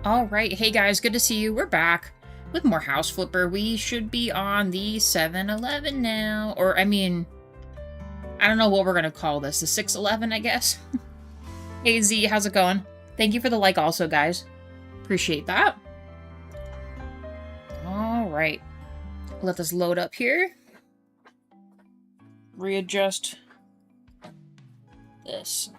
All right, hey guys, good to see you. We're back with more House Flipper. We should be on the 7-Eleven now. Or, I mean, I don't know what we're going to call this. The 6-Eleven, I guess. Hey Z, how's it going? Thank you for the like also, guys. Appreciate that. All right. Let this load up here. Readjust this.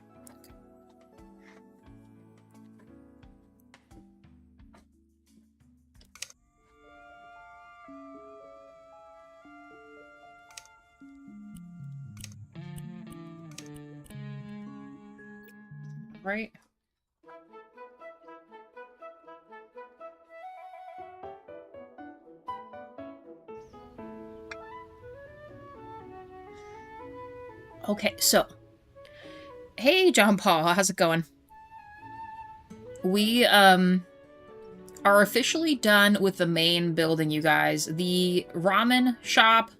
Right. Okay, so hey John Paul, how's it going? We are officially done with the main building, you guys. The ramen shop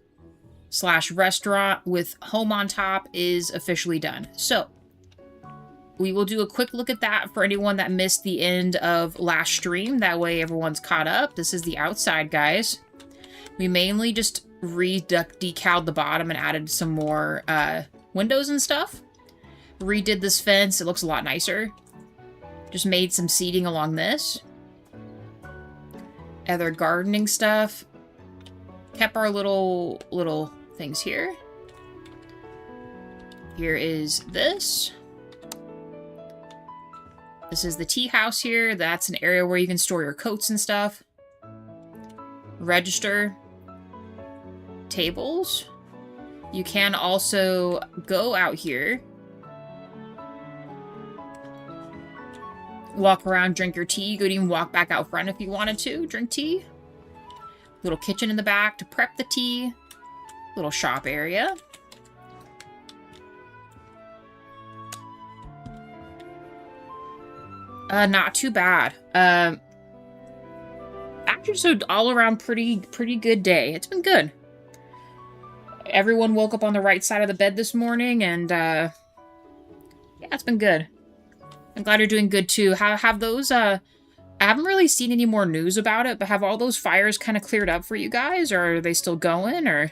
/ restaurant with home on top is officially done. So we will do a quick look at that for anyone that missed the end of last stream. That way everyone's caught up. This is the outside, guys. We mainly just decaled the bottom and added some more windows and stuff. Redid this fence. It looks a lot nicer. Just made some seating along this. Other gardening stuff. Kept our little things here. Here is this. This is the tea house here. That's an area where you can store your coats and stuff. Register. Tables. You can also go out here. Walk around, drink your tea. You could even walk back out front if you wanted to. Drink tea. Little kitchen in the back to prep the tea. Little shop area. Not too bad. Actually, so all around pretty good day. It's been good. Everyone woke up on the right side of the bed this morning, and yeah, it's been good. I'm glad you're doing good too. Have those I haven't really seen any more news about it, but have all those fires kind of cleared up for you guys, or are they still going, or?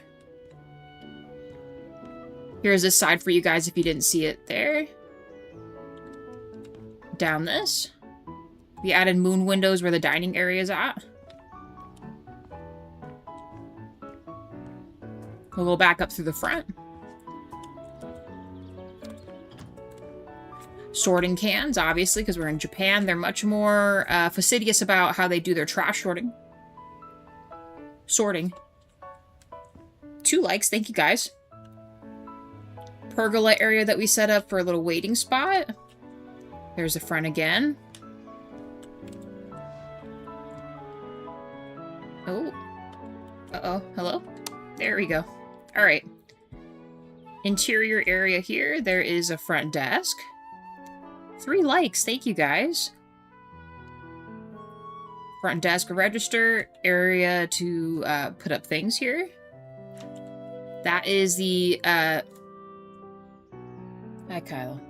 Here's this side for you guys if you didn't see it there. Down this. We added moon windows where the dining area is at. We'll go back up through the front. Sorting cans, obviously, because we're in Japan. They're much more fastidious about how they do their trash sorting. 2 likes, thank you guys. Pergola area that we set up for a little waiting spot. There's the front again. Oh. Uh-oh. Hello? There we go. All right. Interior area here. There is a front desk. 3 likes. Thank you, guys. Front desk register area to put up things here. That is the... Hi, Kyla.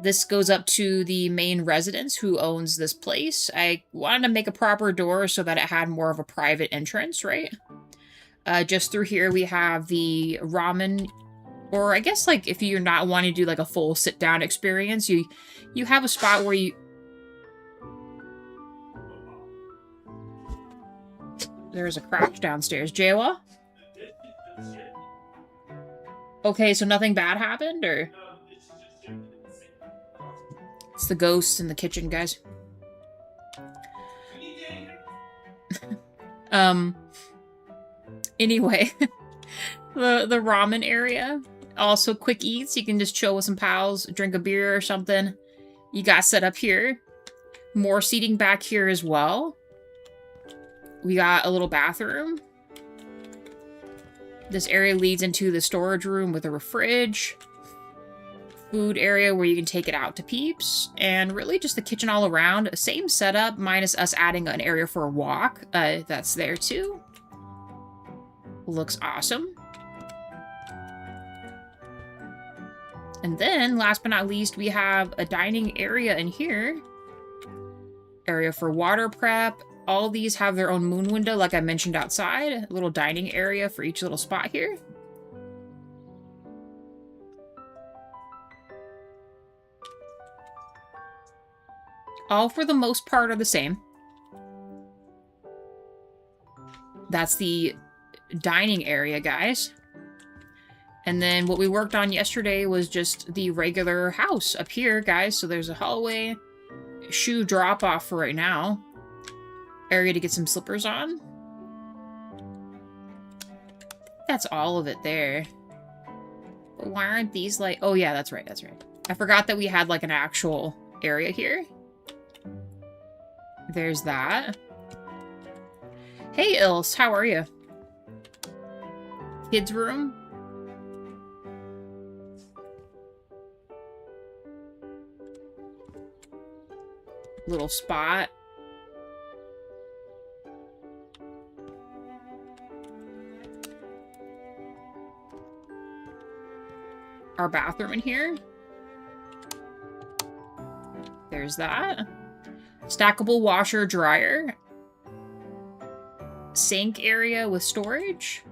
This goes up to the main residence who owns this place. I wanted to make a proper door so that it had more of a private entrance, right? Just through here we have the ramen, or I guess like if you're not wanting to do like a full sit-down experience, you have a spot where you... There's a crash downstairs. Jawa? Okay, so nothing bad happened, or... It's the ghosts in the kitchen, guys. Anyway, the ramen area. Also quick eats. You can just chill with some pals, drink a beer or something. You got set up here. More seating back here as well. We got a little bathroom. This area leads into the storage room with a fridge. Food area where you can take it out to peeps, and really just the kitchen all around. Same setup, minus us adding an area for a walk. That's there too. Looks awesome. And then, last but not least, we have a dining area in here area for water prep. All these have their own moon window, like I mentioned outside. A little dining area for each little spot here. All for the most part are the same. That's the dining area, guys. And then what we worked on yesterday was just the regular house up here, guys. So there's a hallway, shoe drop-off for right now. Area to get some slippers on. That's all of it there. But why aren't these like... Oh, yeah, that's right, that's right. I forgot that we had like an actual area here. There's that. Hey, Ilse, how are you? Kids' room. Little spot. Our bathroom in here. There's that. Stackable washer, dryer. Sink area with storage.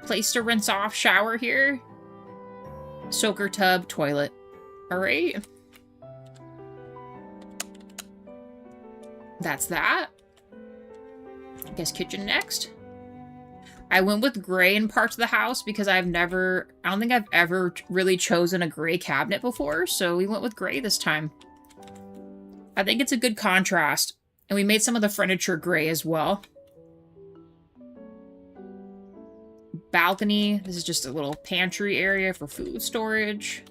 Place to rinse off, shower here. Soaker tub, toilet. Alright. That's that. I guess kitchen next. I went with gray in parts of the house because I don't think I've ever really chosen a gray cabinet before, so we went with gray this time. I think it's a good contrast, and we made some of the furniture gray as well. Balcony, this is just a little pantry area for food storage.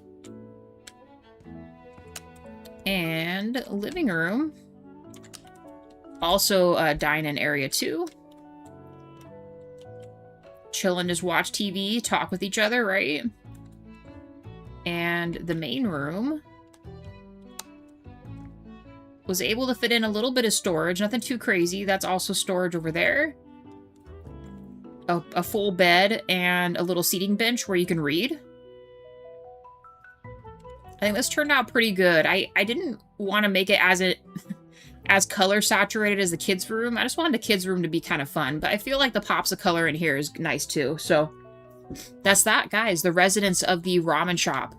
And living room. Also a dine-in area too. Chill and just watch TV, talk with each other, right? And the main room was able to fit in a little bit of storage, nothing too crazy. That's also storage over there. A full bed and a little seating bench where you can read. I think this turned out pretty good. I didn't want to make it as color saturated as the kids' room. I just wanted the kids' room to be kind of fun, but I feel like the pops of color in here is nice too. So that's that, guys. The residents of the ramen shop.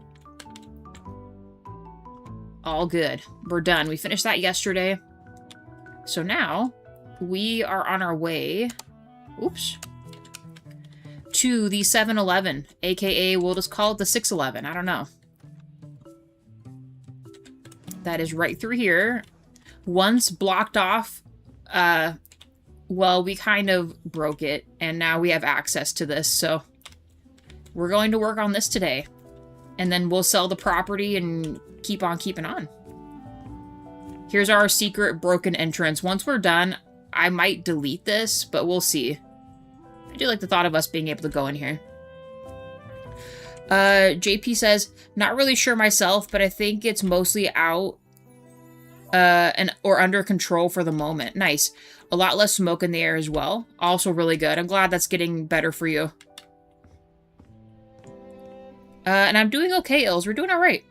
All good. We're done. We finished that yesterday. So now we are on our way, oops, to the 7-Eleven, aka we'll just call it the 6-Eleven. I don't know. That is right through here. Once blocked off, well, we kind of broke it, and now we have access to this, so we're going to work on this today. And then we'll sell the property and keep on keeping on. Here's our secret broken entrance. Once we're done, I might delete this, but we'll see. I do like the thought of us being able to go in here. JP says, not really sure myself, but I think it's mostly out or under control for the moment. Nice. A lot less smoke in the air as well. Also really good. I'm glad that's getting better for you. And I'm doing okay, Ills. We're doing all right.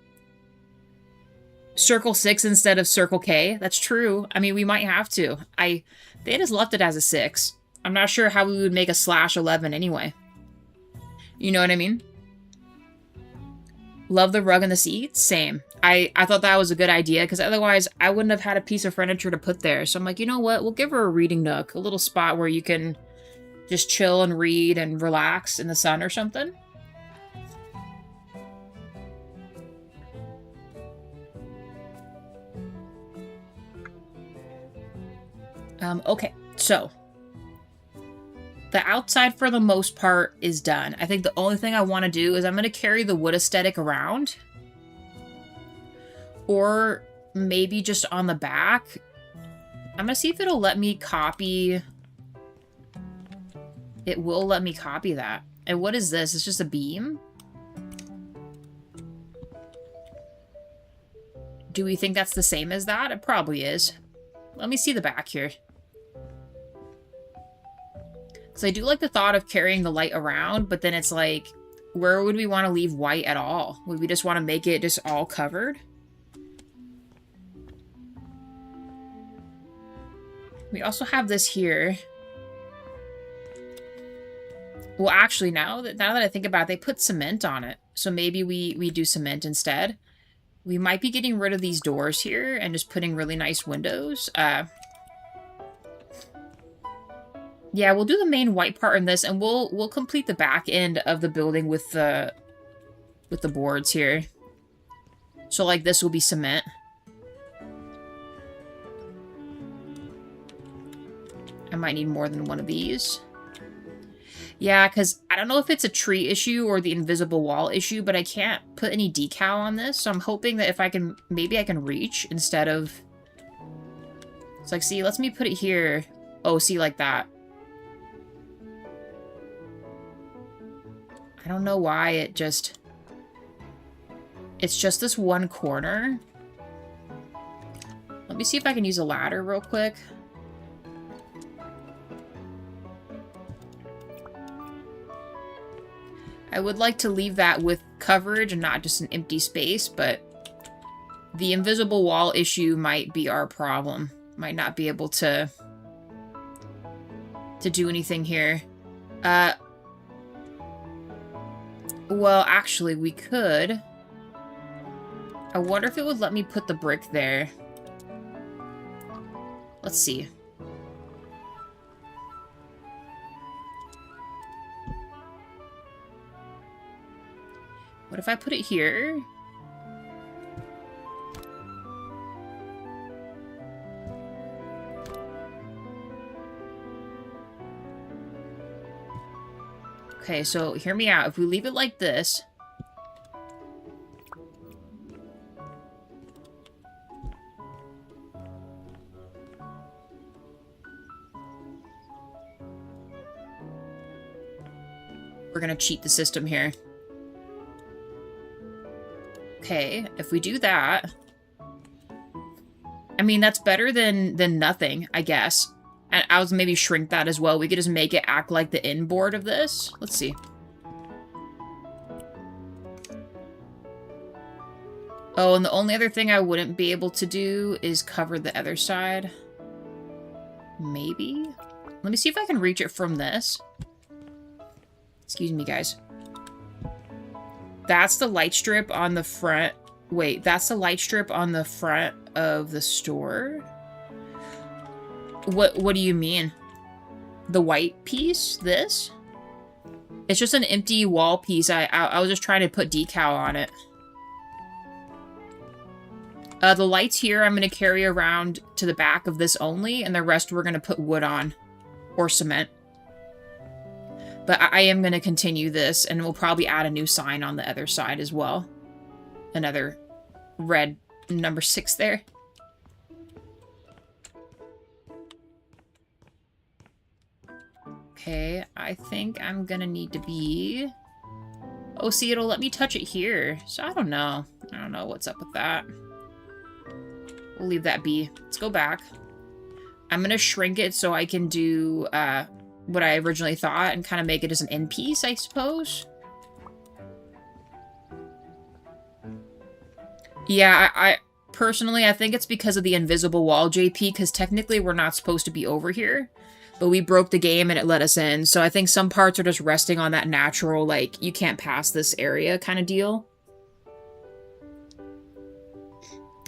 Circle 6 instead of Circle K. That's true. I mean, we might have to. They just left it as a 6. I'm not sure how we would make a /11 anyway. You know what I mean? Love the rug and the seats? Same. I thought that was a good idea, because otherwise I wouldn't have had a piece of furniture to put there. So I'm like, you know what? We'll give her a reading nook. A little spot where you can just chill and read and relax in the sun or something. Okay, so the outside for the most part is done. I think the only thing I want to do is I'm going to carry the wood aesthetic around. Or maybe just on the back. I'm going to see if it'll let me copy. It will let me copy that. And what is this? It's just a beam? Do we think that's the same as that? It probably is. Let me see the back here. Because I do like the thought of carrying the light around, but then it's like, where would we want to leave white at all? Would we just want to make it just all covered? We also have this here. Well, actually, now that I think about it, they put cement on it. So maybe we do cement instead. We might be getting rid of these doors here and just putting really nice windows. Yeah, we'll do the main white part in this, and we'll complete the back end of the building with the boards here. So, like, this will be cement. I might need more than one of these. Yeah, because I don't know if it's a tree issue or the invisible wall issue, but I can't put any decal on this, so I'm hoping that if I can, maybe I can reach instead of... It's like, see, let me put it here. Oh, see, like that. I don't know why it just... It's just this one corner. Let me see if I can use a ladder real quick. I would like to leave that with coverage and not just an empty space, but the invisible wall issue might be our problem. Might not be able to do anything here. Well, actually, we could. I wonder if it would let me put the brick there. Let's see. What if I put it here? Okay, so hear me out. If we leave it like this... We're gonna cheat the system here. Okay, if we do that... I mean, that's better than nothing, I guess. And I was maybe shrink that as well. We could just make it act like the inboard of this. Let's see. Oh, and the only other thing I wouldn't be able to do is cover the other side. Maybe? Let me see if I can reach it from this. Excuse me, guys. That's the light strip on the front. Wait, that's the light strip on the front of the store? What do you mean? The white piece? This? It's just an empty wall piece. I was just trying to put decal on it. The lights here I'm going to carry around to the back of this only, and the rest we're going to put wood on. Or cement. But I am going to continue this, and we'll probably add a new sign on the other side as well. Another red number 6 there. Okay, I think I'm going to need to be... Oh, see, it'll let me touch it here. So I don't know. I don't know what's up with that. We'll leave that be. Let's go back. I'm going to shrink it so I can do... what I originally thought and kind of make it as an end piece, I suppose. Yeah, I personally, I think it's because of the invisible wall, JP, because technically we're not supposed to be over here, but we broke the game and it let us in. So I think some parts are just resting on that natural, like, you can't pass this area kind of deal.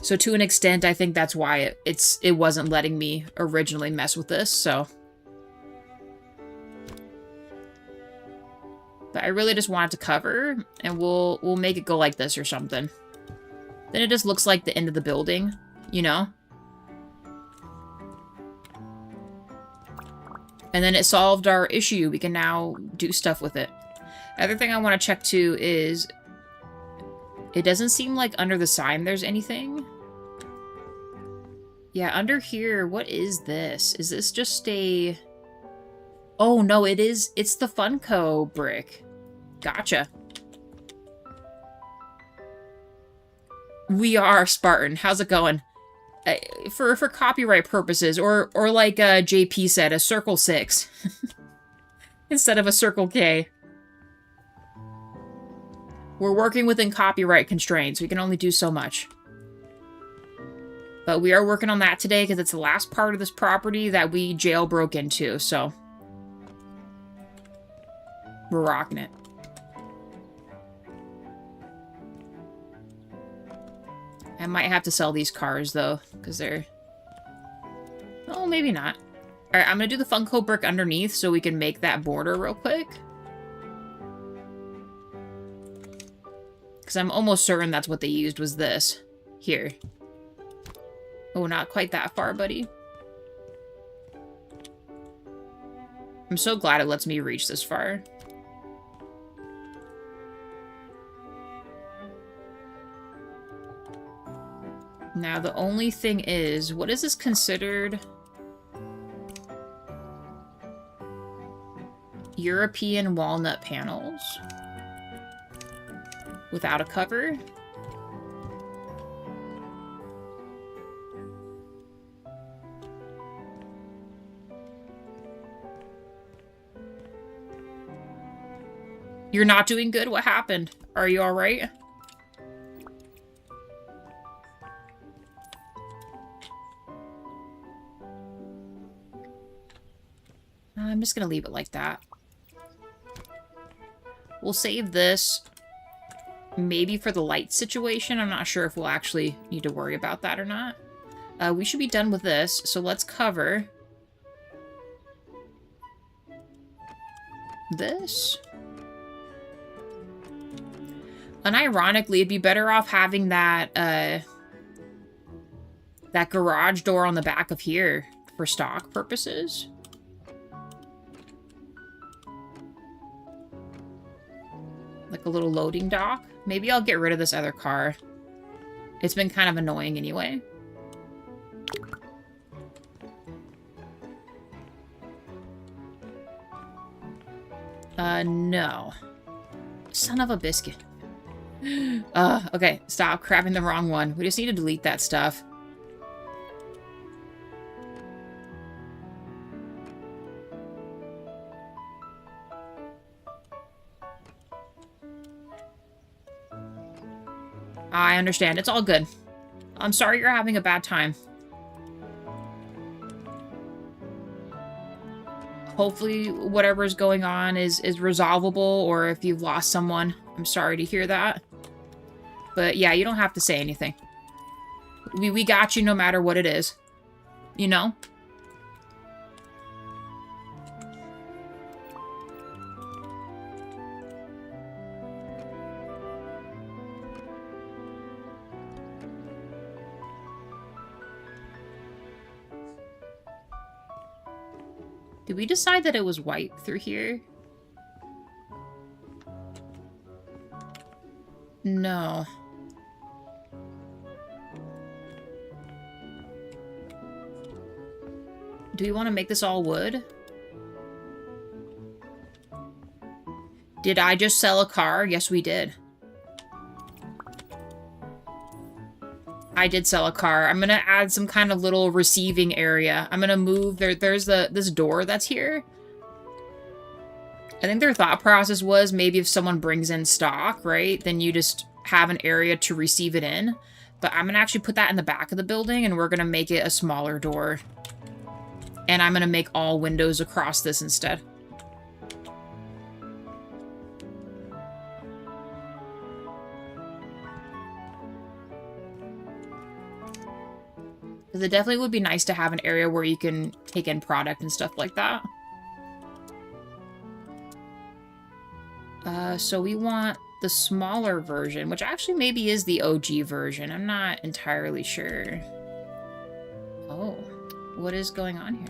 So to an extent, I think that's why it wasn't letting me originally mess with this, so... But I really just want it to cover, and we'll make it go like this or something. Then it just looks like the end of the building, you know? And then it solved our issue. We can now do stuff with it. Other thing I want to check too is... It doesn't seem like under the sign there's anything. Yeah, under here, what is this? Is this just a... Oh, no, it is. It's the Funko brick. Gotcha. We are Spartan. How's it going? For copyright purposes, or like JP said, a circle 6. Instead of a circle K. We're working within copyright constraints. We can only do so much. But we are working on that today because it's the last part of this property that we jailbroke into, so we're rocking it. I might have to sell these cars, though, because they're... Oh, maybe not. Alright, I'm going to do the Funko brick underneath so we can make that border real quick. Because I'm almost certain that's what they used was this. Here. Oh, not quite that far, buddy. I'm so glad it lets me reach this far. Now, the only thing is, what is this considered? European walnut panels. Without a cover. You're not doing good? What happened? Are you alright? I'm just gonna leave it like that. We'll save this maybe for the light situation. I'm not sure if we'll actually need to worry about that or not. We should be done with this, so let's cover this. Unironically, it'd be better off having that that garage door on the back of here for stock purposes. Like a little loading dock. Maybe I'll get rid of this other car. It's been kind of annoying anyway. No. Son of a biscuit. Okay, stop grabbing the wrong one. We just need to delete that stuff. I understand. It's all good. I'm sorry you're having a bad time. Hopefully whatever is going on is resolvable, or if you've lost someone, I'm sorry to hear that. But yeah, you don't have to say anything. We got you no matter what it is. You know? Did we decide that it was white through here? No. Do we want to make this all wood? Did I just sell a car? Yes, we did. I did sell a car. I'm gonna add some kind of little receiving area. I'm gonna move there's this door that's here. I think their thought process was maybe if someone brings in stock, right, then you just have an area to receive it in. But I'm gonna actually put that in the back of the building, and we're gonna make it a smaller door. And I'm gonna make all windows across this instead. Because it definitely would be nice to have an area where you can take in product and stuff like that. So we want the smaller version, which actually maybe is the OG version. I'm not entirely sure. Oh, what is going on here?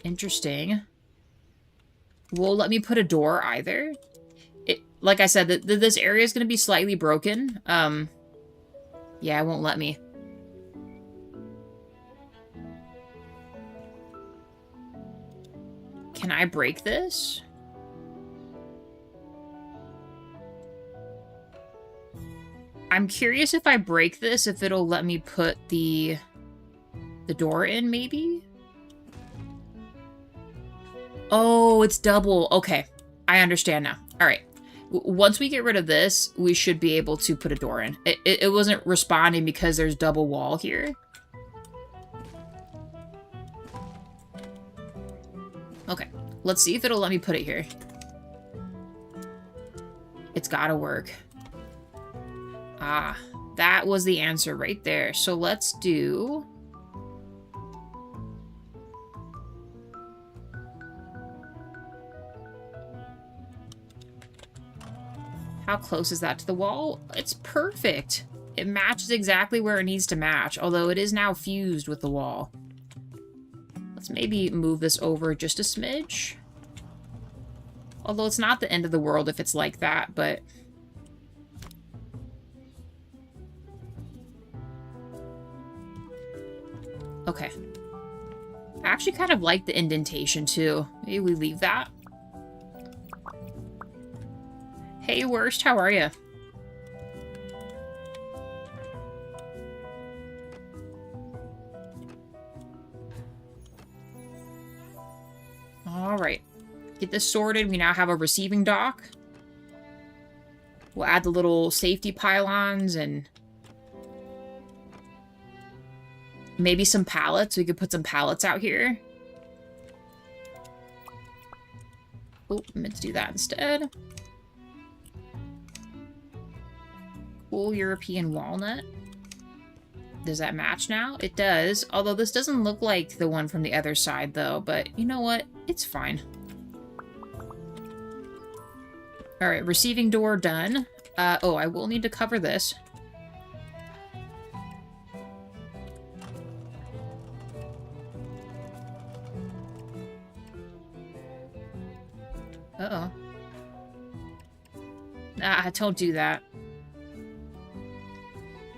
Interesting. Won't let me put a door either. Like I said, this area is going to be slightly broken. Yeah, it won't let me. Can I break this? I'm curious if I break this, if it'll let me put the door in, maybe? Oh, it's double. Okay, I understand now. All right. once we get rid of this, we should be able to put a door in. It wasn't responding because there's double wall here. Okay, let's see if it'll let me put it here. It's gotta work. Ah, that was the answer right there. So let's do... How close is that to the wall? It's perfect. It matches exactly where it needs to match, although it is now fused with the wall. Let's maybe move this over just a smidge. Although it's not the end of the world if it's like that, but... Okay. I actually kind of like the indentation, too. Maybe we leave that. Hey, Worst, how are you? Alright. Get this sorted. We now have a receiving dock. We'll add the little safety pylons and... maybe some pallets. We could put some pallets out here. Oh, I meant to do that instead. Cool European walnut. Does that match now? It does. Although this doesn't look like the one from the other side, though. But you know what? It's fine. Alright, receiving door done. Oh, I will need to cover this. Uh-oh. Ah, don't do that.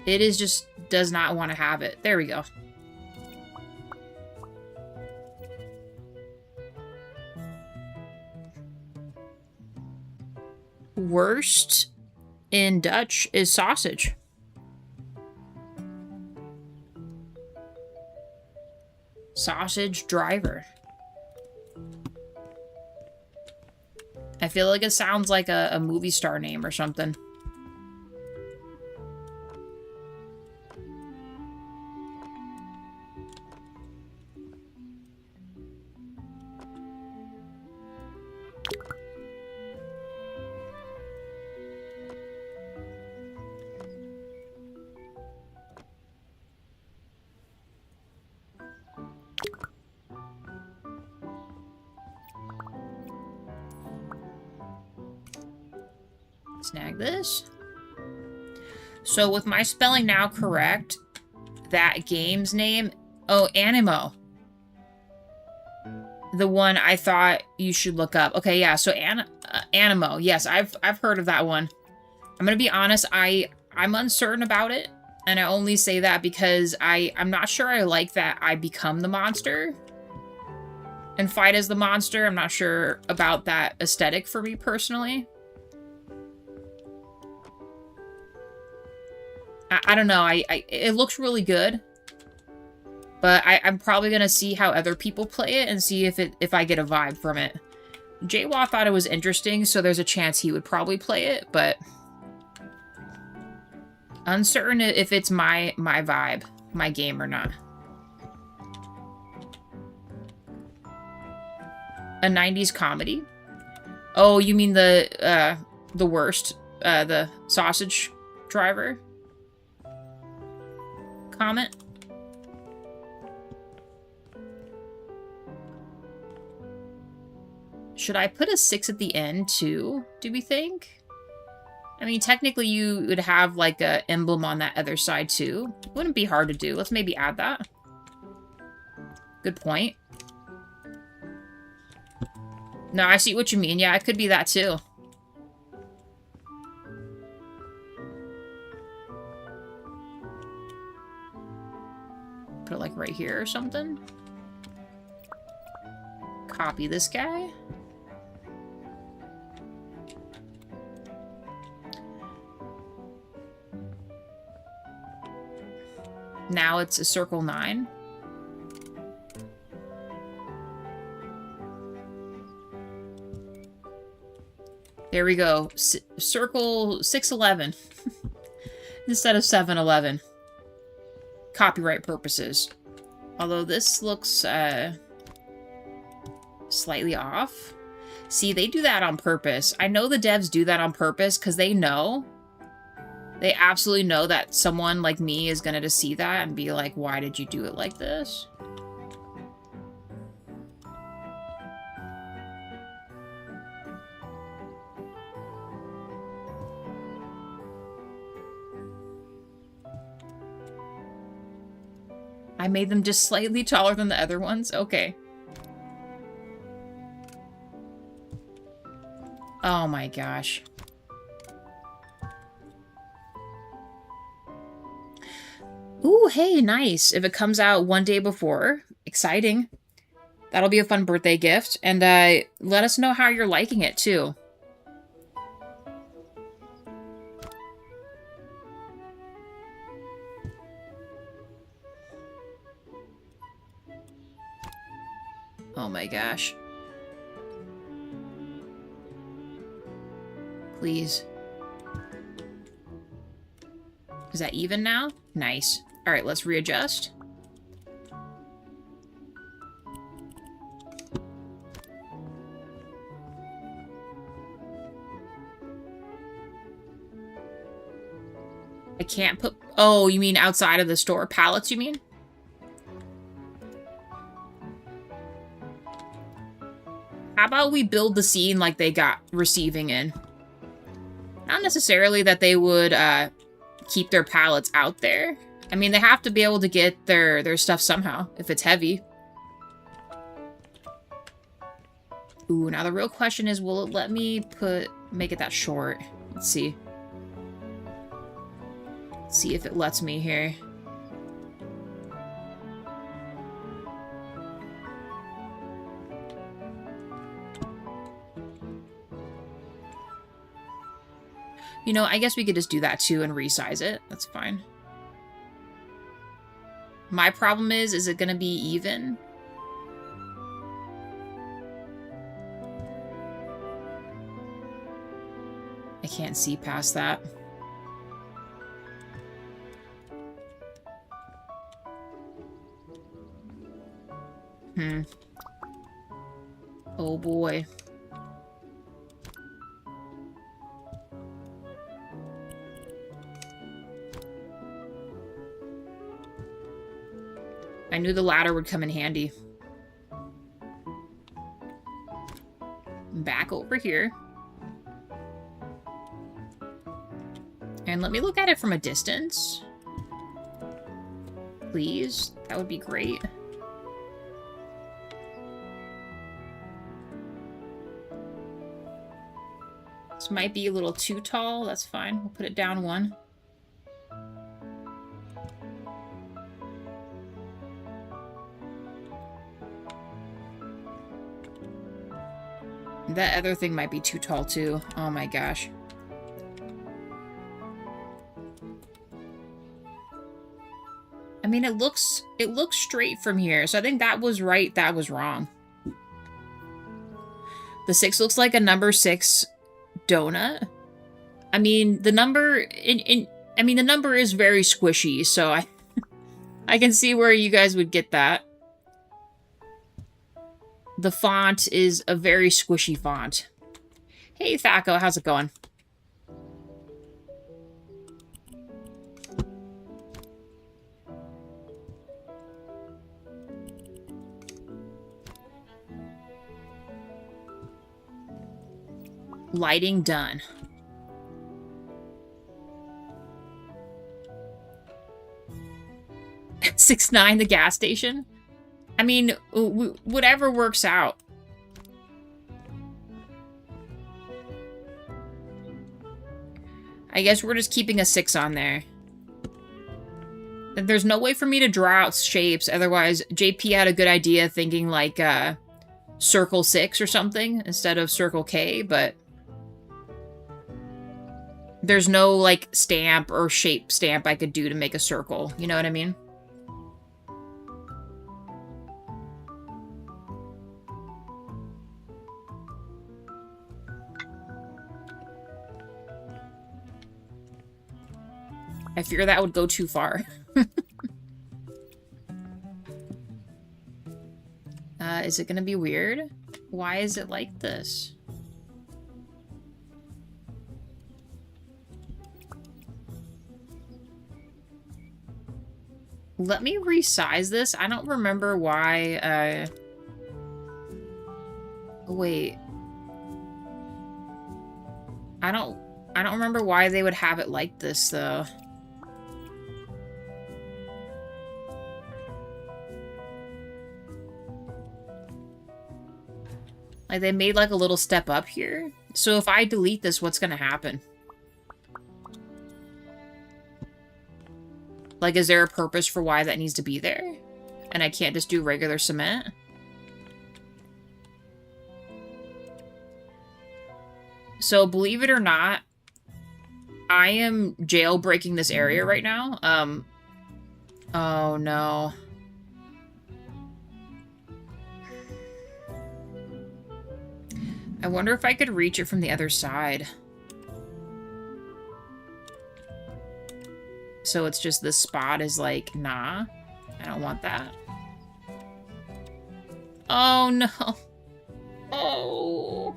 It is just does not want to have it. There we go. Worst in Dutch is sausage. Sausage driver. I feel like it sounds like a movie star name or something. Snag this. So with my spelling now correct, that game's name... Oh, Animo. The one I thought you should look up. Okay, yeah, so Animo. Yes, I've heard of that one. I'm gonna be honest, I'm uncertain about it. And I only say that because I'm not sure I like that I become the monster and fight as the monster. I'm not sure about that aesthetic for me personally. I don't know. It looks really good, but I'm probably gonna see how other people play it and see if I get a vibe from it. Jaywa thought it was interesting, so there's a chance he would probably play it, but uncertain if it's my vibe, my game or not. A 90s comedy? Oh, you mean the worst, the sausage driver? Comment. Should I put a 6 at the end too, do we think? I mean, technically you would have like a emblem on that other side too. Wouldn't be hard to do. Let's maybe add that. Good point. No, I see what you mean. Yeah, it could be that too. Put it like right here or something. Copy this guy. Now it's a circle 9. There we go. Circle 611 instead of 711. Copyright purposes. Although this looks slightly off. See, they do that on purpose. I know the devs do that on purpose because they know. They absolutely know that someone like me is going to just see that and be like, why did you do it like this? I made them just slightly taller than the other ones? Okay. Oh my gosh. Ooh, hey, nice. If it comes out one day before, exciting. That'll be a fun birthday gift. And let us know how you're liking it, too. Oh my gosh. Please. Is that even now? Nice. All right, let's readjust. I can't put... Oh, you mean outside of the store? Pallets, you mean? How about we build the scene like they got receiving in? Not necessarily that they would keep their pallets out there. I mean, they have to be able to get their stuff somehow, if it's heavy. Ooh, now the real question is, will it let me make it that short? Let's see. Let's see if it lets me here. You know, I guess we could just do that too and resize it. That's fine. My problem is it going to be even? I can't see past that. Oh boy. I knew the ladder would come in handy. Back over here. And let me look at it from a distance. Please. That would be great. This might be a little too tall. That's fine. We'll put it down one. That other thing might be too tall too. Oh my gosh. I mean, it looks straight from here. So I think that was right, that was wrong. The 6 looks like a number 6 donut. I mean, the number the number is very squishy, so I can see where you guys would get that. The font is a very squishy font. Hey, Thaco, how's it going? Lighting done. 6'9", the gas station? I mean, whatever works out. I guess we're just keeping a 6 on there. There's no way for me to draw out shapes, otherwise JP had a good idea thinking like circle 6 or something instead of circle K, but there's no like stamp or shape stamp I could do to make a circle, you know what I mean? I fear that would go too far. Is it gonna be weird? Why is it like this? Let me resize this. I don't remember why, wait. I don't remember why they would have it like this, though. Like, they made, like, a little step up here. So if I delete this, what's gonna happen? Like, is there a purpose for why that needs to be there? And I can't just do regular cement? So, believe it or not, I am jailbreaking this area right now. Oh no. I wonder if I could reach it from the other side. So it's just this spot is like, nah, I don't want that. Oh no. Oh.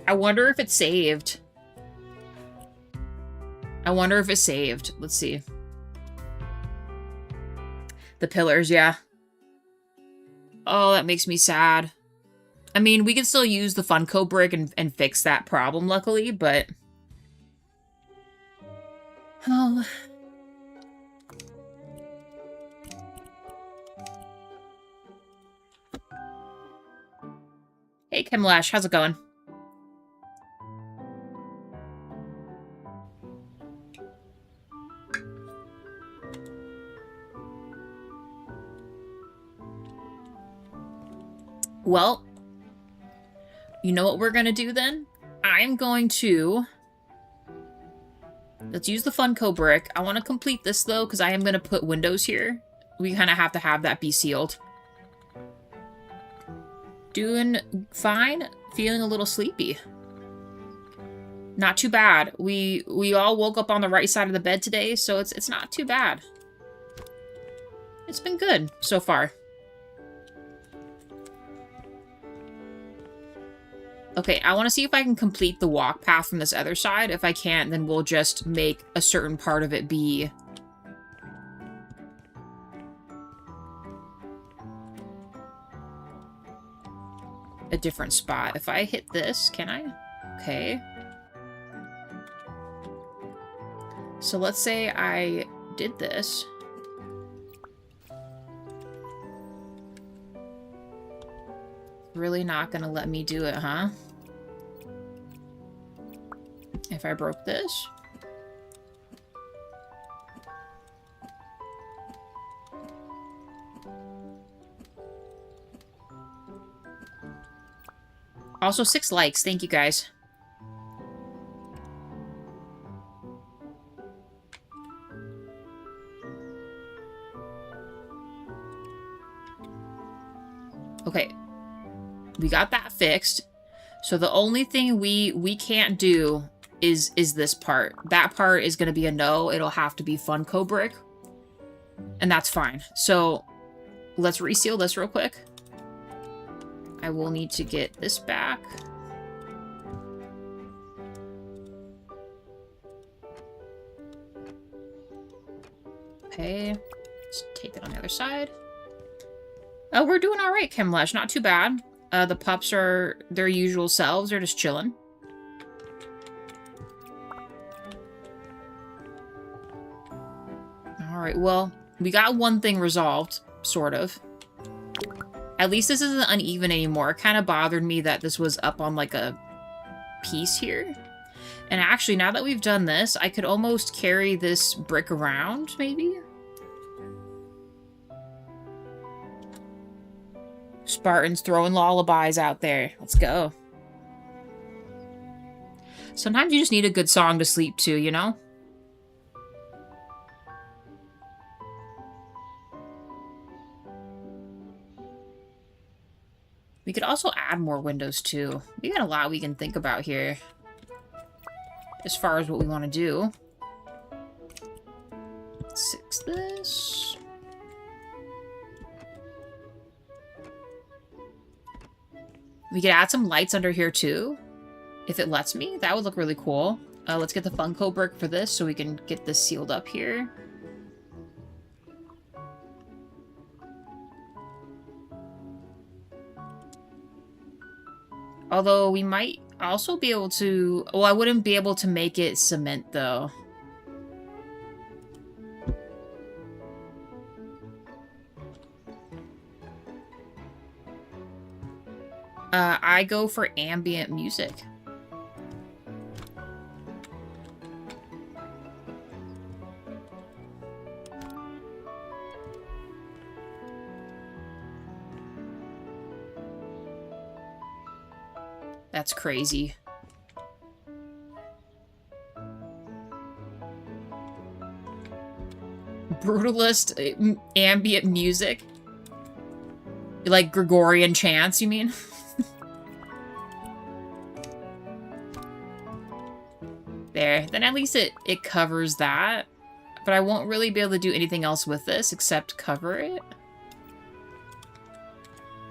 I wonder if it's saved. I wonder if it's saved. Let's see. The pillars, yeah. Oh, that makes me sad. I mean, we can still use the Funko brick and fix that problem, luckily, but... Oh. Hey, Kimlash, how's it going? Well, you know what we're gonna do then? I'm going to... Let's use the Funko brick. I want to complete this, though, because I am going to put windows here. We kind of have to have that be sealed. Doing fine. Feeling a little sleepy. Not too bad. We all woke up on the right side of the bed today, so it's not too bad. It's been good so far. Okay, I want to see if I can complete the walk path from this other side. If I can't, then we'll just make a certain part of it be... a different spot. If I hit this, can I? Okay. So let's say I did this. Really not gonna let me do it, huh? If I broke this? Also, 6 likes. Thank you, guys. Okay. We got that fixed. So the only thing we can't do is this part. That part is going to be a no. It'll have to be Funko brick. And that's fine. So let's reseal this real quick. I will need to get this back. Okay. Let's take it on the other side. Oh, we're doing all right, Kimlesh. Not too bad. The pups are their usual selves. They're just chilling. Alright, well, we got one thing resolved, sort of. At least this isn't uneven anymore. It kind of bothered me that this was up on, like, a piece here. And actually, now that we've done this, I could almost carry this brick around, maybe? Spartans throwing lullabies out there. Let's go. Sometimes you just need a good song to sleep to, you know? We could also add more windows, too. We got a lot we can think about here. As far as what we want to do. 6 this. We could add some lights under here too. If it lets me, that would look really cool. Let's get the Funko brick for this so we can get this sealed up here. Although we might also be able to... Well, I wouldn't be able to make it cement though. I go for ambient music. That's crazy. Brutalist ambient music? Like Gregorian chants, you mean? There. Then at least it covers that. But I won't really be able to do anything else with this except cover it.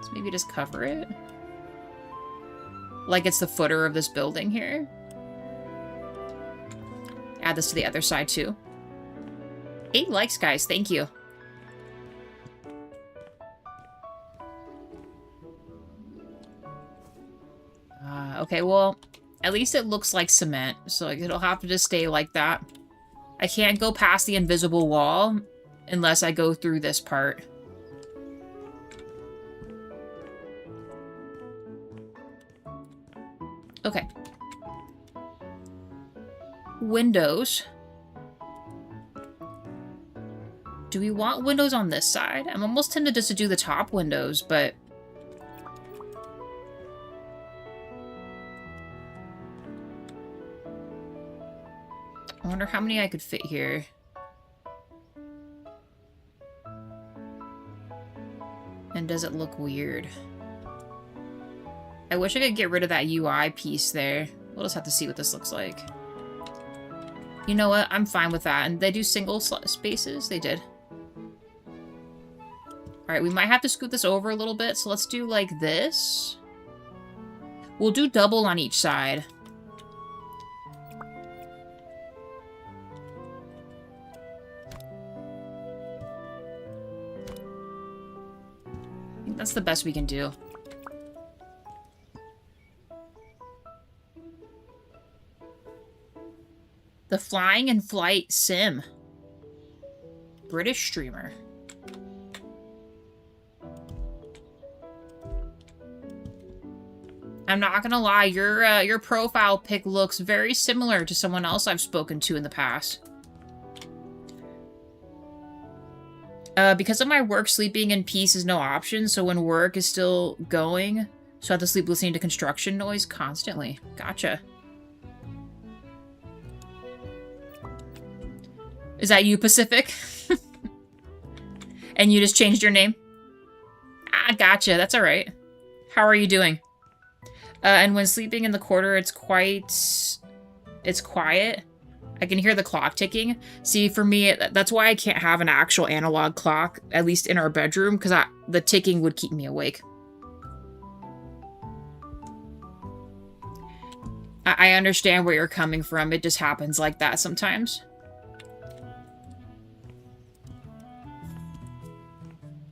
So maybe just cover it. Like it's the footer of this building here. Add this to the other side too. 8 likes, guys. Thank you. Okay, well, at least it looks like cement, so it'll have to just stay like that. I can't go past the invisible wall unless I go through this part. Okay. Windows. Do we want windows on this side? I'm almost tempted just to do the top windows, but... I wonder how many I could fit here. And does it look weird? I wish I could get rid of that UI piece there. We'll just have to see what this looks like. You know what? I'm fine with that. And they do single spaces? They did. Alright, we might have to scoot this over a little bit, so let's do like this. We'll do double on each side. I think that's the best we can do. The Flying and Flight Sim. British streamer. I'm not gonna lie, your profile pic looks very similar to someone else I've spoken to in the past. Because of my work, sleeping in peace is no option, so when work is still going, so I have to sleep listening to construction noise constantly. Gotcha. Is that you, Pacific? And you just changed your name? Ah, gotcha. That's alright. How are you doing? And when sleeping in the quarter, it's quiet. I can hear the clock ticking. See, for me, that's why I can't have an actual analog clock, at least in our bedroom, because the ticking would keep me awake. I understand where you're coming from. It just happens like that sometimes.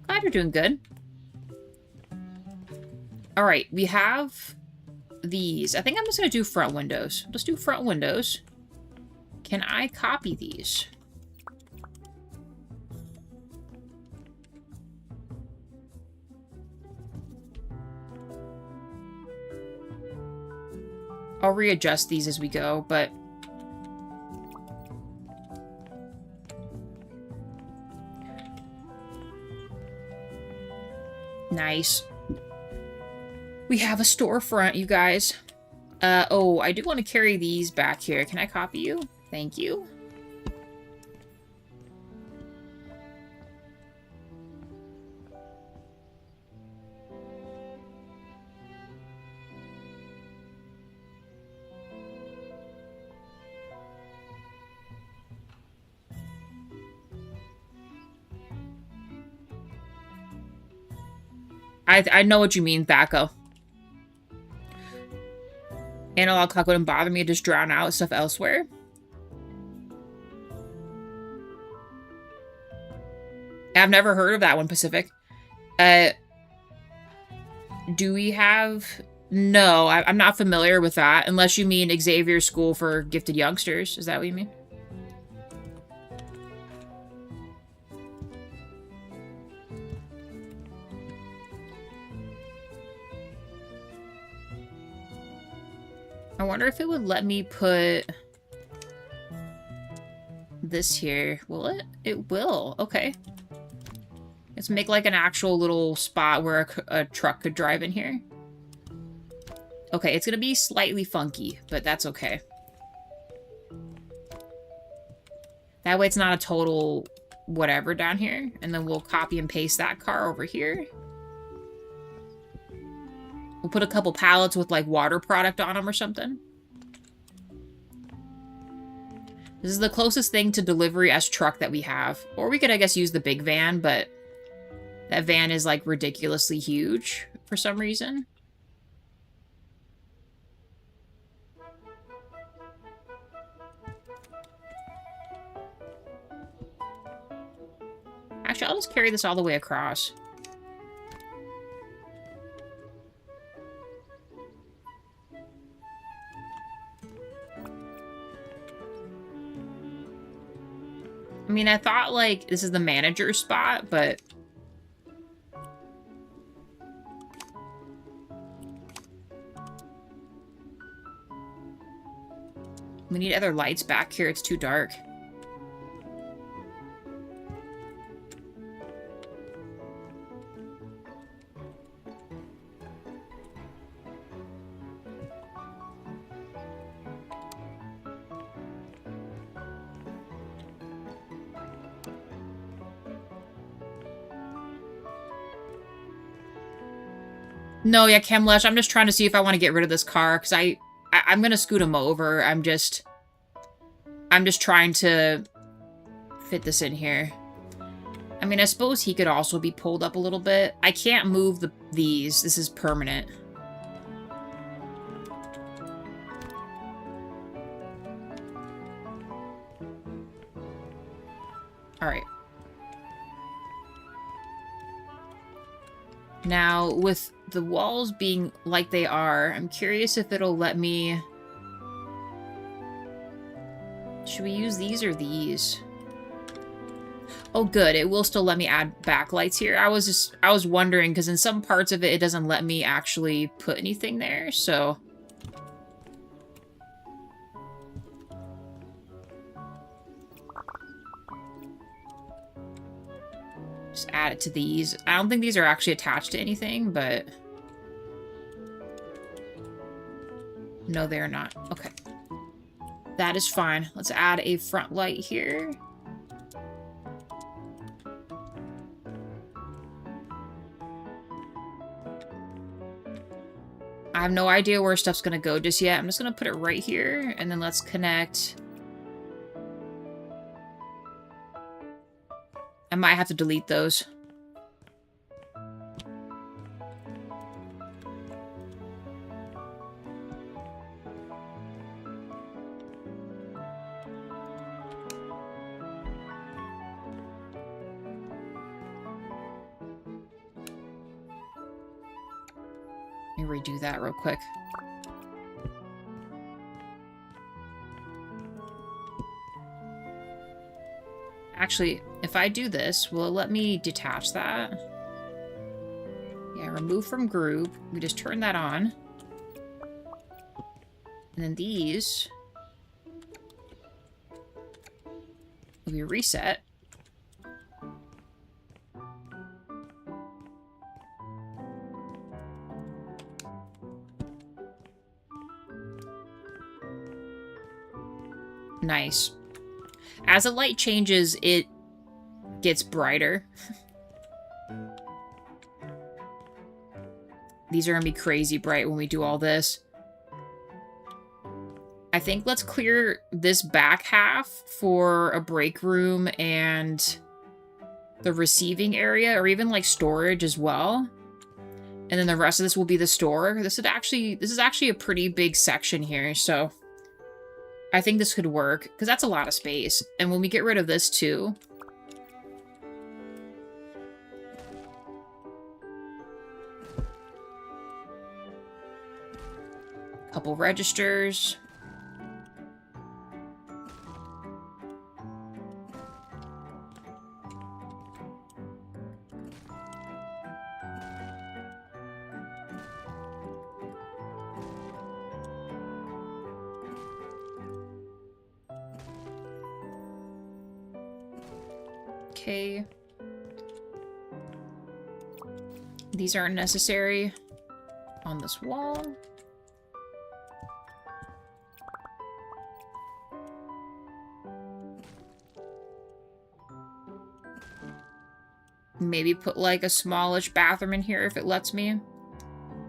Glad you're doing good. All right, we have these. I think I'm just going to do front windows. Let's do front windows. Can I copy these? I'll readjust these as we go, but... Nice. We have a storefront, you guys. Oh, I do want to carry these back here. Can I copy you? Thank you. I know what you mean, Thaco. Analog clock wouldn't bother me, just drown out stuff elsewhere. I've never heard of that one, Pacific. Do we have... No, I'm not familiar with that, unless you mean Xavier's School for Gifted Youngsters. Is that what you mean? I wonder if it would let me put this here. Will it? It will. Okay. Let's make like an actual little spot where a truck could drive in here. Okay, it's gonna be slightly funky, but that's okay. That way it's not a total whatever down here. And then we'll copy and paste that car over here. We'll put a couple pallets with like water product on them or something. This is the closest thing to delivery as truck that we have. Or we could, I guess, use the big van, but that van is like ridiculously huge for some reason. Actually, I'll just carry this all the way across. I mean, I thought, like, this is the manager's spot, but... we need other lights back here. It's too dark. No, yeah, Chemlesh, I'm just trying to see if I want to get rid of this car, because I'm gonna scoot him over. I'm just trying to fit this in here. I mean, I suppose he could also be pulled up a little bit. I can't move these. This is permanent. Alright. Now, with the walls being like they are, I'm curious if it'll let me... Should we use these or these? Oh, good. It will still let me add backlights here. I was wondering, because in some parts of it, it doesn't let me actually put anything there, so... just add it to these. I don't think these are actually attached to anything, but... no, they're not. Okay. That is fine. Let's add a front light here. I have no idea where stuff's gonna go just yet. I'm just gonna put it right here, and then let's connect... I might have to delete those. Let me redo that real quick. Actually, if I do this, will it let me detach that? Yeah, remove from group. We just turn that on. And then these will be reset. Nice. As the light changes, it gets brighter. These are going to be crazy bright when we do all this. I think let's clear this back half for a break room and the receiving area, or even like storage as well. And then the rest of this will be the store. This is actually a pretty big section here, so I think this could work, because that's a lot of space. And when we get rid of this too, couple registers. Okay. These aren't necessary on this wall. Maybe put like a smallish bathroom in here if it lets me.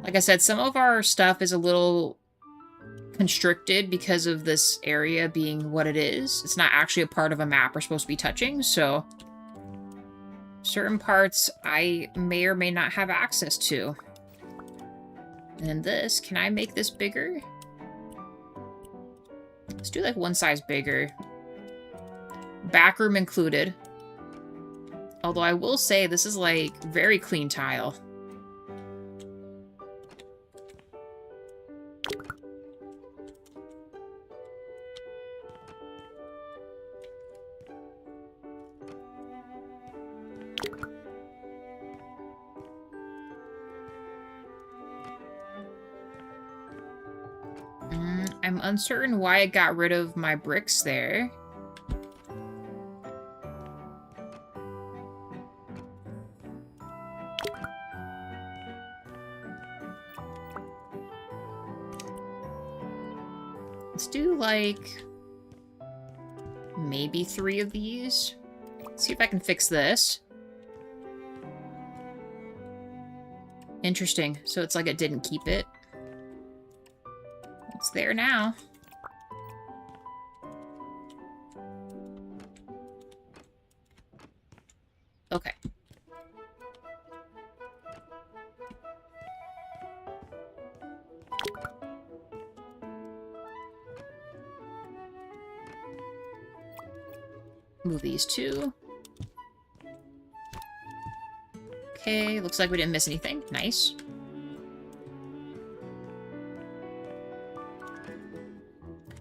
Like I said, some of our stuff is a little constricted because of this area being what it is. It's not actually a part of a map we're supposed to be touching, so certain parts I may or may not have access to. And then this, can I make this bigger? Let's do like one size bigger. Back room included. Although I will say this is like very clean tile. I'm uncertain why I got rid of my bricks there. Let's do like maybe 3 of these. See if I can fix this. Interesting. So it's like it didn't keep it. It's there now. Okay. Move these 2. Okay, looks like we didn't miss anything. Nice.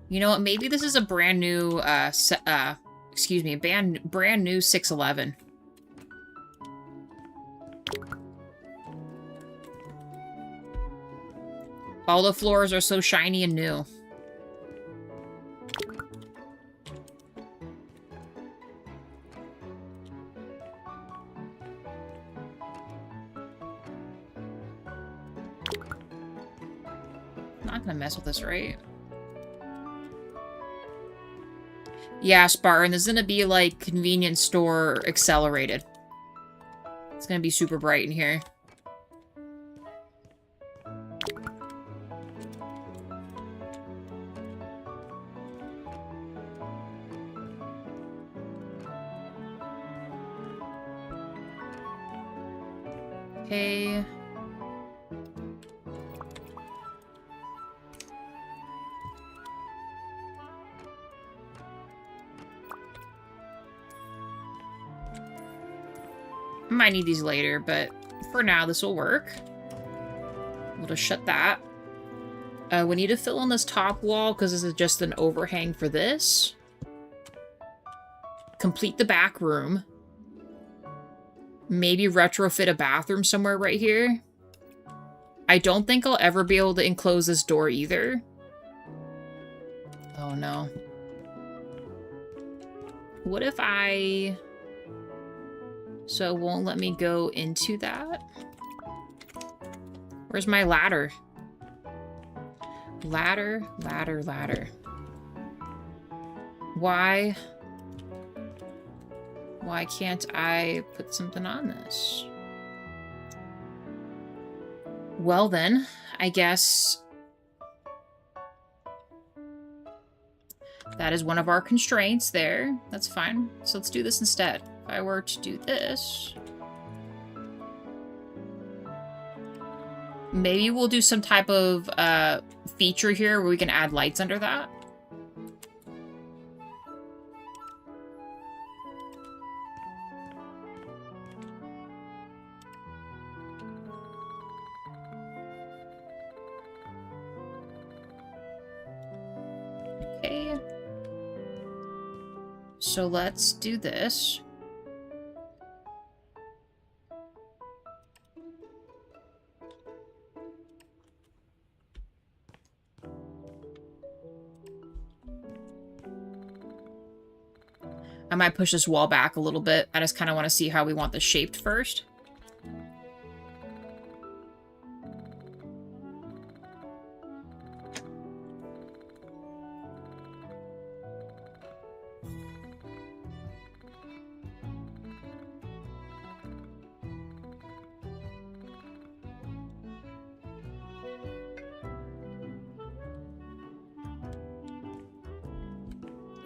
You know what? Maybe this is a brand new, excuse me, brand new 611. All the floors are so shiny and new. Not gonna mess with this, right? Yeah, Spartan, this is gonna be like convenience store accelerated. It's gonna be super bright in here. Okay. I might need these later, but for now, this will work. We'll just shut that. We need to fill in this top wall because this is just an overhang for this. Complete the back room. Maybe retrofit a bathroom somewhere right here. I don't think I'll ever be able to enclose this door either. Oh no. What if I... So it won't let me go into that? Where's my ladder? Ladder, ladder, ladder. Why can't I put something on this? Well then, I guess that is one of our constraints there. That's fine. So let's do this instead. If I were to do this... Maybe we'll do some type of feature here where we can add lights under that. Okay. So let's do this. I might push this wall back a little bit. I just kind of want to see how we want this shaped first.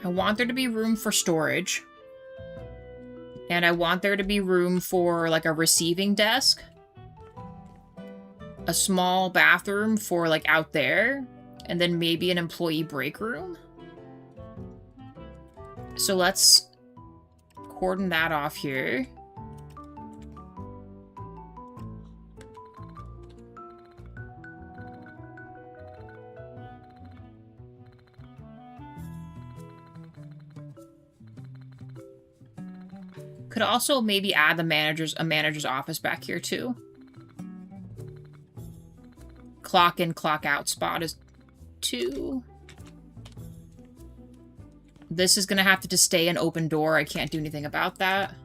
I want there to be room for storage. And I want there to be room for, like, a receiving desk. A small bathroom for, like, out there. And then maybe an employee break room. So let's cordon that off here. Could also maybe add a manager's office back here too. Clock in, clock out spot is 2. This is gonna have to just stay an open door. I can't do anything about that.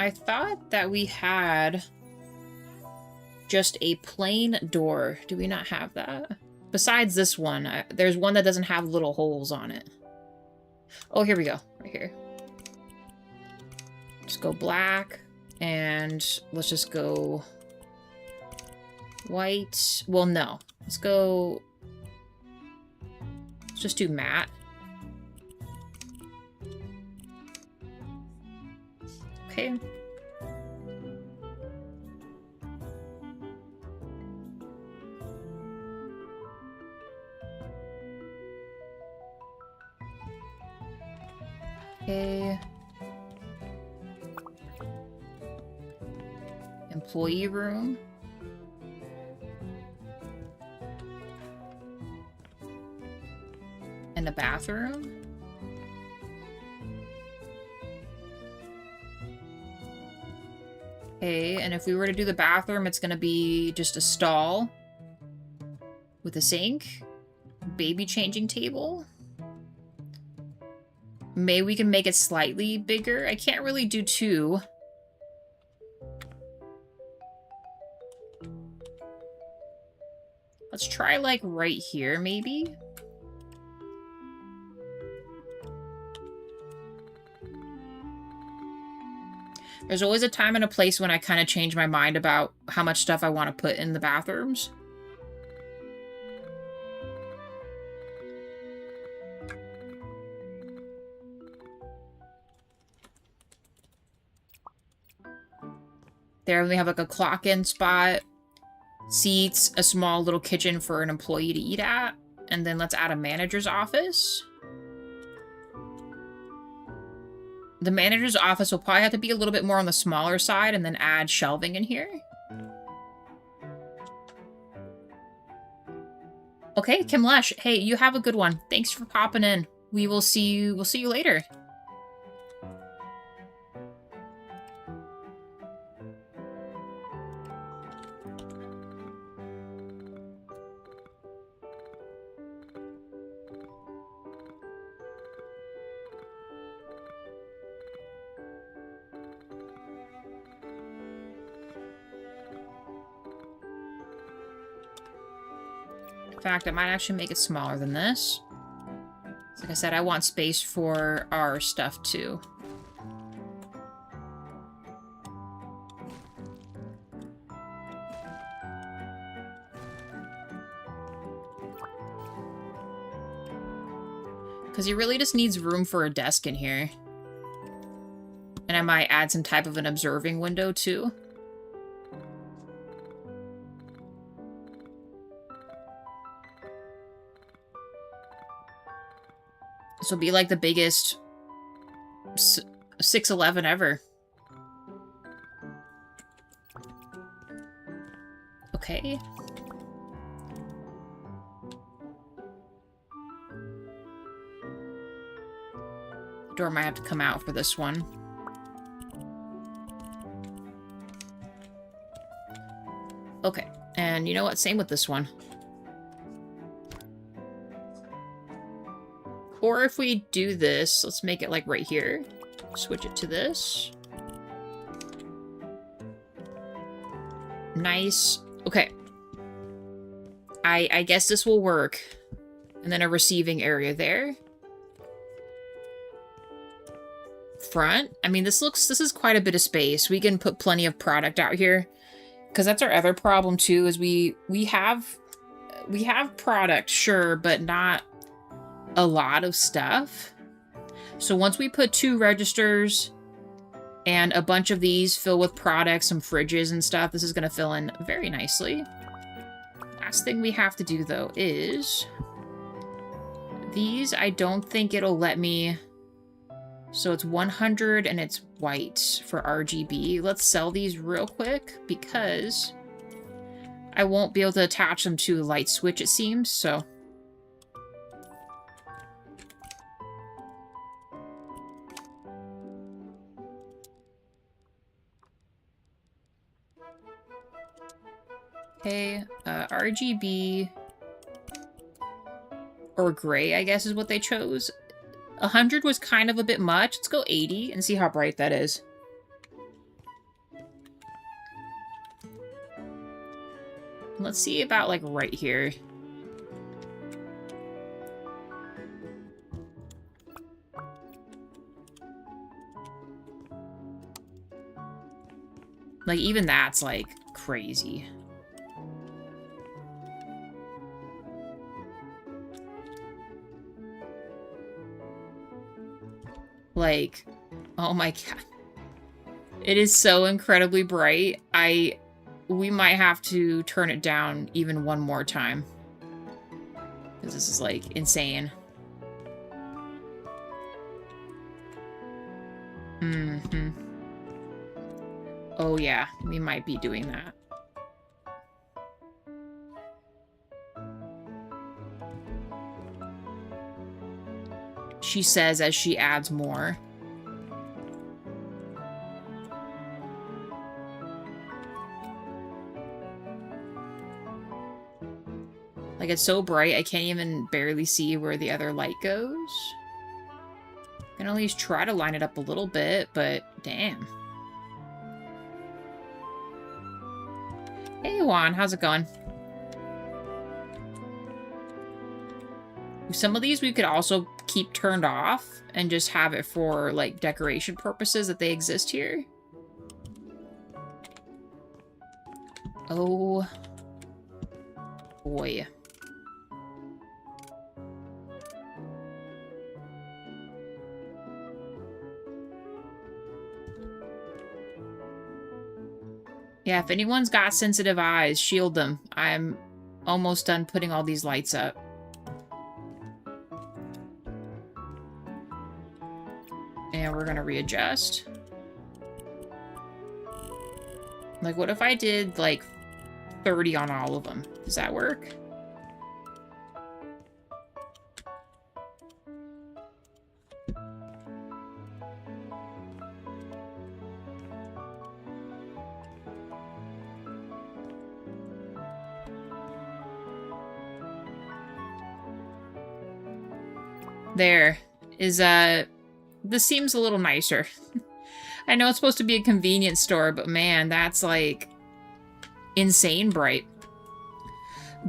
I thought that we had just a plain door. Do we not have that? Besides this one, there's one that doesn't have little holes on it. Oh, here we go. Right here. Just go black. And let's just go white. Well, no. Let's go... Let's just do matte. Okay. Okay. Employee room. And a bathroom. Okay, and if we were to do the bathroom, it's gonna be just a stall with a sink, baby changing table. Maybe we can make it slightly bigger. I can't really do 2. Let's try, like, right here, maybe? There's always a time and a place when I kind of change my mind about how much stuff I want to put in the bathrooms. There we have like a clock-in spot, seats, a small little kitchen for an employee to eat at, and then let's add a manager's office. The manager's office will probably have to be a little bit more on the smaller side and then add shelving in here. Okay, Kimlesh, hey, you have a good one. Thanks for popping in. We'll see you later. In fact, I might actually make it smaller than this. Like I said, I want space for our stuff too. Because he really just needs room for a desk in here. And I might add some type of an observing window, too. This will be like the biggest 611 ever. Okay. Door might have to come out for this one. Okay, and you know what? Same with this one. Or if we do this, let's make it like right here. Switch it to this. Nice. Okay. I guess this will work. And then a receiving area there. Front. I mean, this is quite a bit of space. We can put plenty of product out here. Because that's our other problem too, is we have product, sure, but not a lot of stuff. So once we put 2 registers and a bunch of these fill with products, some fridges and stuff, this is going to fill in very nicely. Last thing we have to do though is these. I don't think it'll let me. So it's 100 and it's white for RGB. Let's sell these real quick because I won't be able to attach them to a light switch, it seems, so. Okay, RGB or gray, I guess is what they chose. 100 was kind of a bit much. Let's go 80 and see how bright that is. Let's see about like right here. Like even that's like crazy. Like, oh my god. It is so incredibly bright. We might have to turn it down even one more time. Because this is, like, insane. Mm-hmm. Oh yeah, we might be doing that. She says as she adds more. Like, it's so bright, I can't even barely see where the other light goes. I can at least try to line it up a little bit, but damn. Hey, Juan, how's it going? Some of these we could also keep turned off and just have it for, like, decoration purposes that they exist here. Oh, boy. Yeah, if anyone's got sensitive eyes, shield them. I'm almost done putting all these lights up. And we're gonna readjust. Like, what if I did, like, 30 on all of them? Does that work? There is this seems a little nicer. I know it's supposed to be a convenience store, but man, that's like insane bright.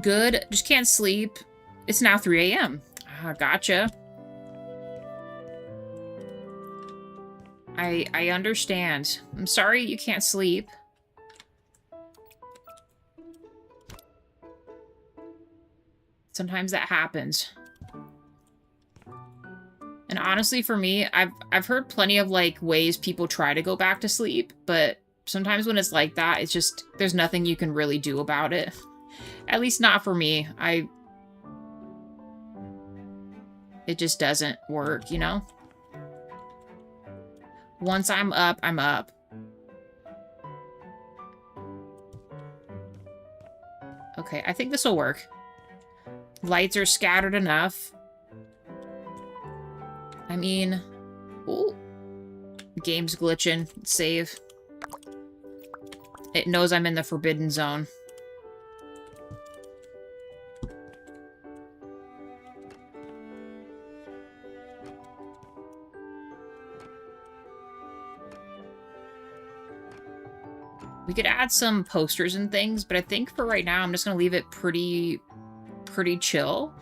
Good, just can't sleep. It's now 3 a.m. Ah, gotcha. I understand. I'm sorry you can't sleep. Sometimes that happens. And honestly, for me, I've heard plenty of, like, ways people try to go back to sleep, but sometimes when it's like that, it's just, there's nothing you can really do about it. At least not for me. It just doesn't work, you know? Once I'm up, I'm up. Okay, I think this will work. Lights are scattered enough. I mean... Ooh. Game's glitching. Save. It knows I'm in the forbidden zone. We could add some posters and things, but I think for right now, I'm just going to leave it pretty chill.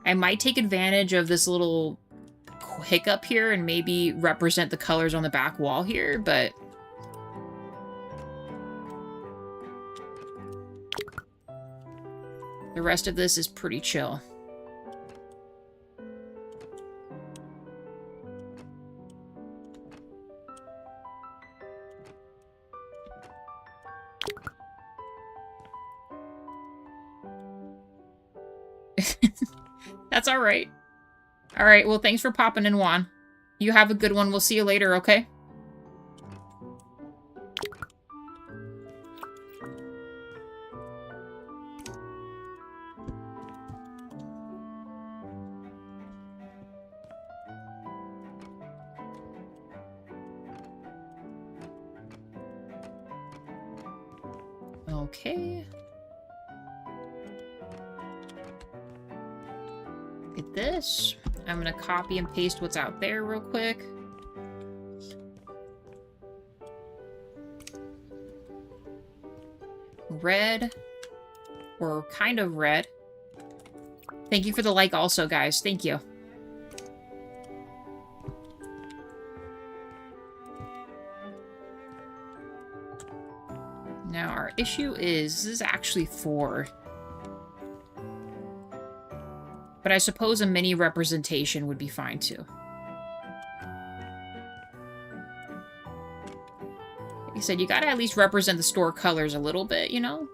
I might take advantage of this little hiccup here and maybe represent the colors on the back wall here, but... the rest of this is pretty chill. That's alright. Alright, well, thanks for popping in, Juan. You have a good one. We'll see you later, okay? Okay. Get this. I'm gonna copy and paste what's out there real quick. Red. Or kind of red. Thank you for the like also, guys. Thank you. Now, our issue is, this is actually 4. But I suppose a mini representation would be fine, too. Like I said, you gotta at least represent the store colors a little bit, you know?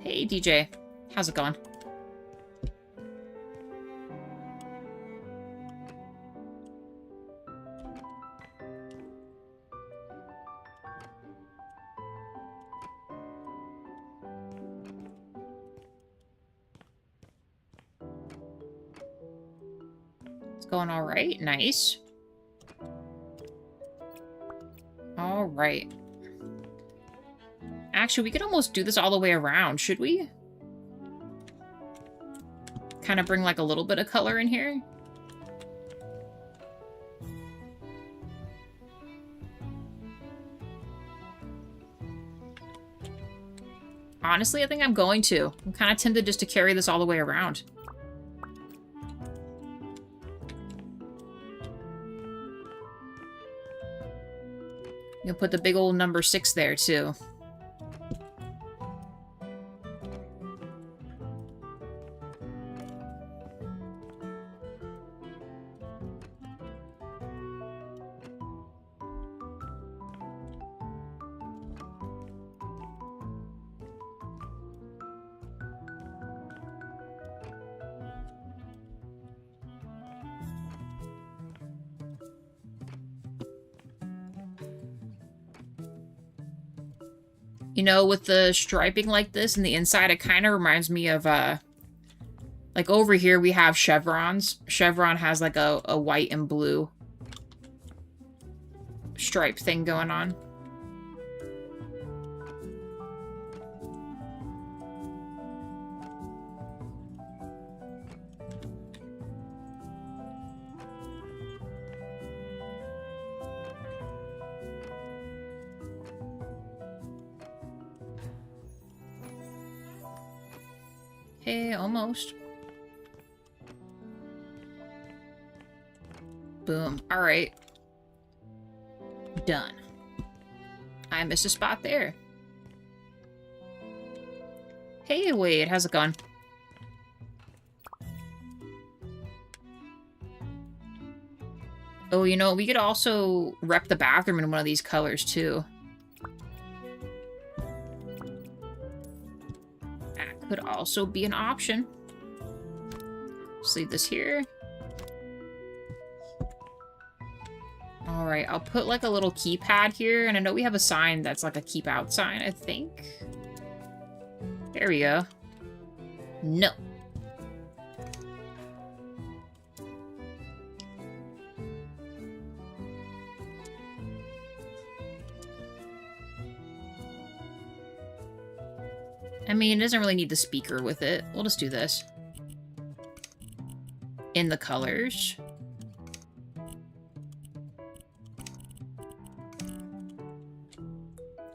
Hey, DJ. How's it going? Going all right. Nice. All right. Actually, we could almost do this all the way around, should we? Kind of bring like a little bit of color in here. Honestly, I think I'm going to. I'm kind of tempted just to carry this all the way around. You'll put the big old number 6 there, too. You know, with the striping like this in the inside, it kind of reminds me of, like over here we have chevrons. Chevron has like a white and blue stripe thing going on. Hey, almost. Boom. All right. Done. I missed a spot there. Hey, Wade. How's it going? Oh, you know, we could also rep the bathroom in one of these colors, too. That could also be an option. Just leave this here. Alright, I'll put like a little keypad here, and I know we have a sign that's like a keep out sign, I think. There we go. No. I mean, it doesn't really need the speaker with it. We'll just do this. In the colors.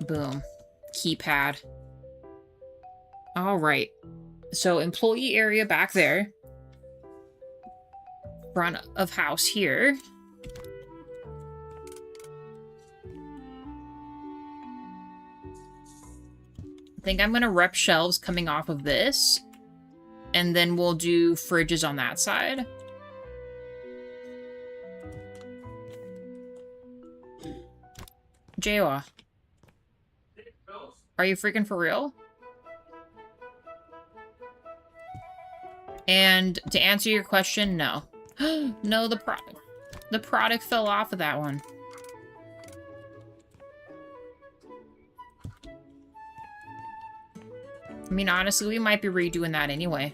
Boom. Keypad. Alright. So, employee area back there. Front of house here. I think I'm going to rep shelves coming off of this. And then we'll do fridges on that side. Jawa. Are you freaking for real? And to answer your question, no. No, the product fell off of that one. I mean, honestly, we might be redoing that anyway.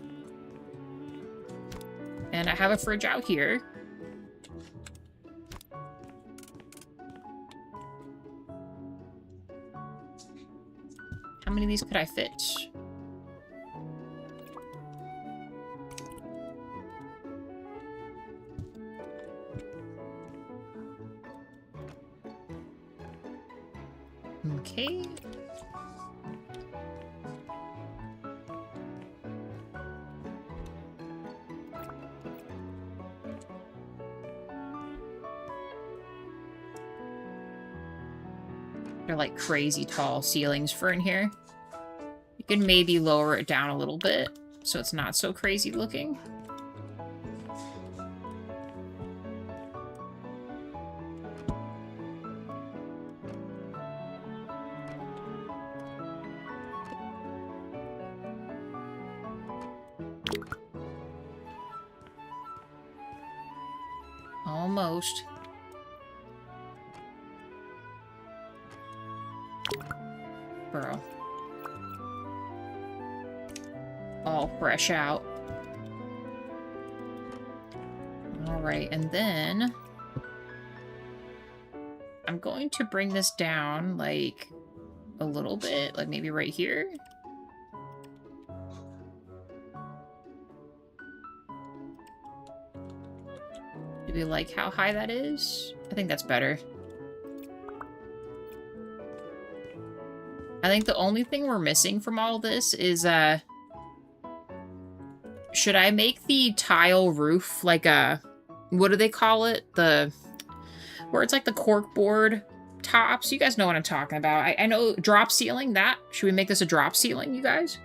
And I have a fridge out here. How many of these could I fit? Okay. They're like crazy tall ceilings for in here. You can maybe lower it down a little bit so it's not so crazy looking. Almost. Bro. All fresh out. Alright, and then I'm going to bring this down, like, a little bit, like maybe right here. Do we like how high that is? I think that's better. I think the only thing we're missing from all this is, should I make the tile roof like a, what do they call it? Where it's like the corkboard tops. You guys know what I'm talking about. I know drop ceiling, that. Should we make this a drop ceiling, you guys?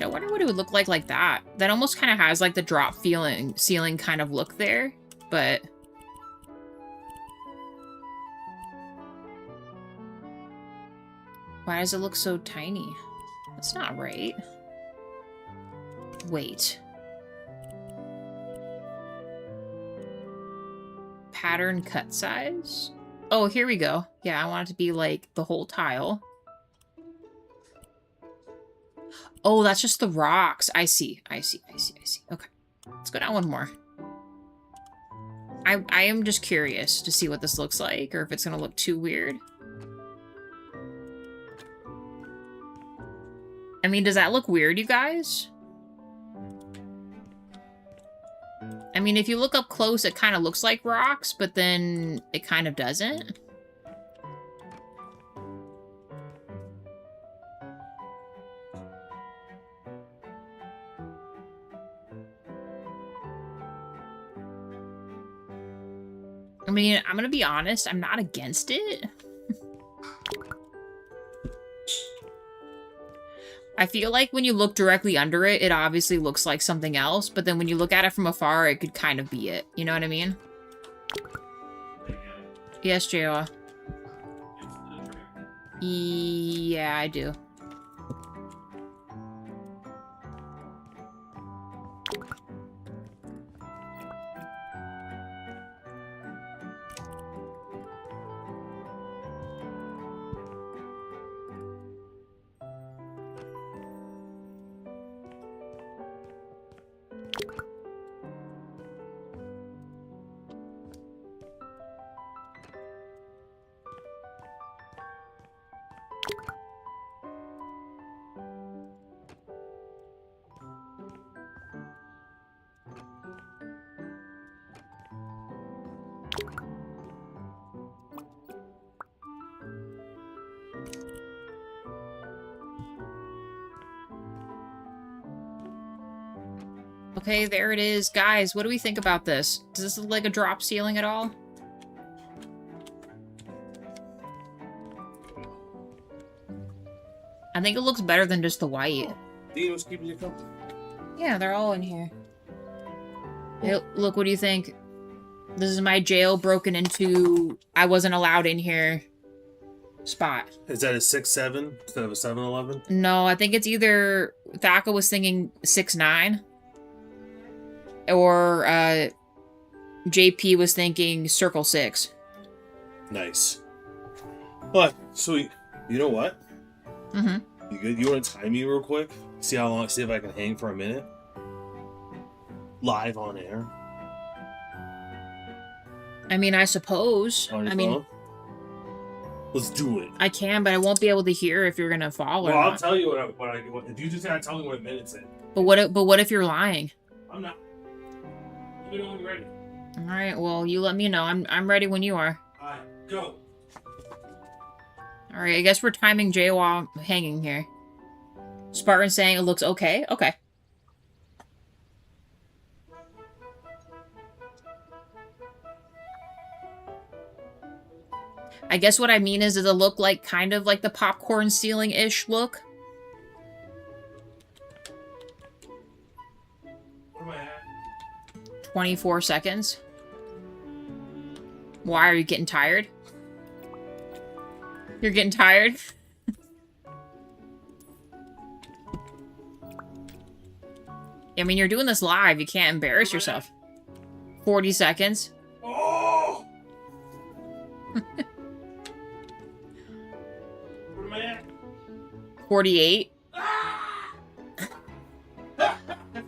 I wonder what it would look like that. That almost kind of has like the drop ceiling kind of look there, but why does it look so tiny? That's not right. Wait. Pattern cut size? Oh, here we go. Yeah, I want it to be like the whole tile. Oh, that's just the rocks. I see. Okay. Let's go down one more. I am just curious to see what this looks like, or if it's going to look too weird. I mean, does that look weird, you guys? I mean, if you look up close, it kind of looks like rocks, but then it kind of doesn't. I mean, I'm gonna be honest, I'm not against it. I feel like when you look directly under it, it obviously looks like something else, but then when you look at it from afar, it could kind of be it. You know what I mean? Yes, JR. Yeah, I do. Okay, there it is. Guys, what do we think about this? Does this look like a drop ceiling at all? I think it looks better than just the white. Dino's keeping you company. Yeah, they're all in here. Hey, look, what do you think? This is my jail broken into I wasn't allowed in here spot. Is that a 6-7 instead of a 7-11? No, I think it's either Thaka was thinking 6-9 or JP was thinking circle 6. Nice. But sweet. You know what? Mm-hmm. You good? You want to time me real quick? See how long? See if I can hang for a minute. Live on air. I mean, I suppose. On your I mean, phone? Let's do it. I can, but I won't be able to hear if you're gonna fall or Well, I'll not. tell you what if you just gotta tell me what minutes in. But what if you're lying? I'm not. Let me know when you're ready. All right. Well, you let me know. I'm ready when you are. All right, go. All right. I guess we're timing Jay while I'm hanging here. Spartan saying it looks okay. Okay. I guess what I mean is, does it look like kind of like the popcorn ceiling-ish look? Where am I at? 24 seconds. Why are you getting tired? You're getting tired? I mean, you're doing this live. You can't embarrass yourself. 40 seconds. Oh! Where am I at? 48. Ah! I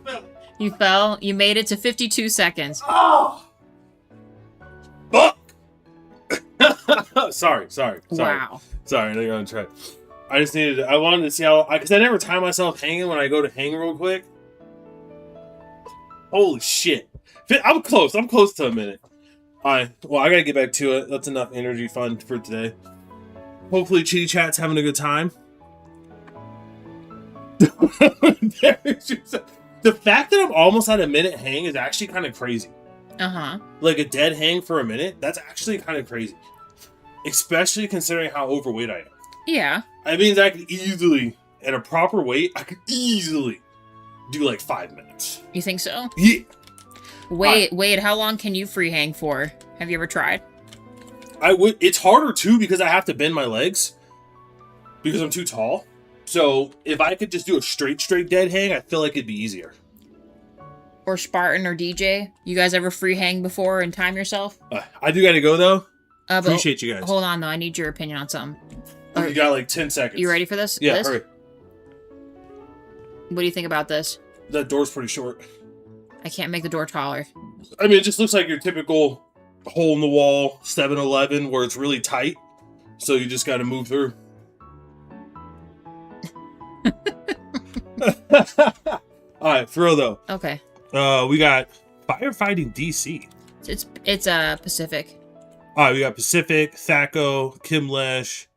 fell. You fell. You made it to 52 seconds. Oh! Fuck! Sorry. Wow. Sorry, I know you're on track. I wanted to see how, because I never time myself hanging when I go to hang real quick. Holy shit. I'm close to a minute. Alright, well, I gotta get back to it. That's enough energy fun for today. Hopefully Chitty Chat's having a good time. The fact that I'm almost at a minute hang is actually kind of crazy. Uh-huh. Like a dead hang for a minute, that's actually kind of crazy. Especially considering how overweight I am. Yeah. I mean, I could easily, at a proper weight, I could easily do like 5 minutes. You think so? Yeah. Wait, how long can you free hang for? Have you ever tried? It's harder too because I have to bend my legs because I'm too tall. So if I could just do a straight dead hang, I feel like it'd be easier. Or Spartan or DJ? You guys ever free hang before and time yourself? I do gotta go though. But Appreciate you guys. Hold on though, I need your opinion on something. You got like 10 seconds. You ready for this? Yeah, this? hurry. What do you think about this? That door's pretty short. I can't make the door taller. I mean, it just looks like your typical hole in the wall 7-Eleven where it's really tight. So you just gotta move through. Alright, for real though. Okay. We got Firefighting DC. It's Pacific. Alright, we got Pacific, Thaco, Kimlesh.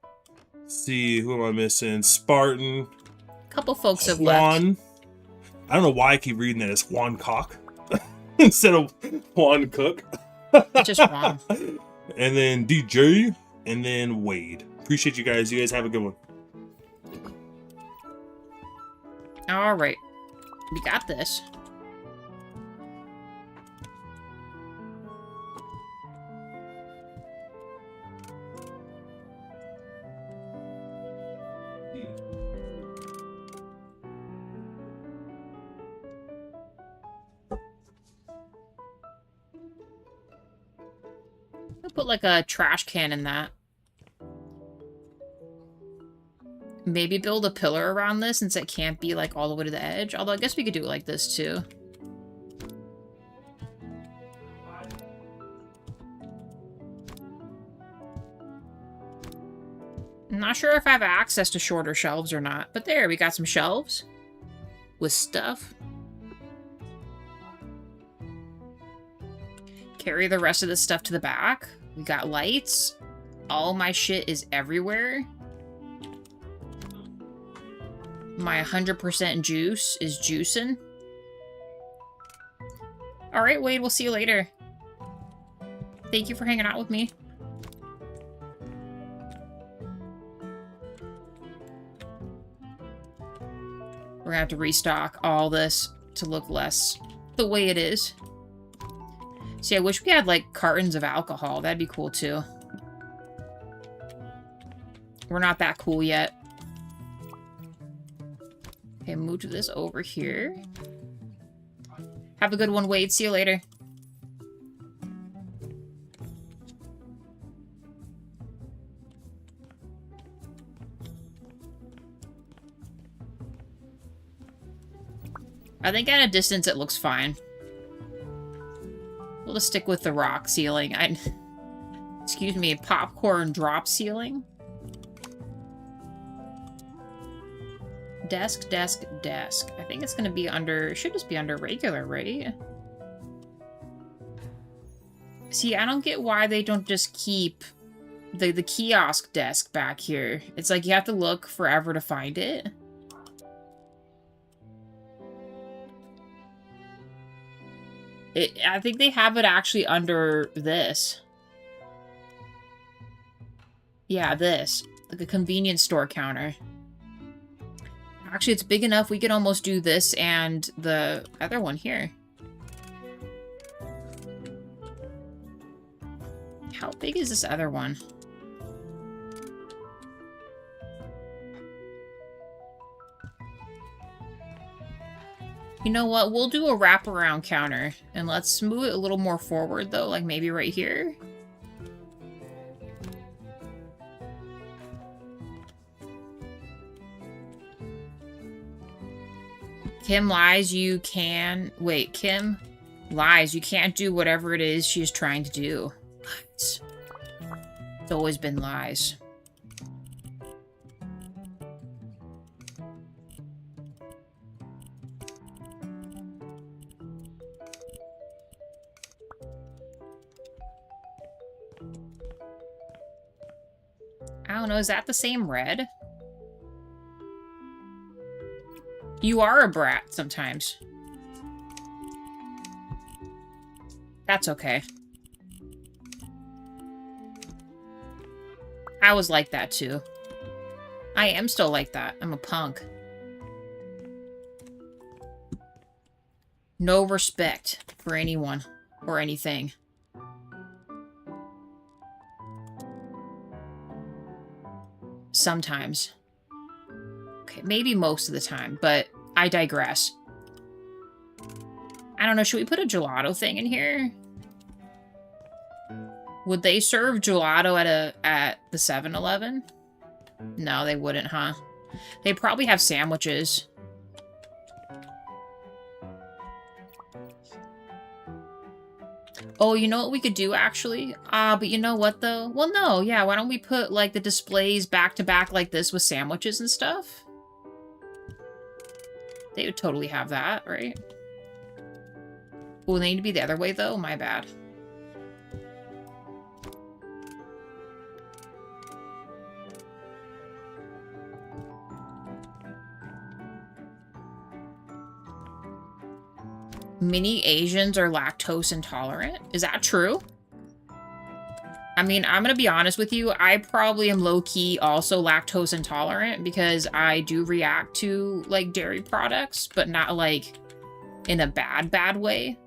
Let's see, who am I missing? Spartan. Couple folks have left. Juan. I don't know why I keep reading that as Juan Cock instead of Juan Cook. It's just wrong. And then DJ, and then Wade. Appreciate you guys. You guys have a good one. All right. We got this. I'll put like a trash can in that. Maybe build a pillar around this since it can't be like all the way to the edge. Although I guess we could do it like this too. I'm not sure if I have access to shorter shelves or not, but there, we got some shelves with stuff. Carry the rest of this stuff to the back. We got lights. All my shit is everywhere. My 100% juice is juicing. Alright, Wade, we'll see you later. Thank you for hanging out with me. We're gonna have to restock all this to look less the way it is. See, I wish we had, like, cartons of alcohol. That'd be cool, too. We're not that cool yet. Okay, move this over here. Have a good one, Wade. See you later. I think at a distance it looks fine. We'll just stick with the rock ceiling. Excuse me, popcorn drop ceiling? Desk, desk, desk. I think it's gonna be under... It should just be under regular, right? See, I don't get why they don't just keep the kiosk desk back here. It's like you have to look forever to find it. I think they have it actually under this. Yeah, this. Like a convenience store counter. Actually, it's big enough we could almost do this and the other one here. How big is this other one? You know what? We'll do a wraparound counter. And let's move it a little more forward, though. Like, maybe right here. Kim lies, you can... Wait, Kim lies. You can't do whatever it is she's trying to do. Lies. It's always been lies. I don't know, is that the same red? You are a brat sometimes. That's okay. I was like that too. I am still like that. I'm a punk. No respect for anyone or anything. Sometimes. Okay, maybe most of the time, but I digress. I don't know, should we put a gelato thing in here? Would they serve gelato at the 7-Eleven? No, they wouldn't, huh? They probably have sandwiches. Oh, you know what we could do, actually? But you know what, though? Well, no, yeah, why don't we put, like, the displays back-to-back like this with sandwiches and stuff? They would totally have that, right? Oh, they need to be the other way, though? My bad. Many Asians are lactose intolerant? Is that true? I mean, I'm gonna be honest with you, I probably am low-key also lactose intolerant because I do react to, like, dairy products, but not, like, in a bad way.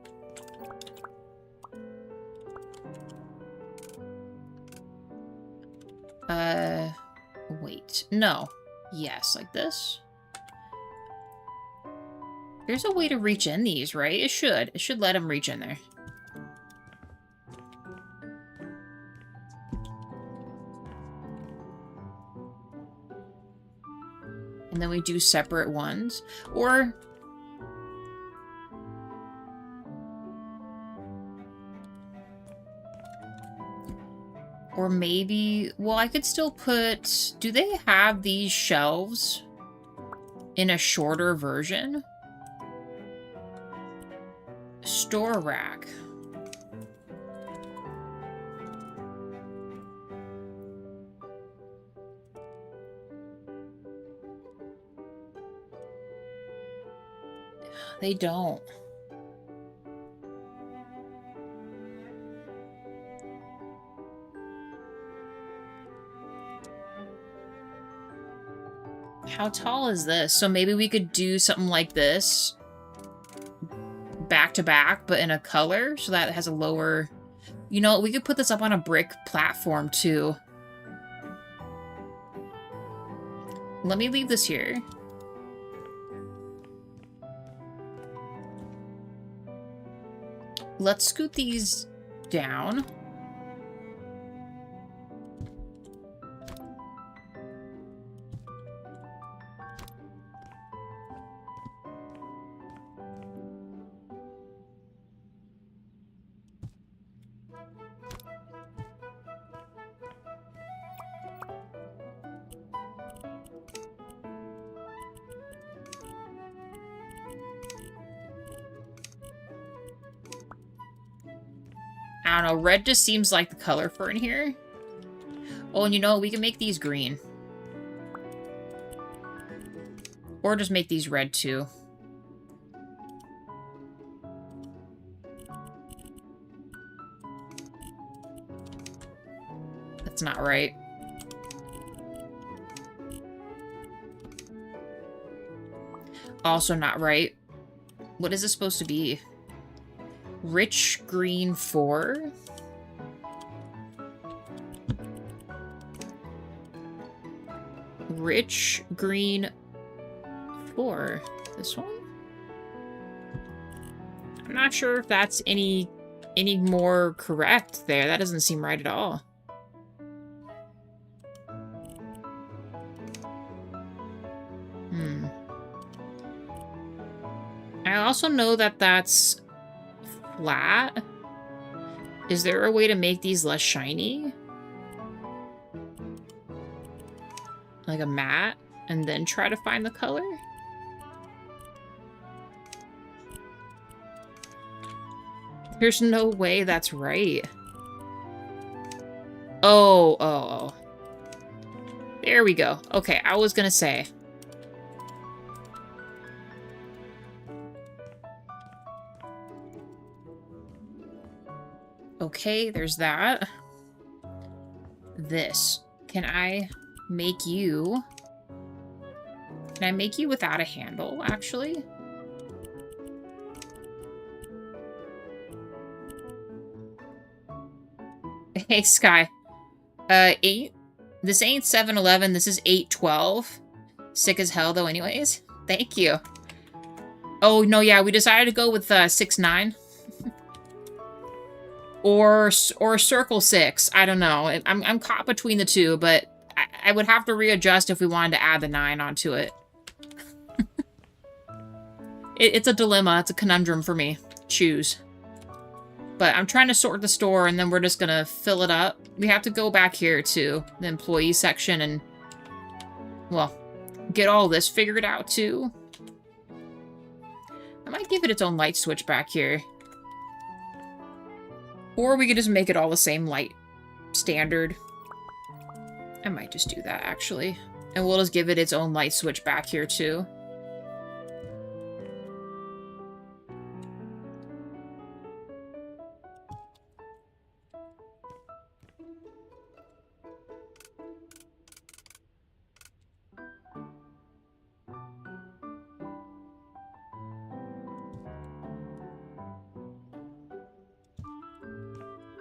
Wait. No. Yes, like this. There's a way to reach in these, right? It should. It should let him reach in there. And then we do separate ones. Or... Or maybe... Well, I could still put... Do they have these shelves in a shorter version? Store rack. They don't. How tall is this? So maybe we could do something like this. Back to back, but in a color. So that it has a lower... You know, we could put this up on a brick platform too. Let me leave this here. Let's scoot these down. I don't know, red just seems like the color for in here. Oh, and you know what? We can make these green. Or just make these red too. That's not right. Also not right. What is this supposed to be? Rich green 4? Rich green 4. This one? I'm not sure if that's any more correct there. That doesn't seem right at all. I also know that that's flat. Is there a way to make these less shiny? Like a matte? And then try to find the color? There's no way that's right. Oh. There we go. Okay, I was gonna say. Okay, there's that. This. Can I make you... Can I make you without a handle, actually? Hey, Sky. 8? This ain't 7-11, this is 8-12. Sick as hell, though, anyways. Thank you. Oh, no, yeah, we decided to go with 6-9. Or Circle 6. I don't know. I'm caught between the two, but I would have to readjust if we wanted to add the 9 onto it. It's a dilemma. It's a conundrum for me. Choose. But I'm trying to sort the store, and then we're just gonna fill it up. We have to go back here to the employee section and, well, get all this figured out, too. I might give it its own light switch back here. Or we could just make it all the same light standard. I might just do that, actually. And we'll just give it its own light switch back here, too.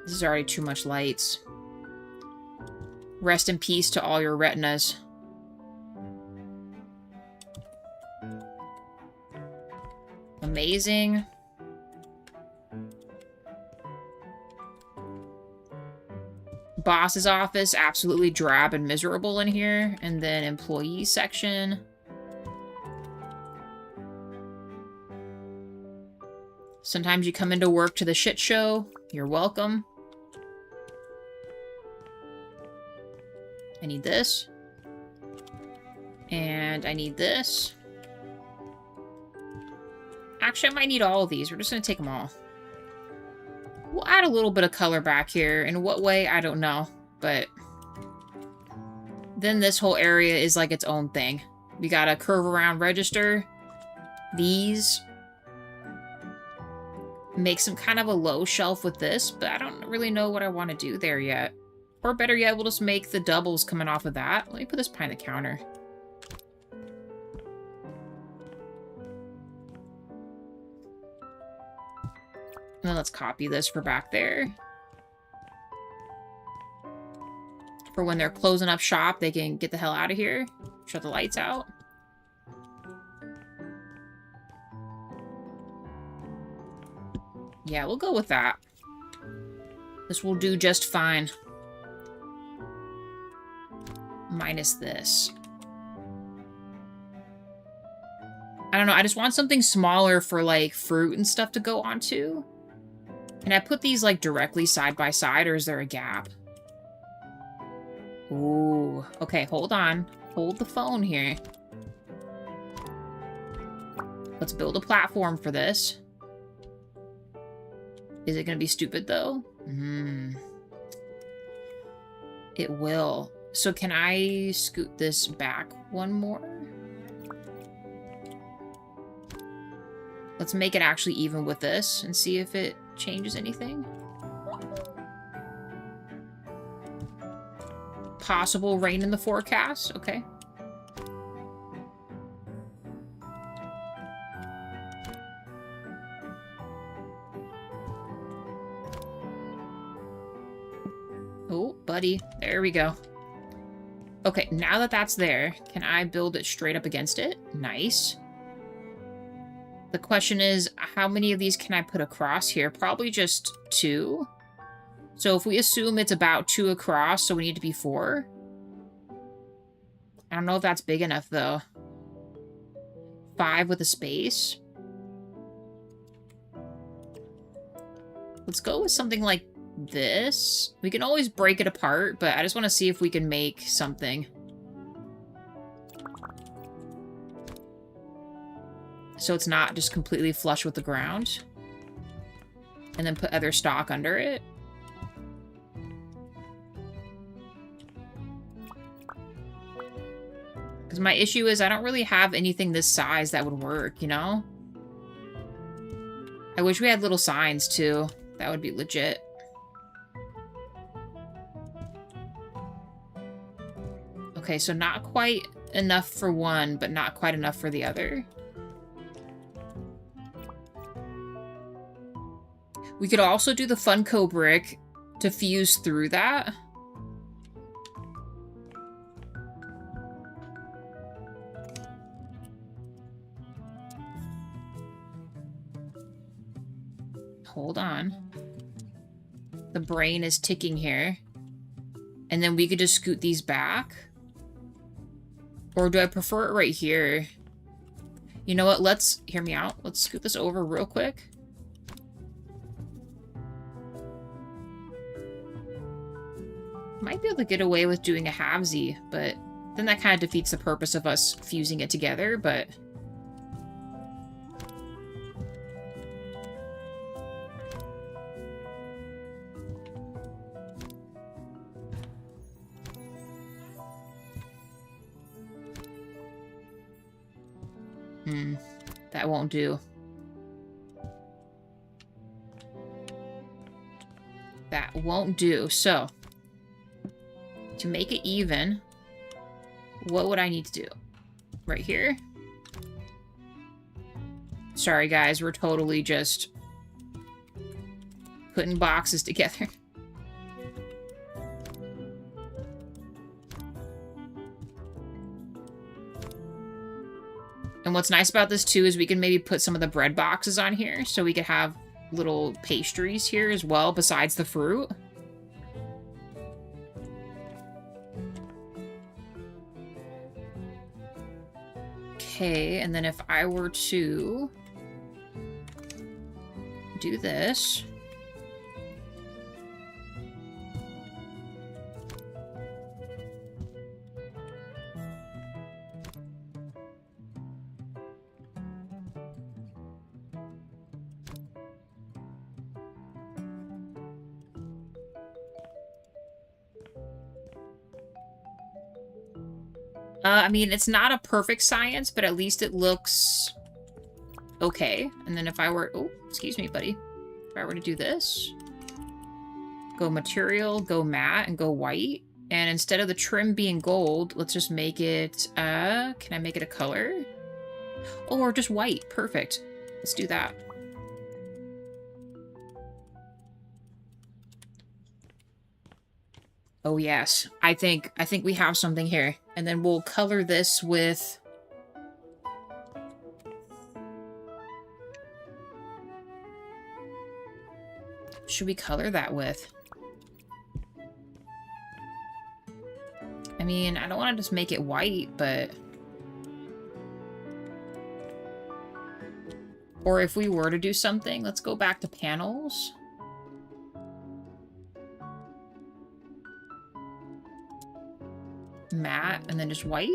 This is already too much lights. Rest in peace to all your retinas. Amazing. Boss's office, absolutely drab and miserable in here. And then employee section. Sometimes you come into work to the shit show. You're welcome. I need this. And I need this. Actually, I might need all of these. We're just going to take them all. We'll add a little bit of color back here. In what way, I don't know. But then this whole area is like its own thing. We got a curve around register. These. Make some kind of a low shelf with this, but I don't really know what I want to do there yet. Or better yet, we'll just make the doubles coming off of that. Let me put this behind the counter. And then let's copy this for back there. For when they're closing up shop, they can get the hell out of here. Shut the lights out. Yeah, we'll go with that. This will do just fine. Minus this. I don't know, I just want something smaller for, like, fruit and stuff to go onto. Can I put these, like, directly side by side, or is there a gap? Ooh. Okay, hold on. Hold the phone here. Let's build a platform for this. Is it going to be stupid, though? It will. So can I scoot this back one more? Let's make it actually even with this and see if it changes anything. Possible rain in the forecast. Okay. Oh, buddy. There we go. Okay, now that that's there, can I build it straight up against it? Nice. The question is, how many of these can I put across here? Probably just 2. So if we assume it's about 2 across, so we need to be 4. I don't know if that's big enough, though. 5 with a space. Let's go with something like this. We can always break it apart, but I just want to see if we can make something. So it's not just completely flush with the ground. And then put other stock under it. Because my issue is I don't really have anything this size that would work, you know? I wish we had little signs, too. That would be legit. Okay, so not quite enough for one, but not quite enough for the other. We could also do the Funko brick to fuse through that. Hold on. The brain is ticking here. And then we could just scoot these back. Or do I prefer it right here? You know what? Let's, hear me out. Let's scoot this over real quick. Might be able to get away with doing a halvesy, but then that kind of defeats the purpose of us fusing it together, but... that won't do. That won't do. So, to make it even, what would I need to do? Right here? Sorry guys, we're totally just putting boxes together. And what's nice about this too is we can maybe put some of the bread boxes on here so we could have little pastries here as well besides the fruit. Okay, and then if I were to do this. I mean, it's not a perfect science, but at least it looks okay. And then if I were... Oh, excuse me, buddy. If I were to do this, go material, go matte, and go white. And instead of the trim being gold, let's just make it... can I make it a color? Oh, or just white. Perfect. Let's do that. Oh, yes. I think we have something here. And then we'll color this with... Should we color that with? I mean, I don't want to just make it white, but... Or if we were to do something, let's go back to panels. Matte, and then just white.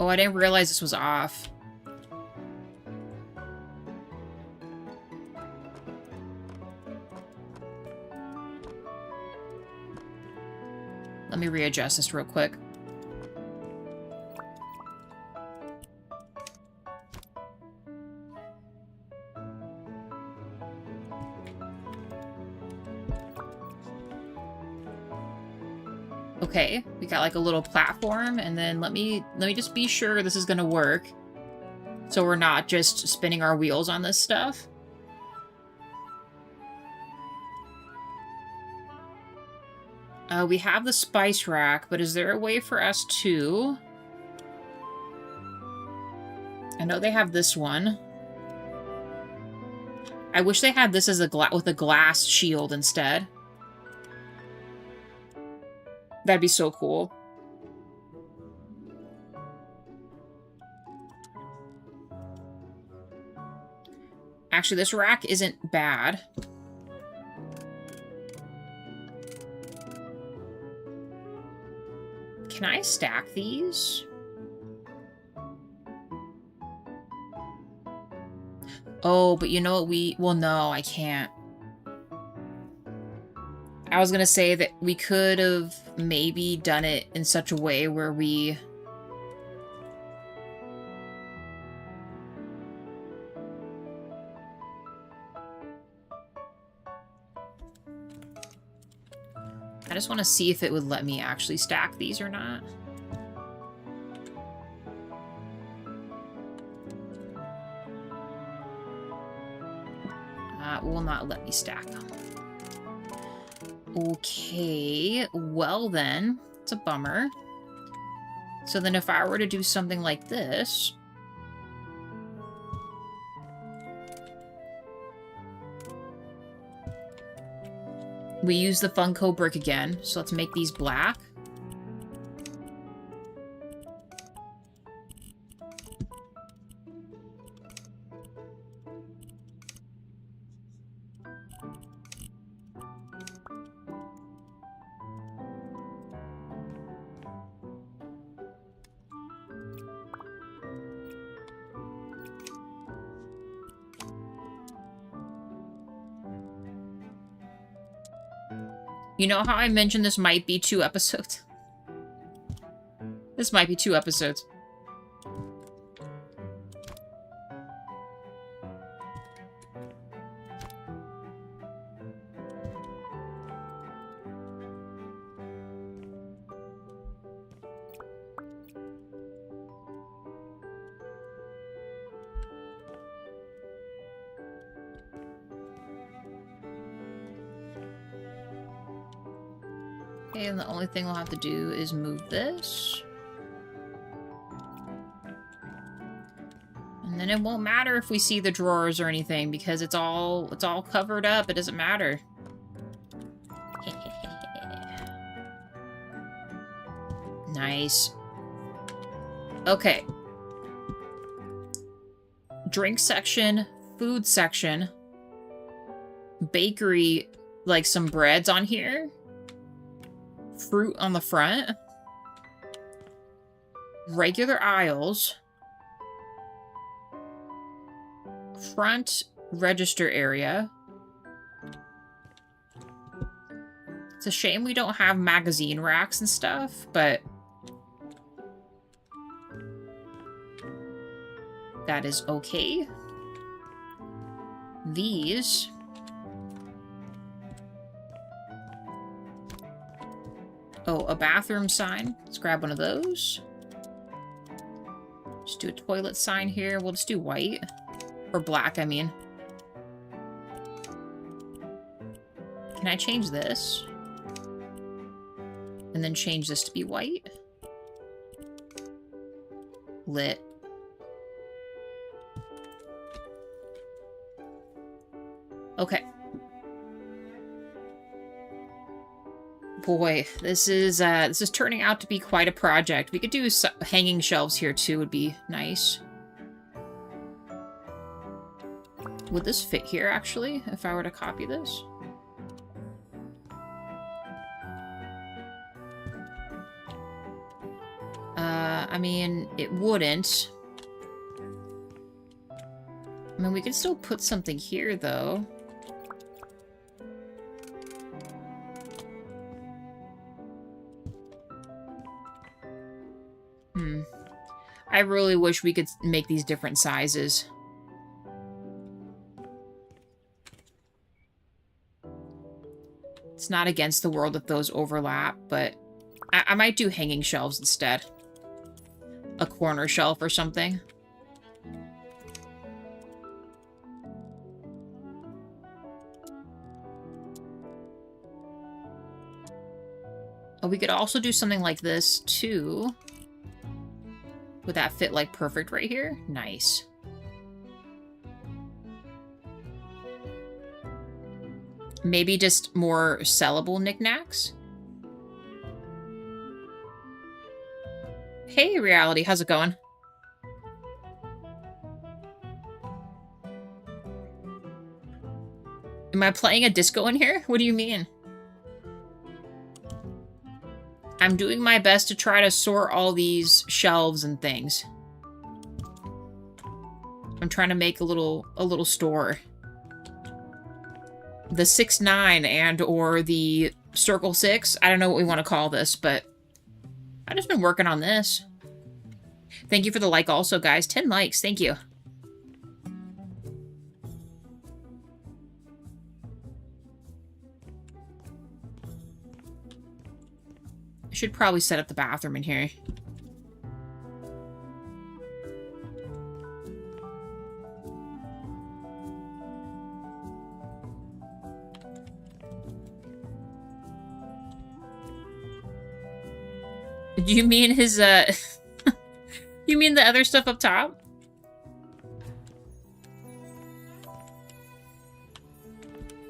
Oh, I didn't realize this was off. Let me readjust this real quick. Okay, we got like a little platform, and then let me just be sure this is gonna work. So we're not just spinning our wheels on this stuff. We have the spice rack, but is there a way for us to... I know they have this one. I wish they had this as a with a glass shield instead. That'd be so cool. Actually, this rack isn't bad. Can I stack these? Oh, but you know what well, no, I can't. I was gonna say that we could have maybe done it in such a way where we... I just want to see if it would let me actually stack these or not. It will not let me stack them. Okay, well then, it's a bummer. So then if I were to do something like this... We use the Funko brick again, so let's make these black. You know how I mentioned this might be 2 episodes? This might be 2 episodes. Okay, and the only thing we'll have to do is move this. And then it won't matter if we see the drawers or anything because it's all covered up. It doesn't matter. Nice. Okay. Drink section, food section, bakery, like some breads on here, fruit on the front, regular aisles, front register area. It's a shame we don't have magazine racks and stuff, but that is okay. These. Oh, a bathroom sign. Let's grab one of those. Just do a toilet sign here. We'll just do white. Or black, I mean. Can I change this? And then change this to be white? Lit. Okay. Boy, this is turning out to be quite a project. We could do hanging shelves here too, would be nice. Would this fit here, actually, if I were to copy this? I mean, it wouldn't. I mean, we could still put something here, though. I really wish we could make these different sizes. It's not against the world if those overlap, but I might do hanging shelves instead. A corner shelf or something. Oh, we could also do something like this, too. Would that fit, like, perfect right here? Nice. Maybe just more sellable knickknacks? Hey, Reality, how's it going? Am I playing a disco in here? What do you mean? I'm doing my best to try to sort all these shelves and things. I'm trying to make a little store. The 6-9 and or the Circle 6. I don't know what we want to call this, but I've just been working on this. Thank you for the like also, guys. 10 likes. Thank you. I should probably set up the bathroom in here. You mean his, you mean the other stuff up top?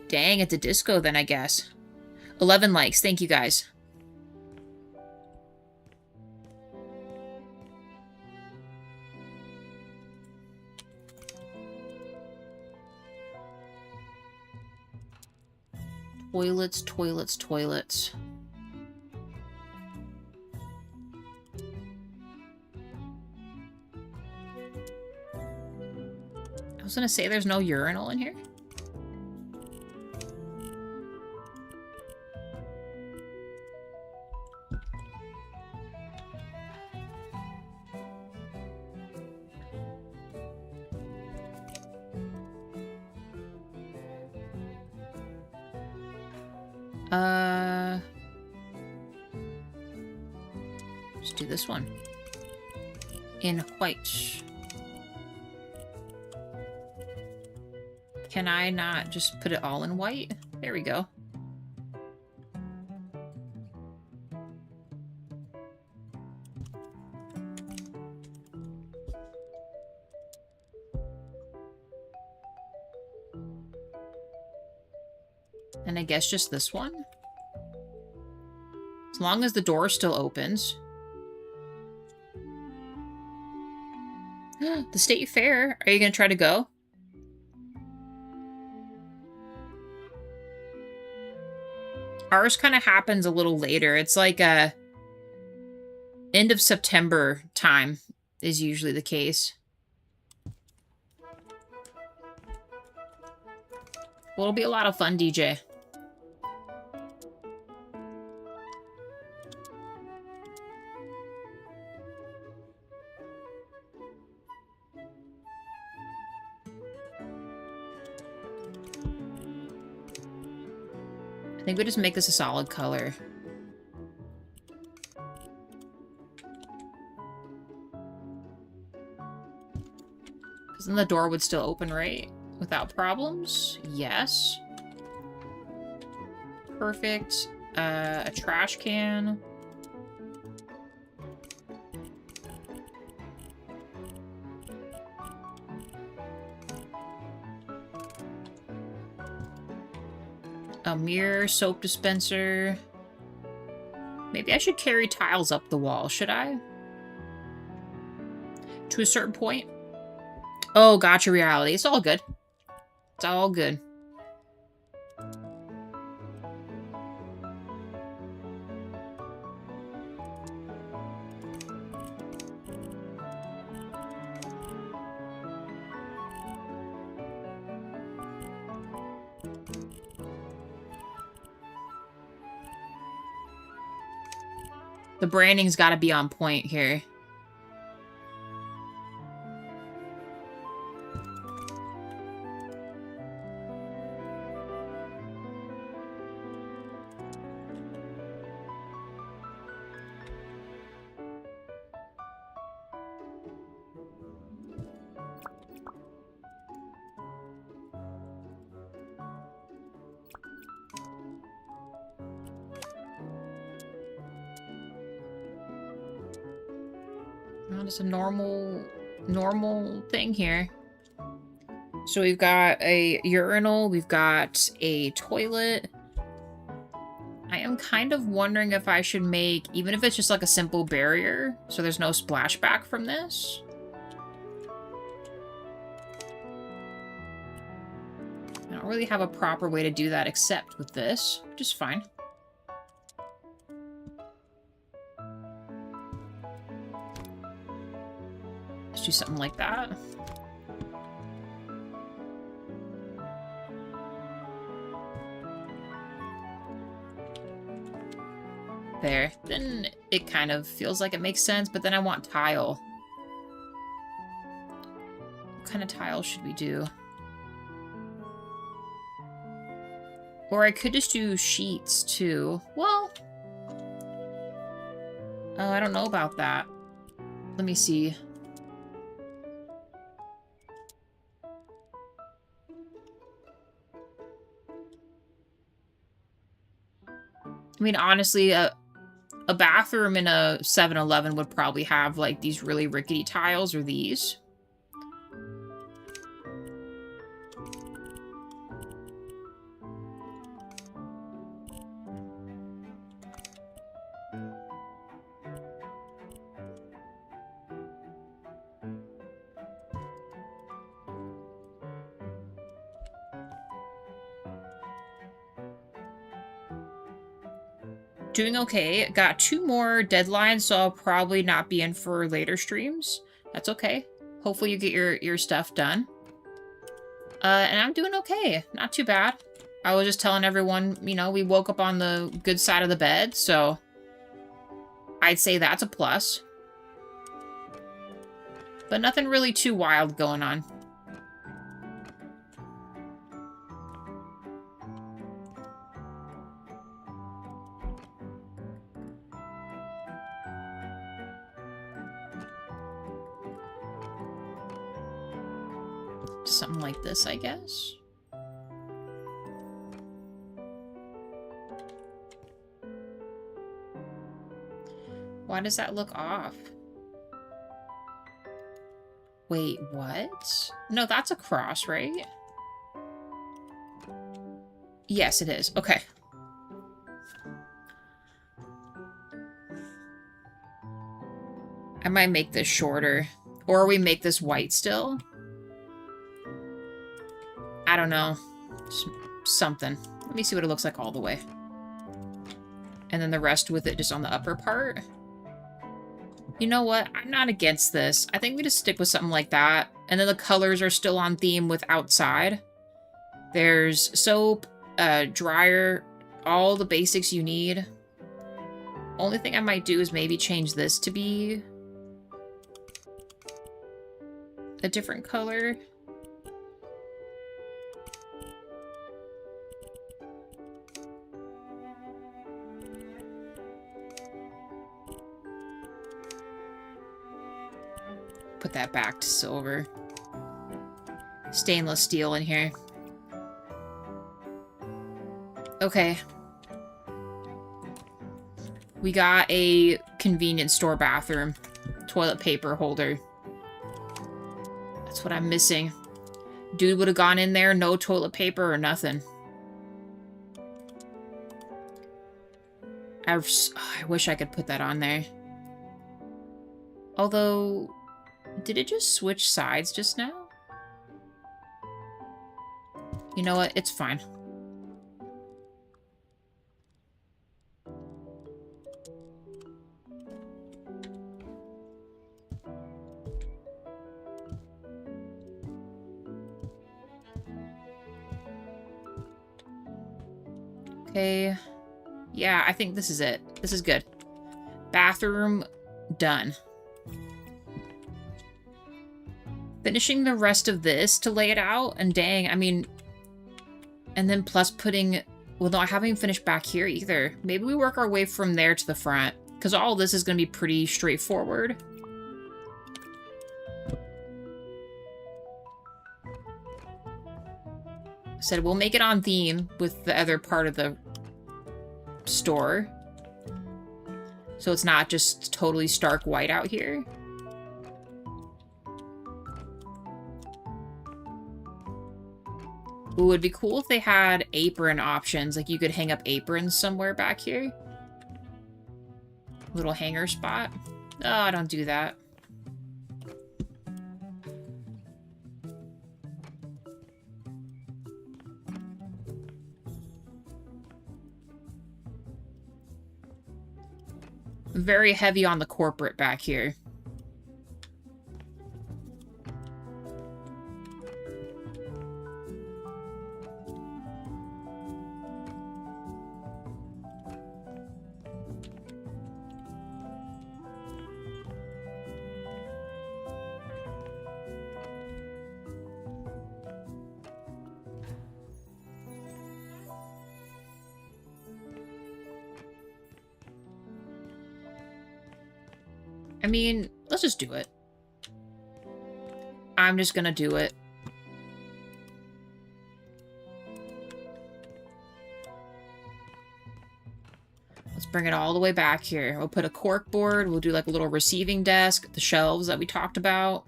Dang, it's a disco then, I guess. 11 likes. Thank you, guys. Toilets, toilets, toilets. I was gonna say there's no urinal in here. Let's do this one. In white. Can I not just put it all in white? There we go. And I guess just this one? As long as the door still opens. The state fair. Are you going to try to go? Ours kind of happens a little later. It's like end of September time is usually the case. Well, it'll be a lot of fun, DJ. I think we just make this a solid color. Because then the door would still open, right? Without problems? Yes. Perfect. A trash can. A mirror, soap dispenser. Maybe I should carry tiles up the wall, should I? To a certain point? Oh, gotcha, reality. It's all good. It's all good. The branding's got to be on point here. Just a normal thing here. So we've got a urinal, we've got a toilet. I am kind of wondering if I should make, even if it's just like a simple barrier, so there's no splashback from this. I don't really have a proper way to do that except with this, which is fine. Do something like that. There. Then it kind of feels like it makes sense, but then I want tile. What kind of tile should we do? Or I could just do sheets too. Well, oh, I don't know about that. Let me see. I mean, honestly, a bathroom in a 7-Eleven would probably have, like, these really rickety tiles, or these. Doing okay. Got 2 more deadlines, so I'll probably not be in for later streams. That's okay. Hopefully you get your stuff done. And I'm doing okay. Not too bad. I was just telling everyone, you know, we woke up on the good side of the bed, so I'd say that's a plus. But nothing really too wild going on. Something like this, I guess. Why does that look off? Wait, what? No, that's a cross, right? Yes, it is. Okay. I might make this shorter. Or we make this white still. I don't know. Something. Let me see what it looks like all the way. And then the rest with it just on the upper part. You know what? I'm not against this. I think we just stick with something like that. And then the colors are still on theme with outside. There's soap, dryer, all the basics you need. Only thing I might do is maybe change this to be a different color. Put that back to silver. Stainless steel in here. Okay. We got a convenience store bathroom. Toilet paper holder. That's what I'm missing. Dude would have gone in there, no toilet paper or nothing. I wish I could put that on there. Although, did it just switch sides just now? You know what? It's fine. Okay. Yeah, I think this is it. This is good. Bathroom done. Finishing the rest of this to lay it out, and dang, I mean, and then plus putting, well, no, I haven't even finished back here either. Maybe we work our way from there to the front, because all this is going to be pretty straightforward. I said we'll make it on theme with the other part of the store. So it's not just totally stark white out here. Ooh, it'd be cool if they had apron options. Like you could hang up aprons somewhere back here. Little hanger spot. Oh, don't do that. Very heavy on the corporate back here. I mean, let's just do it. I'm just gonna do it. Let's bring it all the way back here. We'll put a cork board. We'll do like a little receiving desk, the shelves that we talked about.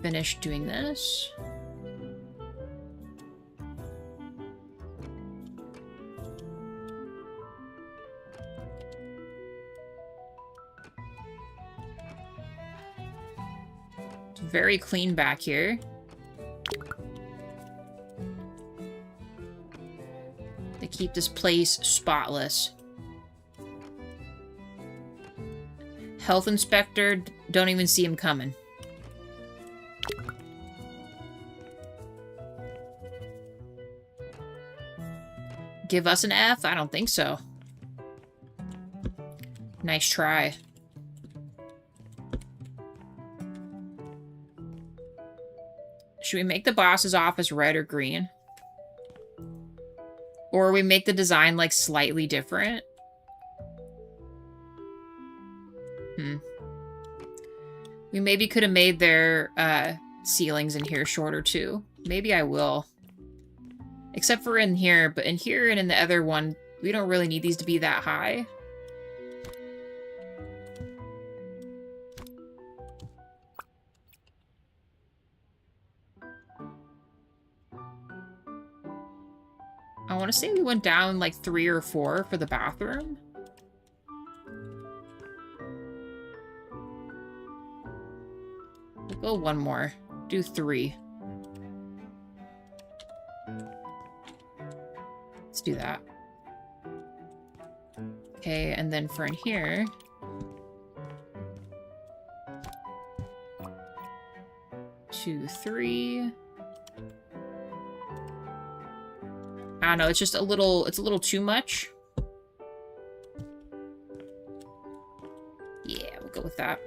Finish doing this. Very clean back here. They keep this place spotless. Health inspector, don't even see him coming. Give us an F? I don't think so. Nice try. Should we make the boss's office red or green? Or we make the design, like, slightly different? We maybe could have made their ceilings in here shorter, too. Maybe I will. Except for in here, but in here and in the other one, we don't really need these to be that high. want to say we went down like 3 or 4 for the bathroom. We'll go 1 more. Do 3. Let's do that. Okay, and then for in here... 2, 3... I don't know, it's just a little, it's a little too much. Yeah, we'll go with that.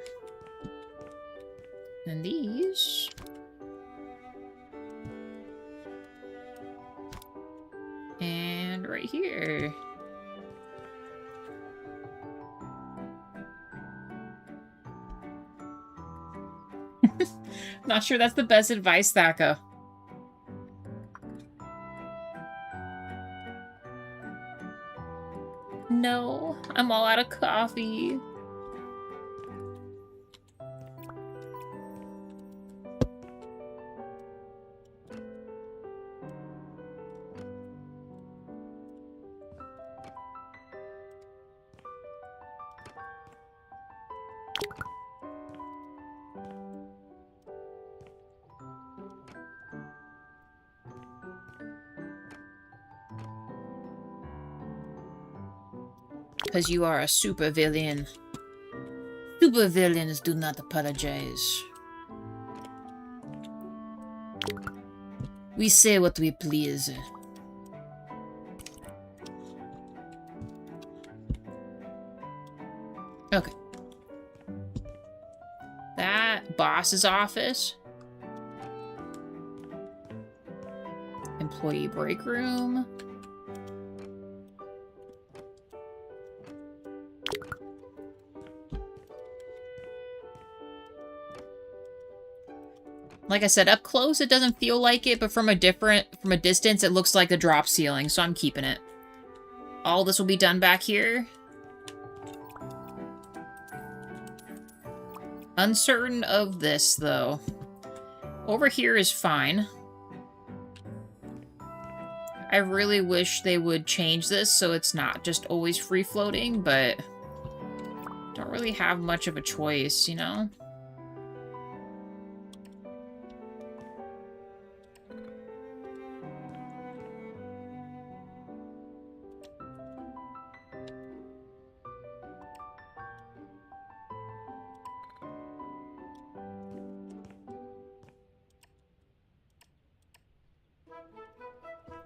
And these... And right here. Not sure that's the best advice, Thako. No, I'm all out of coffee. Because you are a super villain. Super villains do not apologize. We say what we please. Okay. That boss's office. Employee break room. Like I said, up close it doesn't feel like it, but from a distance it looks like a drop ceiling, so I'm keeping it. All this will be done back here. Uncertain of this, though. Over here is fine. I really wish they would change this so it's not just always free-floating, but don't really have much of a choice, you know?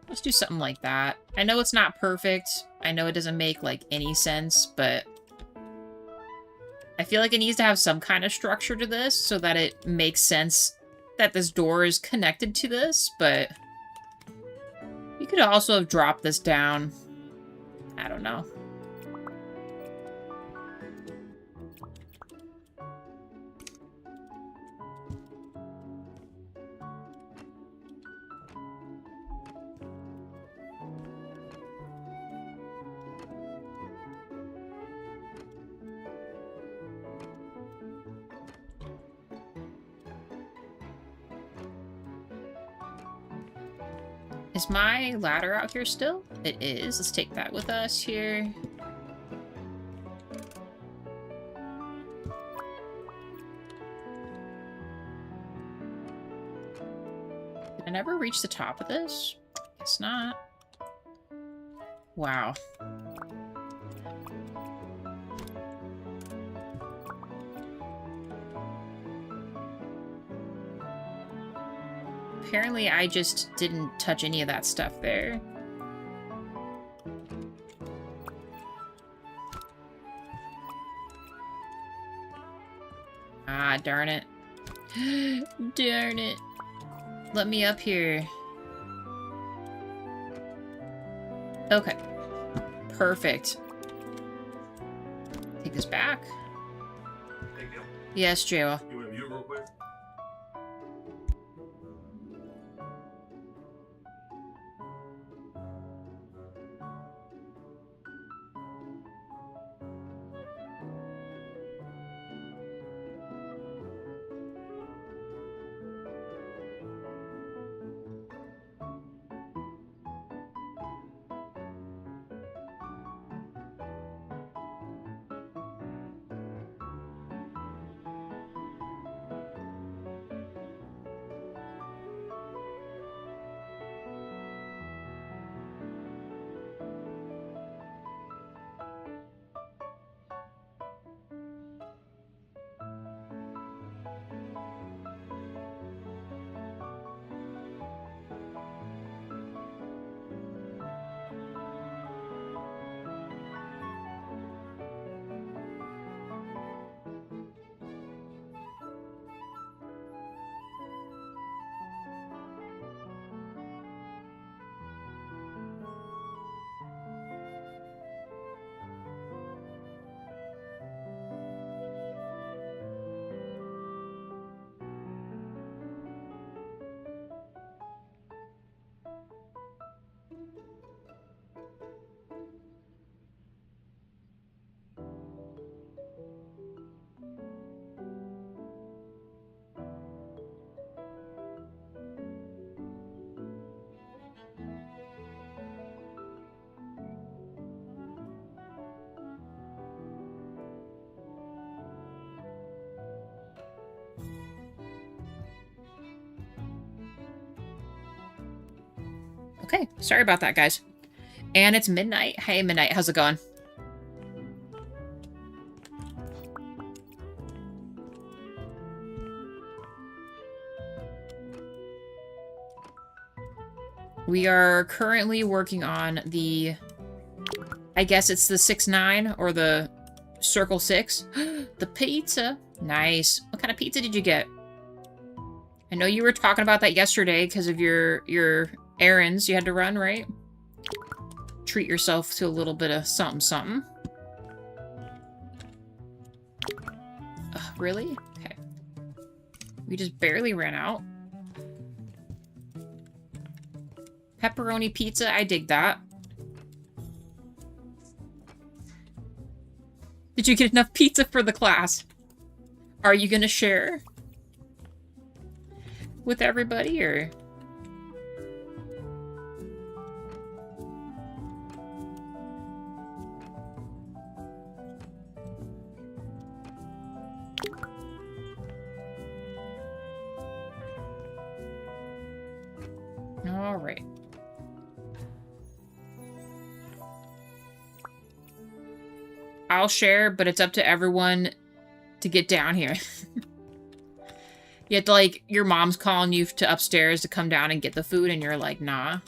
Let's do something like that. I know it's not perfect. I know it doesn't make, like, any sense, but I feel like it needs to have some kind of structure to this so that it makes sense that this door is connected to this, but you could also have dropped this down. I don't know. Is my ladder out here still? It is. Let's take that with us here. Did I never reach the top of this? Guess not. Wow. Apparently, I just didn't touch any of that stuff there. Ah, darn it. Darn it. Let me up here. Okay. Perfect. Take this back. Hey, Gil. Yes, Joe. You want to mute real quick? Okay, sorry about that, guys. And it's midnight. Hey, Midnight, how's it going? We are currently working on the... I guess it's the 6-9 or the Circle 6. The pizza. Nice. What kind of pizza did you get? I know you were talking about that yesterday because of your errands you had to run, right? Treat yourself to a little bit of something, something. Really? Okay. We just barely ran out. Pepperoni pizza, I dig that. Did you get enough pizza for the class? Are you gonna share with everybody, or? All right. I'll share, but it's up to everyone to get down here. You have to, like, your mom's calling you to upstairs to come down and get the food, and you're like, nah.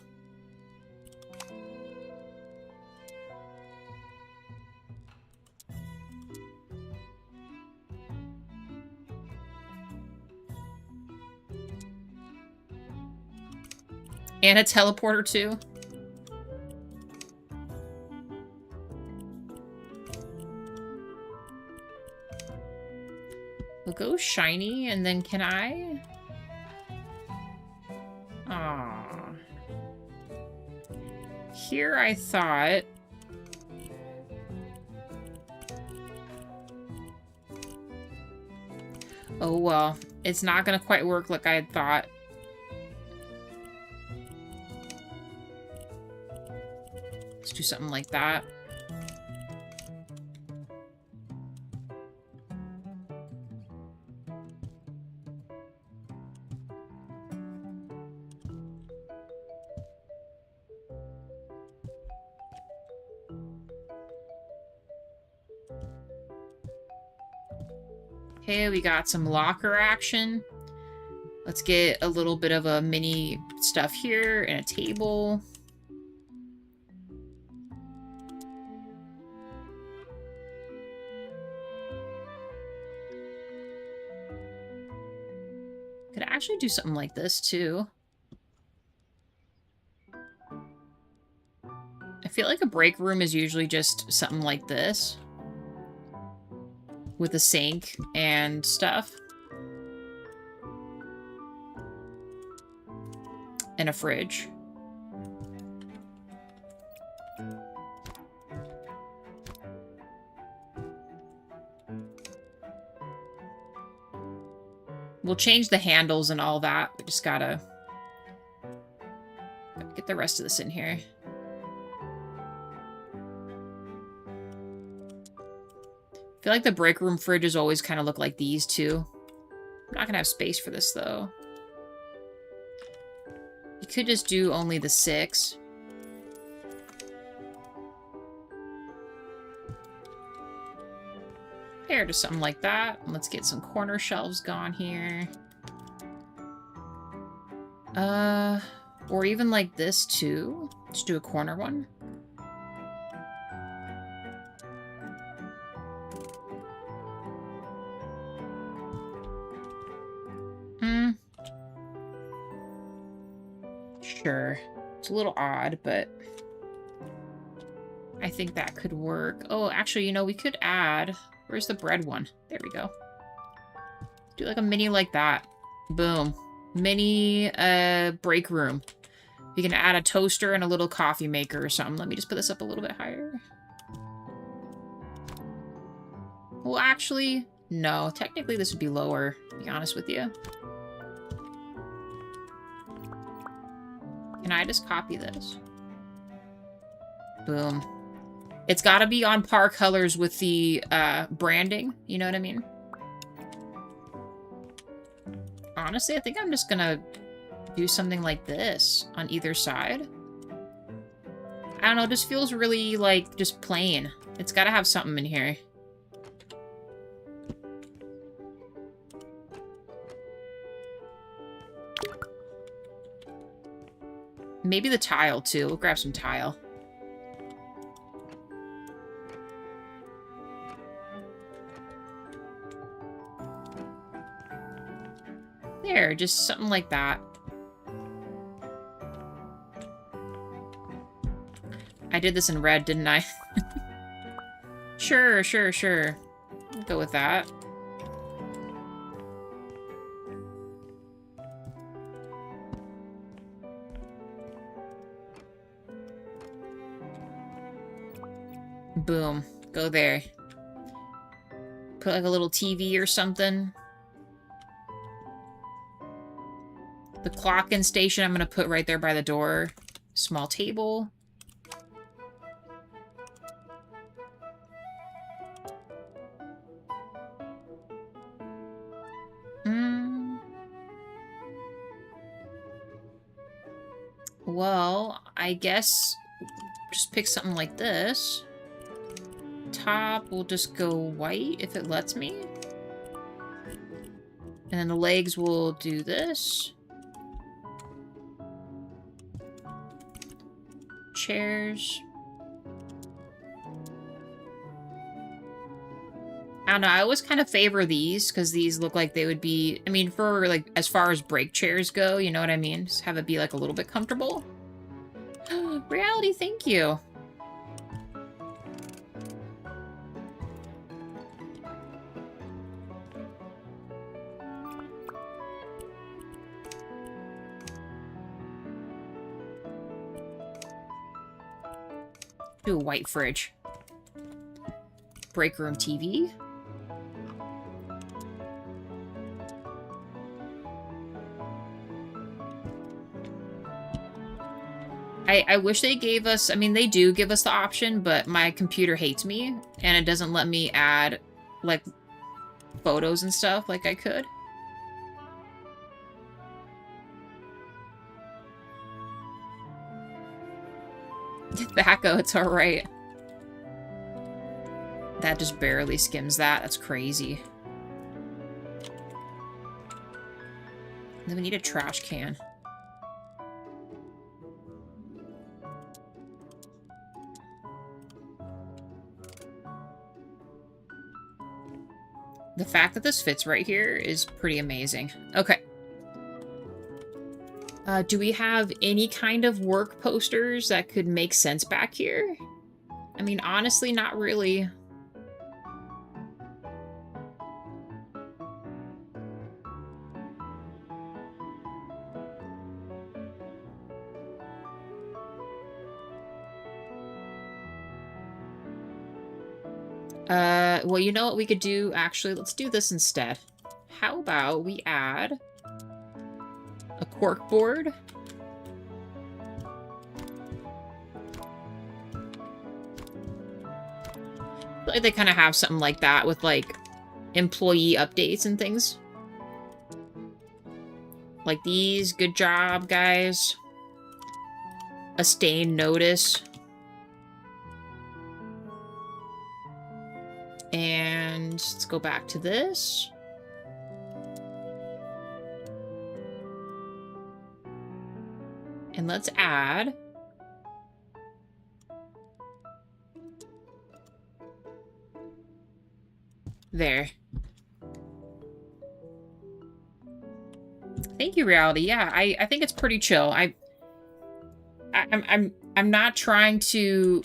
And a teleporter, too. We'll go shiny, and then can I? Aww. Here I thought... Oh well, it's not gonna quite work like I had thought. Let's do something like that. Okay, we got some locker action. Let's get a little bit of a mini stuff here and a table. Could actually do something like this too. I feel like a break room is usually just something like this. With a sink and stuff. And a fridge. We'll change the handles and all that. We just gotta get the rest of this in here. I feel like the break room fridges always kind of look like these too. I'm not gonna have space for this though. You could just do only the 6. There, just something like that. And let's get some corner shelves gone here. Or even like this too. Just do a corner one. Sure. It's a little odd, but I think that could work. Oh, actually, you know, we could add... Where's the bread one? There we go. Do like a mini like that. Boom. Mini break room. You can add a toaster and a little coffee maker or something. Let me just put this up a little bit higher. Well, actually, no. Technically, this would be lower, to be honest with you. Can I just copy this? Boom. It's got to be on par colors with the branding. You know what I mean? Honestly, I think I'm just going to do something like this on either side. I don't know, it just feels really, like, just plain. It's gotta have something in here. Maybe the tile, too. We'll grab some tile. There, just something like that. I did this in red, didn't I? Sure. I'll go with that. Boom. Go there. Put like a little TV or something. The clock-in station I'm gonna put right there by the door. Small table. Well, I guess just pick something like this. Top will just go white if it lets me. And then the legs will do this. Chairs. I don't know, I always kind of favor these, because these look like they would be, I mean, for, like, as far as break chairs go, you know what I mean? Just have it be, like, a little bit comfortable. Reality, thank you. Do a white fridge. Break room TV. I wish they gave us, I mean, they do give us the option, but my computer hates me, and it doesn't let me add, like, photos and stuff like I could. Tobacco, it's alright. That just barely skims that. That's crazy. Then we need a trash can. The fact that this fits right here is pretty amazing. Okay. Do we have any kind of work posters that could make sense back here? I mean, honestly, not really. Well, you know what we could do? Actually, let's do this instead. How about we add a cork board? Like they kind of have something like that with, like, employee updates and things. Like these. Good job, guys. A stain notice. And let's go back to this. And let's add there. Thank you, Reality. Yeah, I think it's pretty chill. I'm not trying to.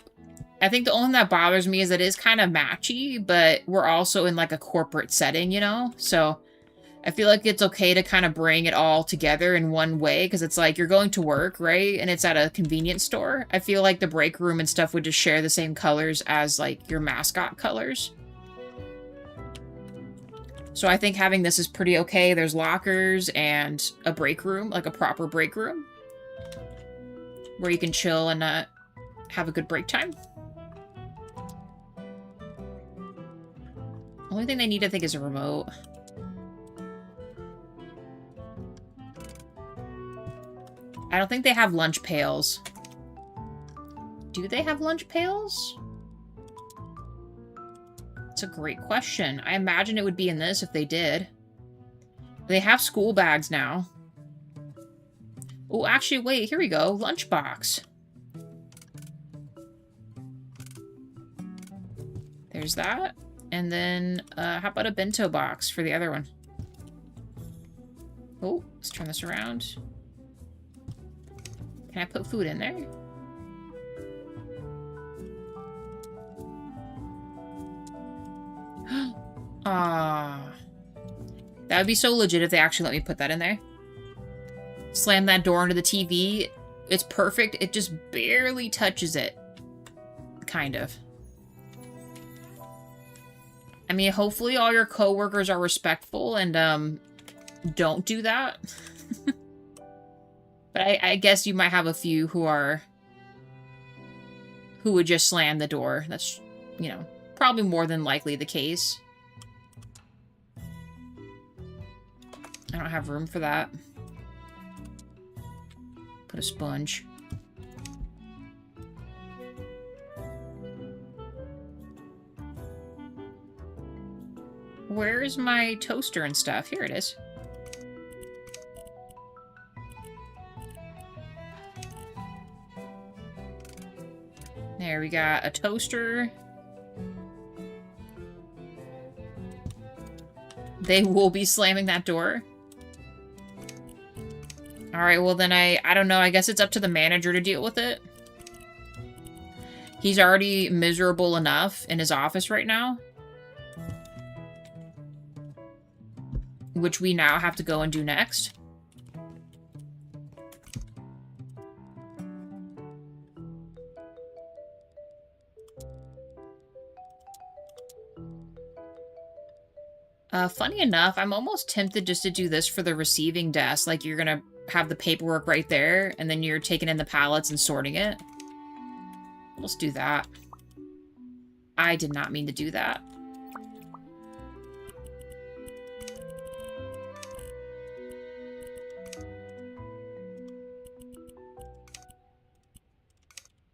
I think the only thing that bothers me is it is kind of matchy, but we're also in, like, a corporate setting, you know? So I feel like it's okay to kind of bring it all together in one way, because it's like you're going to work, right? And it's at a convenience store. I feel like the break room and stuff would just share the same colors as, like, your mascot colors. So I think having this is pretty okay. There's lockers and a break room, like a proper break room, where you can chill and have a good break time. Only thing they need, I think, is a remote. I don't think they have lunch pails. Do they have lunch pails? That's a great question. I imagine it would be in this if they did. They have school bags now. Oh, actually, wait. Here we go. Lunchbox. There's that. And then, how about a bento box for the other one? Oh, let's turn this around. Can I put food in there? Ah, that would be so legit if they actually let me put that in there. Slam that door into the TV. It's perfect. It just barely touches it. Kind of. I mean, hopefully all your coworkers are respectful and, don't do that. But I guess you might have a few who would just slam the door. That's, you know, probably more than likely the case. I don't have room for that. Put a sponge. Where's my toaster and stuff? Here it is. There, we got a toaster. They will be slamming that door. Alright, well then I don't know. I guess it's up to the manager to deal with it. He's already miserable enough in his office right now. Which we now have to go and do next. Funny enough, I'm almost tempted just to do this for the receiving desk. Like, you're gonna have the paperwork right there, and then you're taking in the pallets and sorting it. Let's do that. I did not mean to do that.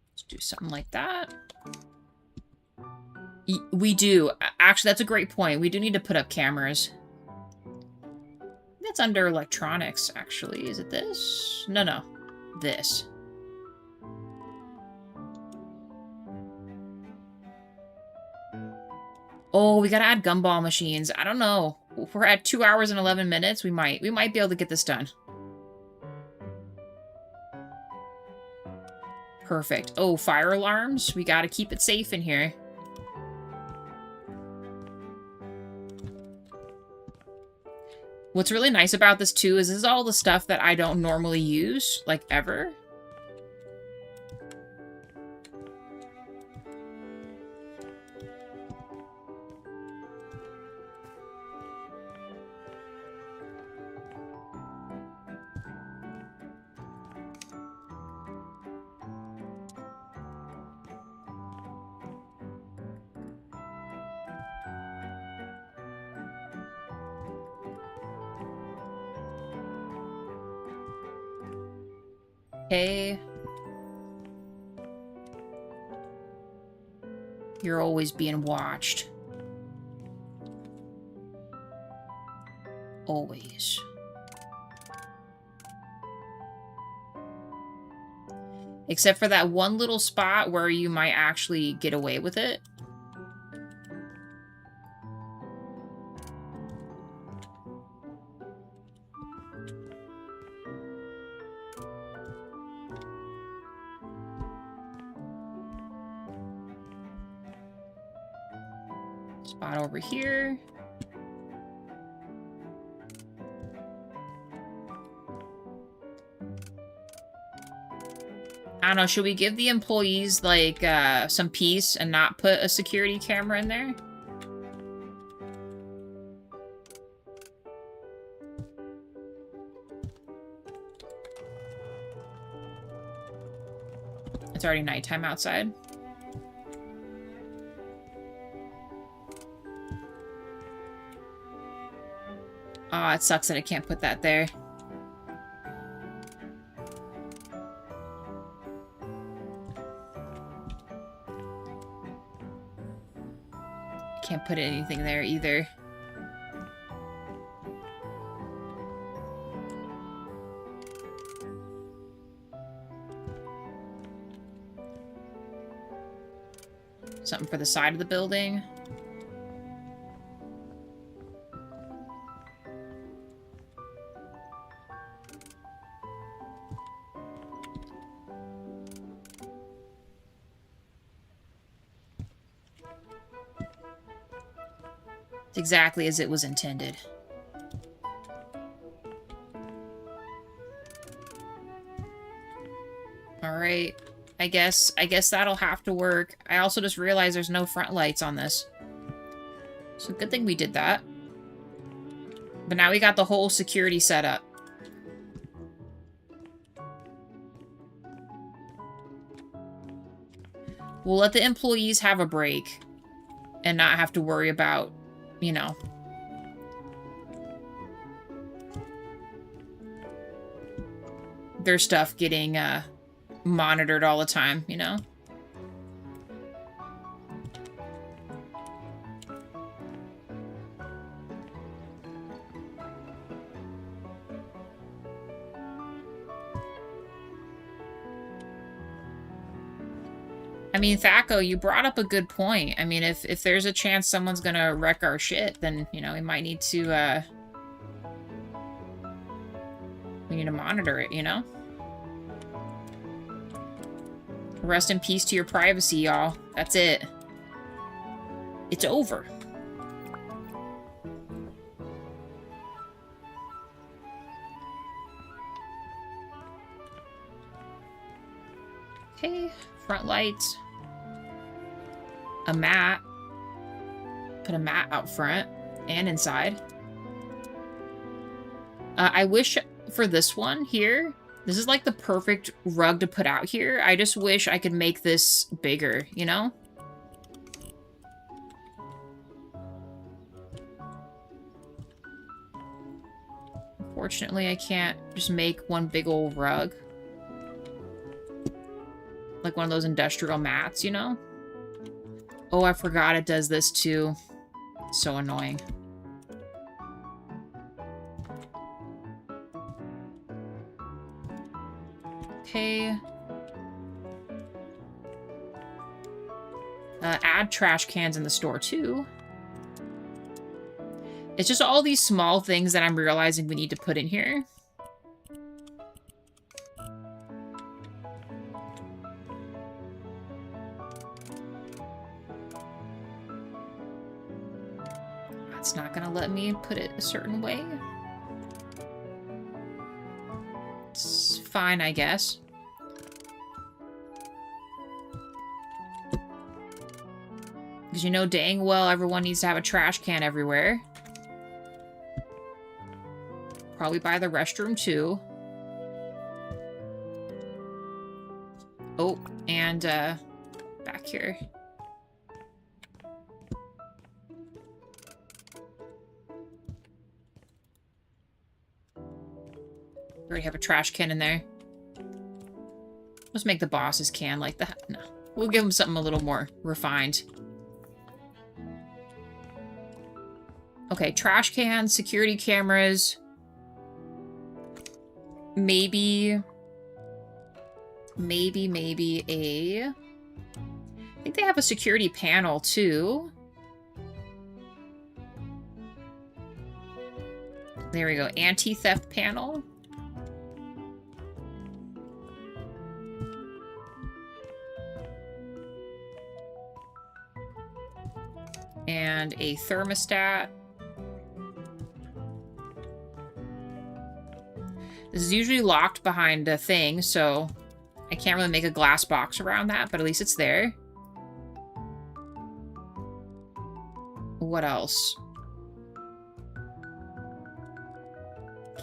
Let's do something like that. We do. Actually, that's a great point. We do need to put up cameras. That's under electronics, actually. Is it this? No, no. This. Oh, we gotta add gumball machines. I don't know. If we're at 2 hours and 11 minutes, we might be able to get this done. Perfect. Oh, fire alarms. We gotta keep it safe in here. What's really nice about this, too, is this is all the stuff that I don't normally use, like, ever. Okay. You're always being watched. Always. Except for that one little spot where you might actually get away with it. Spot over here. I don't know, should we give the employees, like, some peace and not put a security camera in there? It's already nighttime outside. Aw, it sucks that I can't put that there. Can't put anything there either. Something for the side of the building. It's exactly as it was intended. Alright. I guess that'll have to work. I also just realized there's no front lights on this. So good thing we did that. But now we got the whole security set up. We'll let the employees have a break and not have to worry about, you know, their stuff getting monitored all the time, you know? I mean, Thaco, you brought up a good point. I mean, if there's a chance someone's gonna wreck our shit, then, you know, we might need to, we need to monitor it, you know? Rest in peace to your privacy, y'all. That's it. It's over. Okay, front lights. A mat. Put a mat out front and inside. I wish for this one here, this is like the perfect rug to put out here. I just wish I could make this bigger, you know? Unfortunately, I can't just make one big old rug. Like one of those industrial mats, you know? Oh, I forgot it does this too. So annoying. Okay. Add trash cans in the store too. It's just all these small things that I'm realizing we need to put in here. It's not gonna let me put it a certain way. It's fine, I guess. Because you know dang well everyone needs to have a trash can everywhere. Probably by the restroom too. Oh, and back here. We already have a trash can in there. Let's make the boss's can like that. No, we'll give him something a little more refined. Okay, trash cans, security cameras. Maybe a... I think they have a security panel, too. There we go. Anti-theft panel. And a thermostat. This is usually locked behind a thing, so I can't really make a glass box around that, but at least it's there. What else?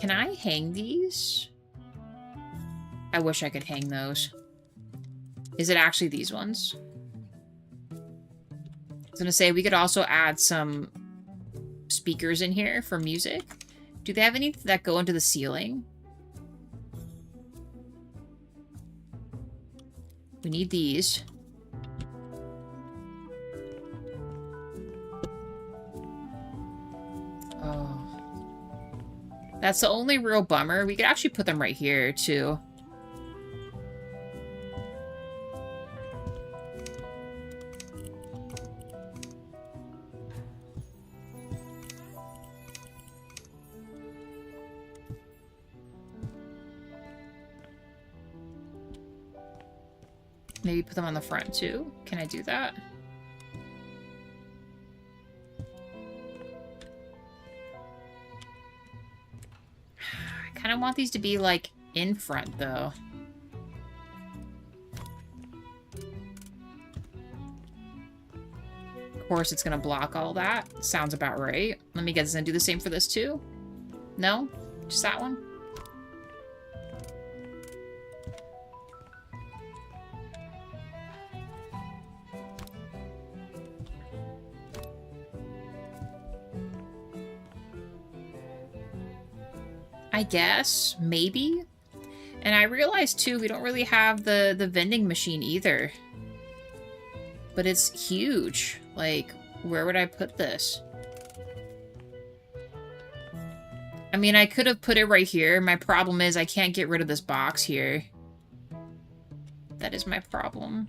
Can I hang these? I wish I could hang those. Is it actually these ones? I was gonna say, we could also add some speakers in here for music. Do they have any that go into the ceiling? We need these. Oh. That's the only real bummer. We could actually put them right here, too. Maybe put them on the front, too. Can I do that? I kind of want these to be, like, in front, though. Of course, it's going to block all that. Sounds about right. Let me guess, it's going to do the same for this, too? No? Just that one? I guess, maybe. And I realized too, we don't really have the vending machine either. But it's huge. Like, where would I put this? I mean, I could have put it right here. My problem is I can't get rid of this box here. That is my problem.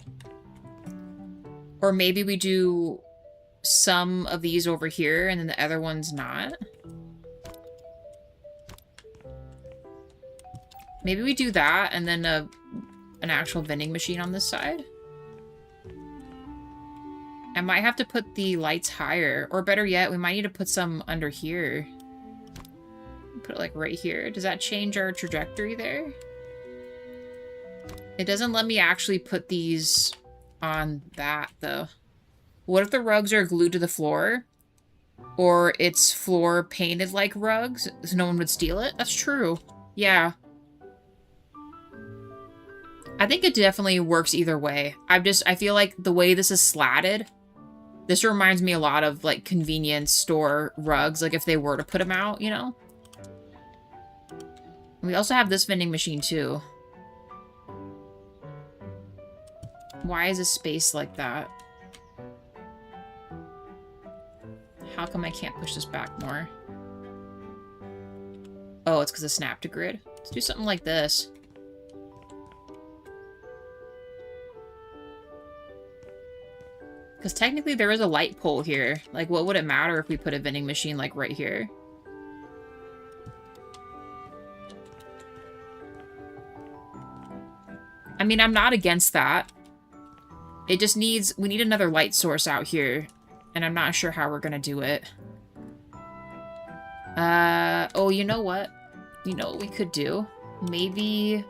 Or maybe we do some of these over here and then the other ones not. Maybe we do that, and then an actual vending machine on this side. I might have to put the lights higher. Or better yet, we might need to put some under here. Put it, like, right here. Does that change our trajectory there? It doesn't let me actually put these on that, though. What if the rugs are glued to the floor? Or it's floor painted like rugs, so no one would steal it? That's true. Yeah. I think it definitely works either way. I feel like the way this is slatted, this reminds me a lot of, like, convenience store rugs, like if they were to put them out, you know? And we also have this vending machine, too. Why is this space like that? How come I can't push this back more? Oh, it's because of snap to grid. Let's do something like this. Because technically there is a light pole here. Like, what would it matter if we put a vending machine, like, right here? I mean, I'm not against that. It just needs... We need another light source out here. And I'm not sure how we're gonna do it. Oh, you know what? You know what we could do? Maybe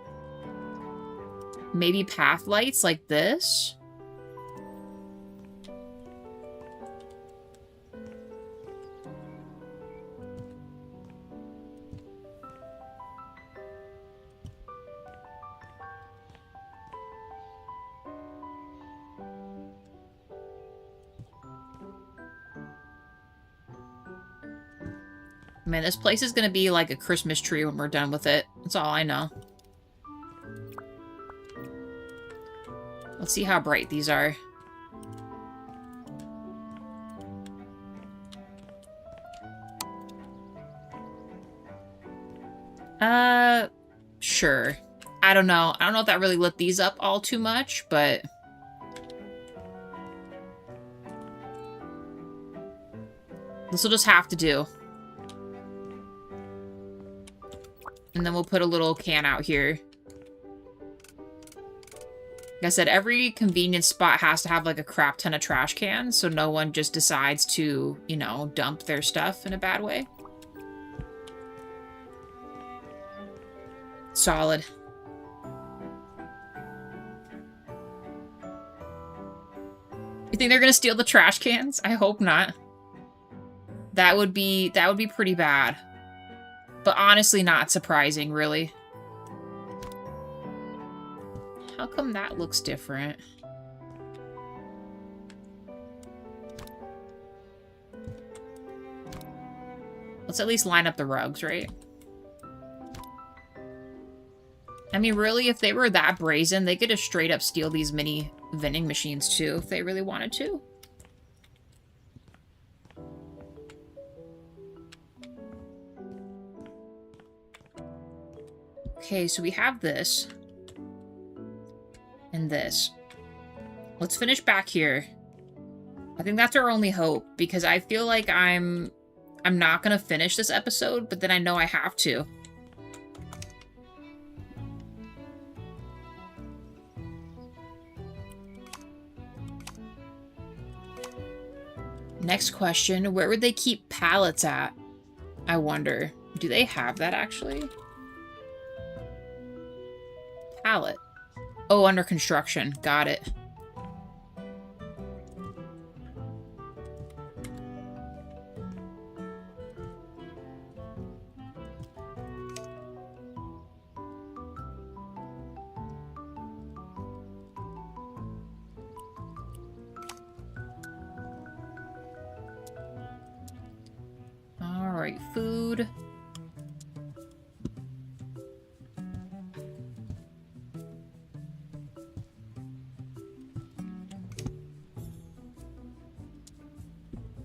path lights like this? Man, this place is gonna be like a Christmas tree when we're done with it. That's all I know. Let's see how bright these are. Sure. I don't know. I don't know if that really lit these up all too much, but... This will just have to do. And then we'll put a little can out here. Like I said, every convenience spot has to have like a crap ton of trash cans, so no one just decides to, you know, dump their stuff in a bad way. Solid. You think they're gonna steal the trash cans? I hope not. That would be pretty bad. But honestly, not surprising, really. How come that looks different? Let's at least line up the rugs, right? I mean, really, if they were that brazen, they could just straight up steal these mini vending machines, too, if they really wanted to. Okay, so we have this. And this. Let's finish back here. I think that's our only hope, because I feel like I'm not gonna finish this episode, but then I know I have to. Next question, where would they keep pallets at? I wonder. Do they have that, actually? Pallet. Oh, under construction. Got it. Alright, food.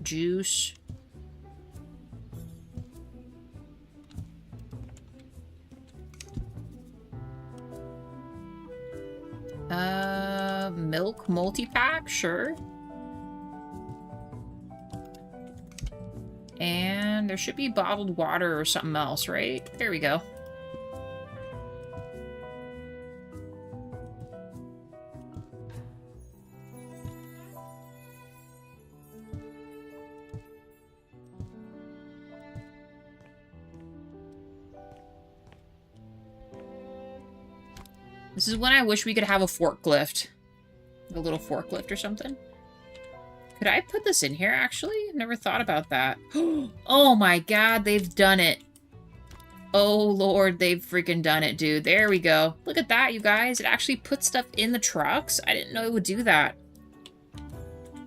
Juice. Milk multi-pack, sure. And there should be bottled water or something else, right? There we go. This is when I wish we could have a forklift. A little forklift or something. Could I put this in here, actually? Never thought about that. Oh my god, they've done it. Oh lord, they've freaking done it, dude. There we go. Look at that, you guys. It actually puts stuff in the trucks. I didn't know it would do that.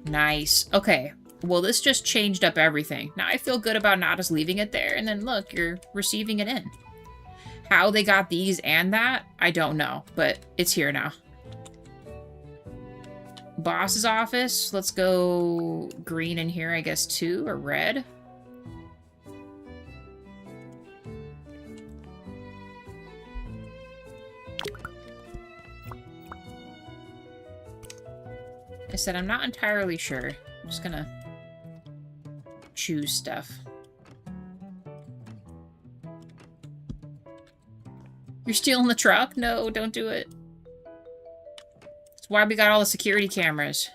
Nice. Okay. Well, this just changed up everything. Now I feel good about not just leaving it there, and then look, you're receiving it in. How they got these and that, I don't know, but it's here now. Boss's office. Let's go green in here, I guess, too, or red. I said I'm not entirely sure. I'm just gonna choose stuff. You're stealing the truck? No, don't do it. That's why we got all the security cameras.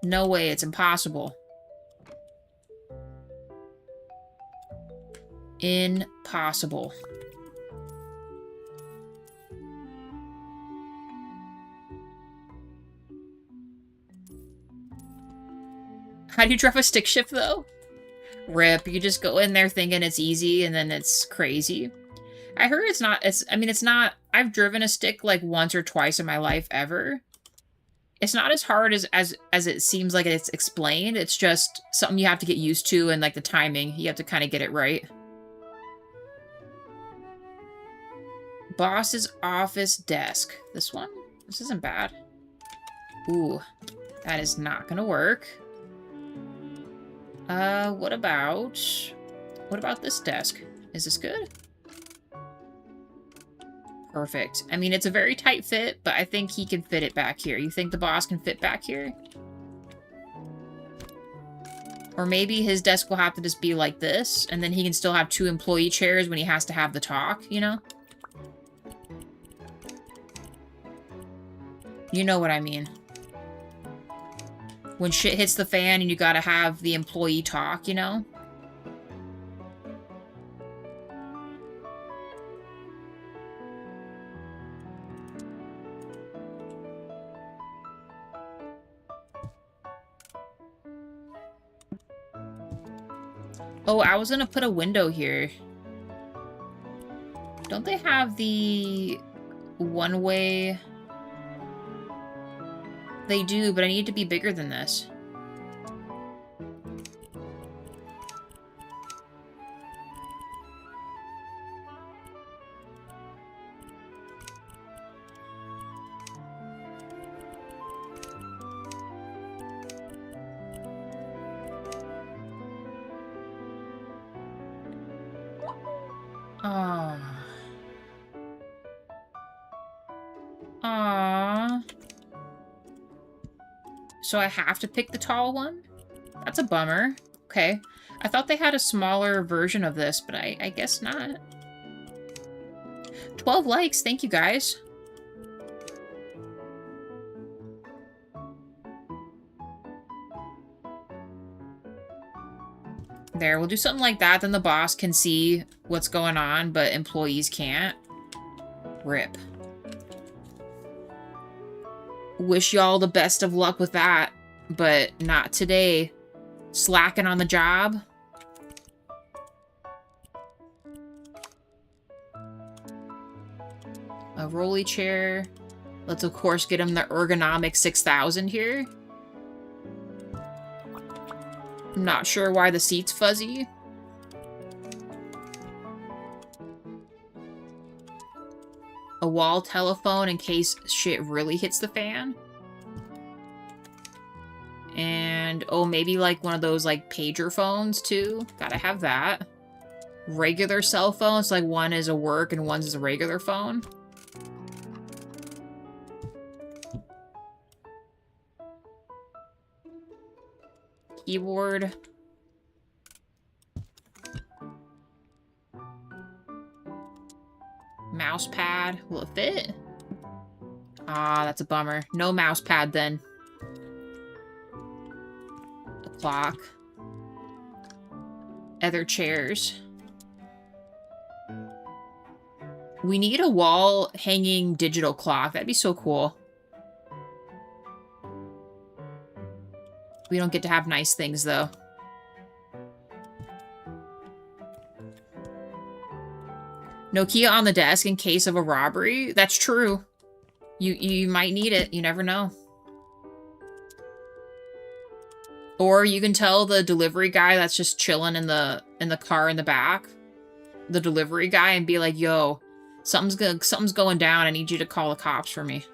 No way, it's impossible. Impossible. How do you drop a stick shift, though? Rip, you just go in there thinking it's easy, and then it's crazy. I heard it's not, it's not, I've driven a stick like once or twice in my life ever. It's not as hard as it seems like it's explained. It's just something you have to get used to, and like the timing, you have to kind of get it right. Boss's office desk. This one? This isn't bad. Ooh, that is not gonna work. What about this desk? Is this good? Perfect. I mean, it's a very tight fit, but I think he can fit it back here. You think the boss can fit back here? Or maybe his desk will have to just be like this, and then he can still have 2 employee chairs when he has to have the talk, you know? You know what I mean. When shit hits the fan and you gotta have the employee talk, you know? Oh, I was gonna put a window here. Don't they have the one-way? They do, but I need to be bigger than this. Oh. Aww. So I have to pick the tall one? That's a bummer. Okay. I thought they had a smaller version of this, but I guess not. 12 likes. Thank you, guys. There, we'll do something like that. Then the boss can see what's going on, but employees can't. Rip. Wish y'all the best of luck with that, but not today. Slacking on the job. A rolly chair. Let's, of course, get him the ergonomic 6000 here. I'm not sure why the seat's fuzzy. A wall telephone in case shit really hits the fan. And, oh, maybe like one of those like pager phones too. Gotta have that. Regular cell phones, like one is a work and one's a regular phone. Keyboard. Mouse pad. Will it fit? Ah, that's a bummer. No mouse pad then. A clock. Other chairs. We need a wall hanging digital clock. That'd be so cool. We don't get to have nice things, though. Nokia on the desk in case of a robbery. That's true. You might need it. You never know. Or you can tell the delivery guy that's just chilling in the car in the back, the delivery guy, and be like, "Yo, something's going down. I need you to call the cops for me."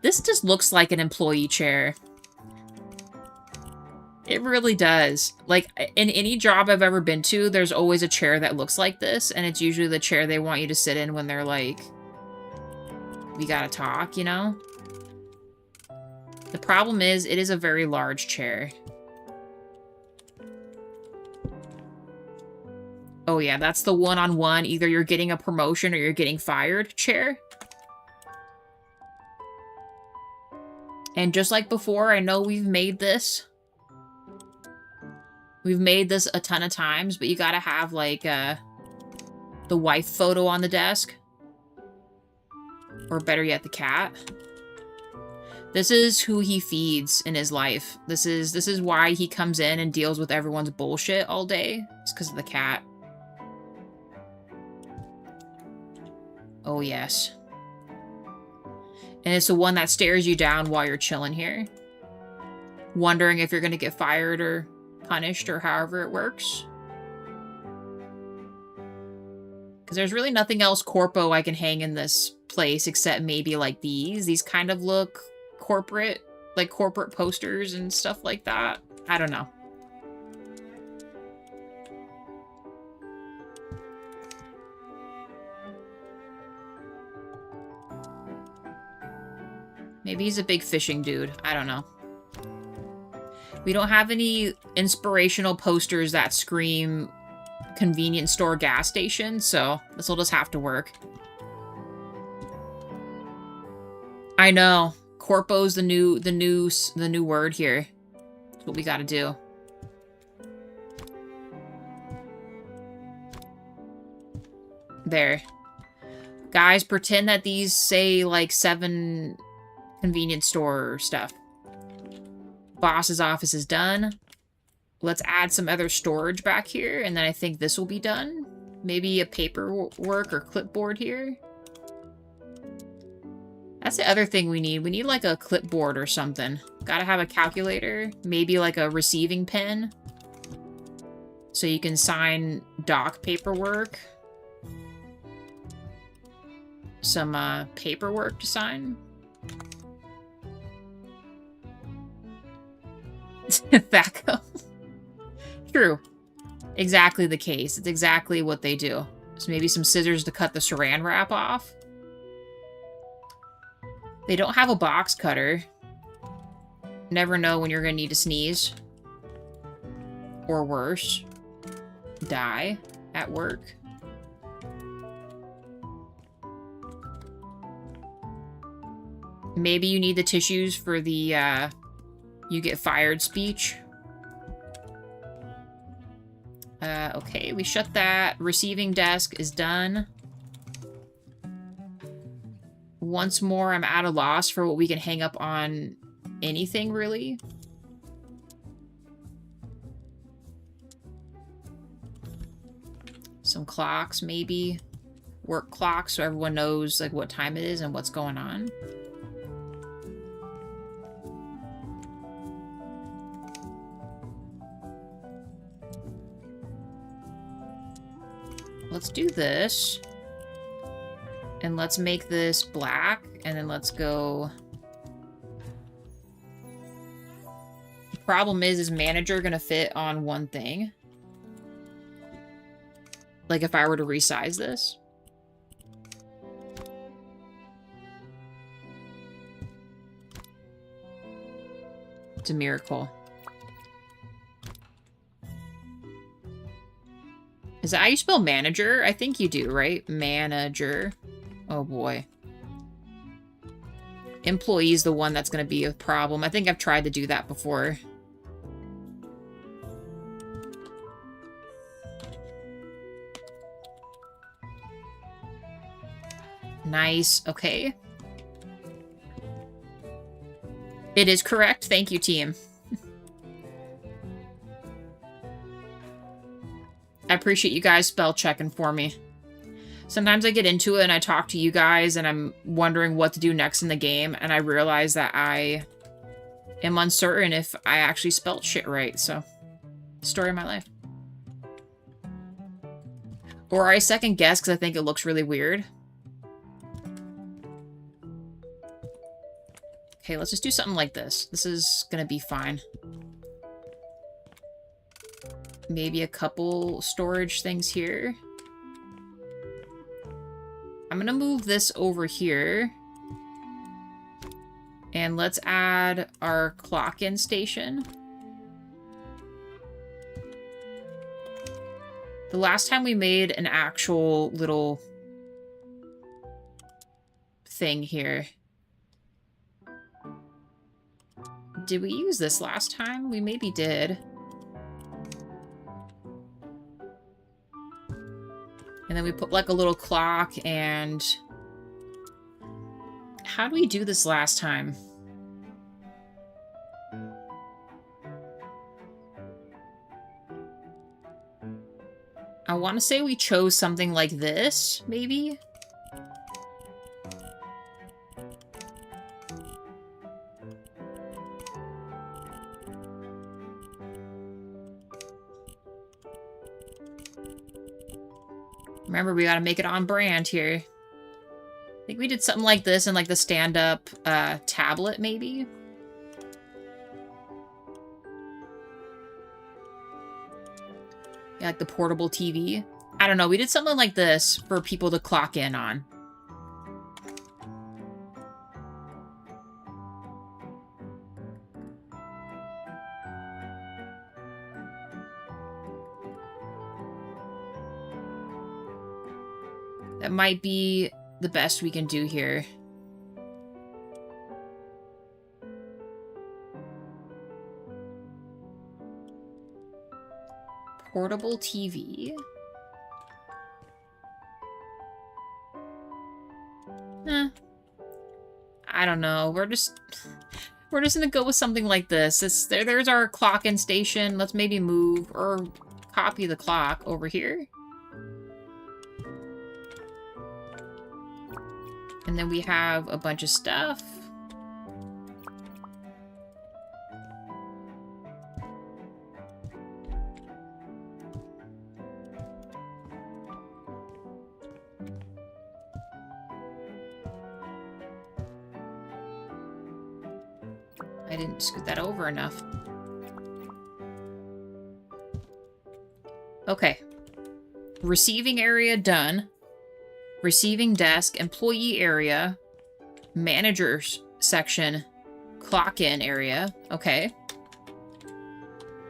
This just looks like an employee chair. It really does. Like, in any job I've ever been to, there's always a chair that looks like this, and it's usually the chair they want you to sit in when they're like, we gotta talk, you know? The problem is, it is a very large chair. Oh yeah, that's the one-on-one, either you're getting a promotion or you're getting fired chair. And just like before, I know we've made this. We've made this a ton of times, but you gotta have, like, the wife photo on the desk. Or better yet, the cat. This is who he feeds in his life. This is why he comes in and deals with everyone's bullshit all day. It's because of the cat. Oh, yes. And it's the one that stares you down while you're chilling here. Wondering if you're gonna get fired or punished or however it works. Because there's really nothing else corpo I can hang in this place except maybe like these. These kind of look corporate, like corporate posters and stuff like that. I don't know. Maybe he's a big fishing dude. I don't know. We don't have any inspirational posters that scream convenience store gas station, so this will just have to work. I know. Corpo's the new word here. That's what we gotta do. There. Guys, pretend that these say like 7 convenience store stuff. Boss's office is done. Let's add some other storage back here, and then I think this will be done. Maybe a paperwork or clipboard here. That's the other thing we need. We need like a clipboard or something. Gotta have a calculator. Maybe like a receiving pen. So you can sign doc paperwork. Some paperwork to sign. Thaco. True. Exactly the case. It's exactly what they do. So maybe some scissors to cut the saran wrap off. They don't have a box cutter. Never know when you're going to need to sneeze. Or worse, die at work. Maybe you need the tissues for the, you get fired speech. Okay, we shut that. Receiving desk is done. Once more, I'm at a loss for what we can hang up on anything, really. Some clocks, maybe. Work clocks, so everyone knows, like, what time it is and what's going on. Let's do this. And let's make this black. And then let's go... The problem is manager gonna fit on one thing? Like if I were to resize this? It's a miracle. Is that how you spell manager? I think you do, right? Manager. Oh boy. Employee is the one that's going to be a problem. I think I've tried to do that before. Nice. Okay. It is correct. Thank you, team. I appreciate you guys spell checking for me. Sometimes I get into it and I talk to you guys and I'm wondering what to do next in the game, and I realize that I am uncertain if I actually spelled shit right, so... Story of my life. Or I second guess because I think it looks really weird. Okay, let's just do something like this. This is gonna be fine. Maybe a couple storage things here. I'm gonna move this over here. And let's add our clock-in station. The last time we made an actual little thing here. Did we use this last time? We maybe did. And then we put like a little clock and... How do we do this last time? I want to say we chose something like this, maybe? Remember, we gotta make it on brand here. I think we did something like this in like the stand-up tablet, maybe? Yeah, like the portable TV. I don't know, we did something like this for people to clock in on. That might be the best we can do here. Portable TV. I don't know. We're just gonna go with something like this. There's our clock-in station. Let's maybe move or copy the clock over here. And then we have a bunch of stuff. I didn't scoot that over enough. Okay. Receiving area done. Receiving desk, employee area, managers section, clock in area. Okay.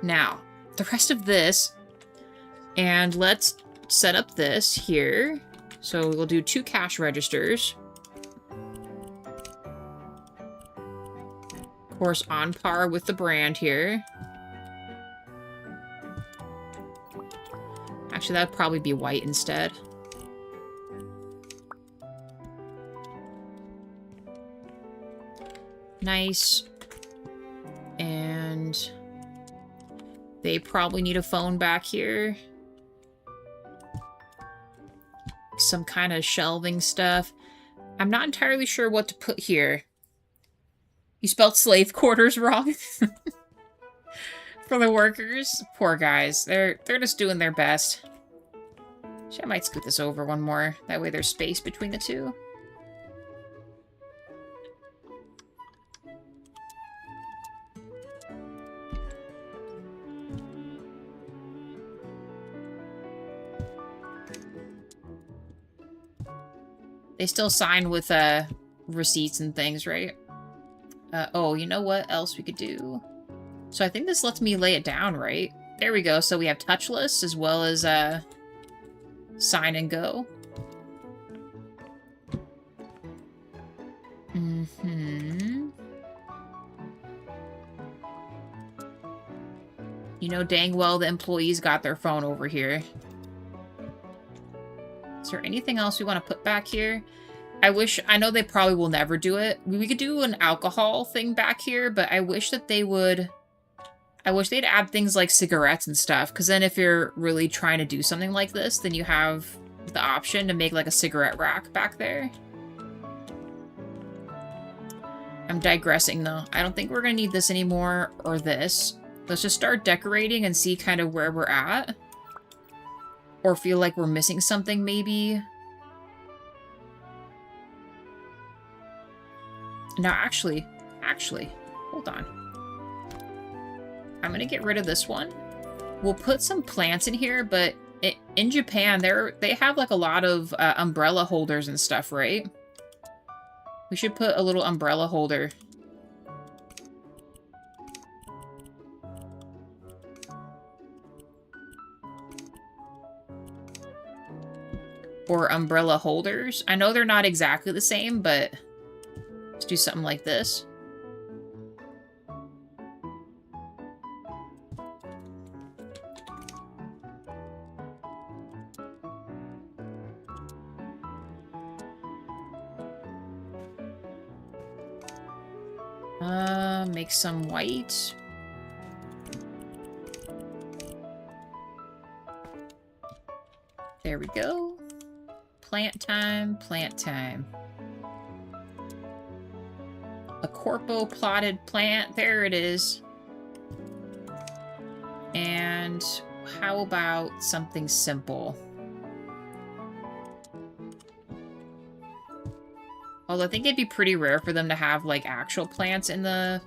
Now, the rest of this, and let's set up this here. So we'll do 2 cash registers. Of course, on par with the brand here. Actually, that'd probably be white instead. Nice. And they probably need a phone back here. Some kind of shelving stuff. I'm not entirely sure what to put here. You spelled slave quarters wrong. For the workers. Poor guys. They're just doing their best. Actually, I might scoot this over one more. That way there's space between the two. They still sign with receipts and things, right? Oh, you know what else we could do? So I think this lets me lay it down, right? There we go. So we have touchless as well as sign and go. You know dang well the employees got their phone over here. Is there anything else we want to put back here? I know they probably will never do it. We could do an alcohol thing back here, but I wish that they would... I wish they'd add things like cigarettes and stuff, because then if you're really trying to do something like this, then you have the option to make like a cigarette rack back there. I'm digressing though. I don't think we're going to need this anymore, or this. Let's just start decorating and see kind of where we're at. Or feel like we're missing something, maybe. No, actually, hold on. I'm gonna get rid of this one. We'll put some plants in here, but in Japan, they have like a lot of umbrella holders and stuff, right? We should put a little umbrella holder. Or umbrella holders. I know they're not exactly the same, but let's do something like this. Make some white. There we go. Plant time, plant time. A corpo plotted plant, there it is. And how about something simple? Although I think it'd be pretty rare for them to have like actual plants in a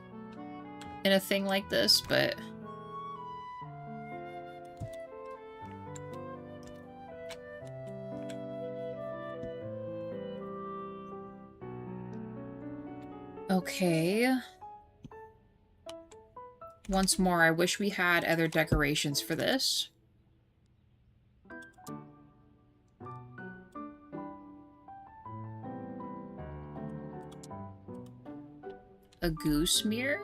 thing like this, but okay. Once more, I wish we had other decorations for this. A goose mirror?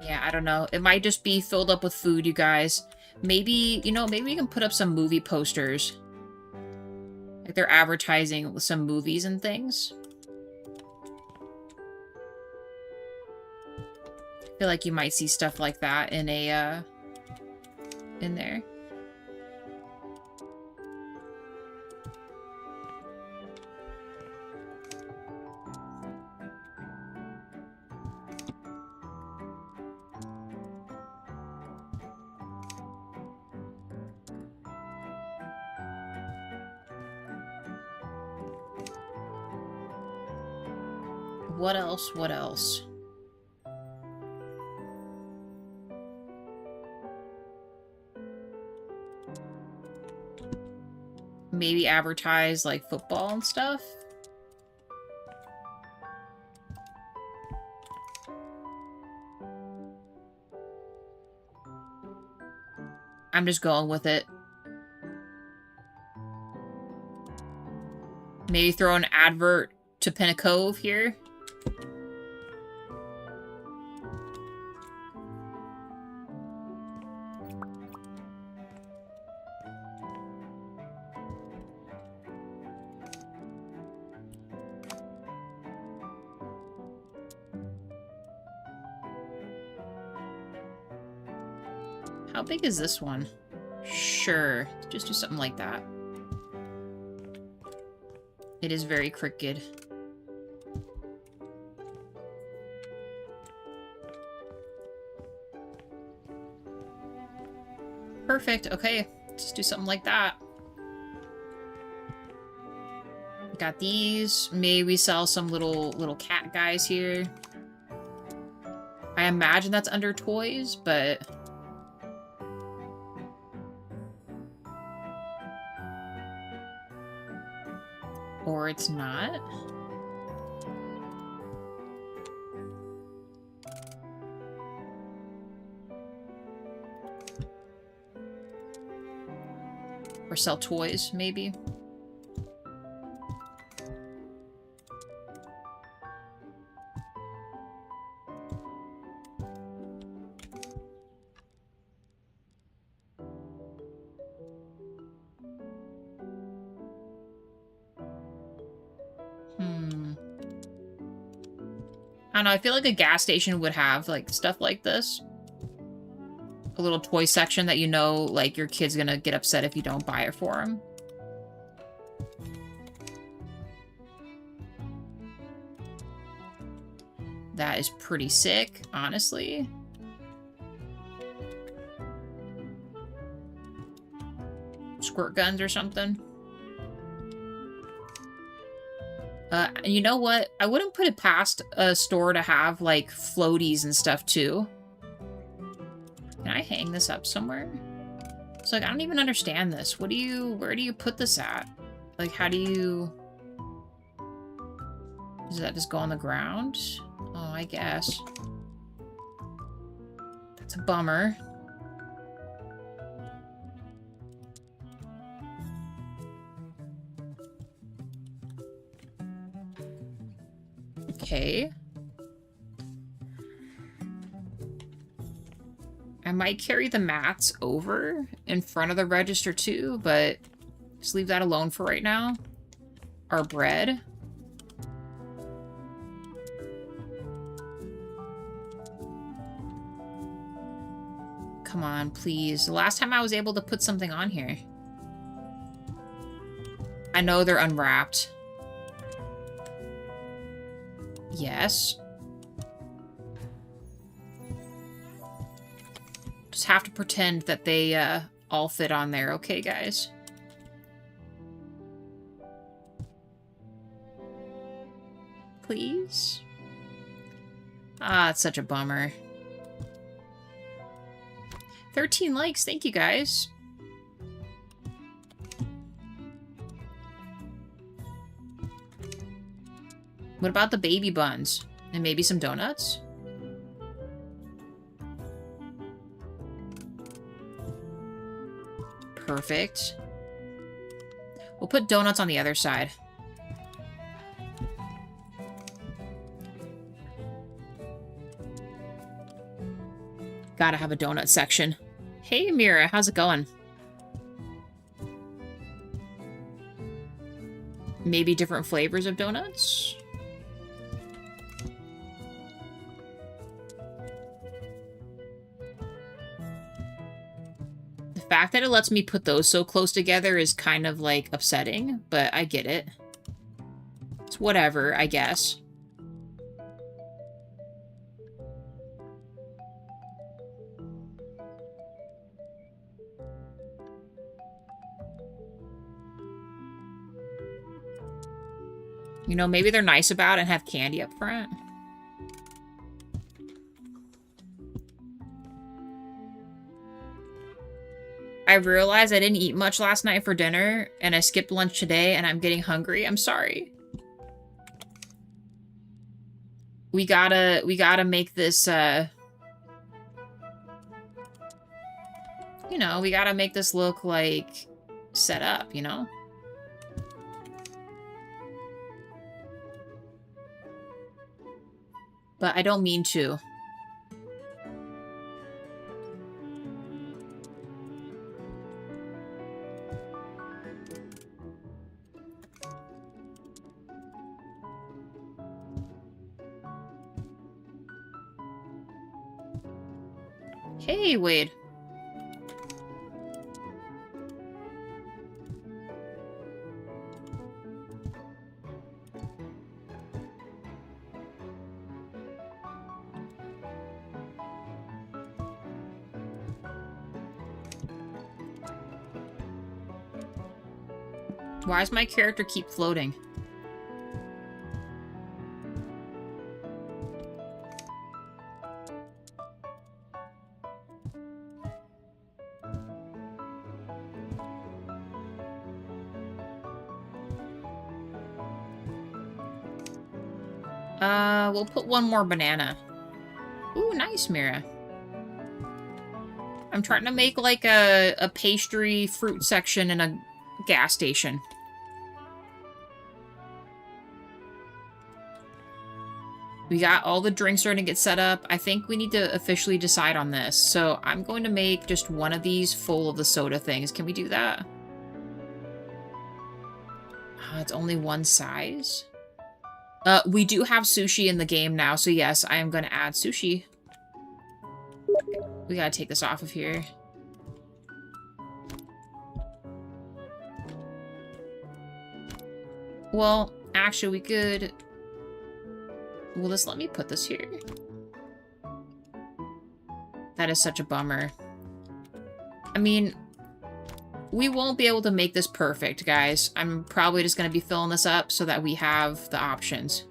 Yeah, I don't know. It might just be filled up with food, you guys. Maybe, you know, maybe we can put up some movie posters. Like they're advertising with some movies and things. I feel like you might see stuff like that in a, in there. What else? What else? Maybe advertise, like, football and stuff? I'm just going with it. Maybe throw an advert to Pinna Cove here. How big is this one? Sure, just do something like that. It is very crooked. Perfect, okay. Just do something like that. Got these. Maybe we sell some little cat guys here. I imagine that's under toys, but... Or it's not. Or sell toys, maybe. I don't know, I feel like a gas station would have, like, stuff like this. A little toy section that you know, like, your kid's gonna get upset if you don't buy it for him. That is pretty sick, honestly. Squirt guns or something. You know what? I wouldn't put it past a store to have, like, floaties and stuff, too. Can I hang this up somewhere? It's like, I don't even understand this. Where do you put this at? Like, how do you... Does that just go on the ground? Oh, I guess. That's a bummer. Okay. I might carry the mats over in front of the register too, but just leave that alone for right now. Our bread. Come on, please. The last time I was able to put something on here. I know they're unwrapped. Yes. Just have to pretend that they all fit on there, okay, guys? Please? Ah, it's such a bummer. 13 likes, thank you guys. What about the baby buns? And maybe some donuts? Perfect. We'll put donuts on the other side. Gotta have a donut section. Hey, Mira, how's it going? Maybe different flavors of donuts? The fact that it lets me put those so close together is kind of, like, upsetting, but I get it. It's whatever, I guess. You know, maybe they're nice about it and have candy up front. I realized I didn't eat much last night for dinner, and I skipped lunch today, and I'm getting hungry. I'm sorry. We gotta make this, you know, we gotta make this look, like, set up, you know? But I don't mean to. Hey, Wade. Why does my character keep floating? We'll put one more banana. Ooh, nice, Mira. I'm trying to make, like, a pastry fruit section in a gas station. We got all the drinks starting to get set up. I think we need to officially decide on this. So I'm going to make just one of these full of the soda things. Can we do that? It's only one size. We do have sushi in the game now, so yes, I am going to add sushi. We gotta take this off of here. Well, actually, we could... Will this let me put this here? That is such a bummer. I mean, we won't be able to make this perfect, guys. I'm probably just going to be filling this up so that we have the options.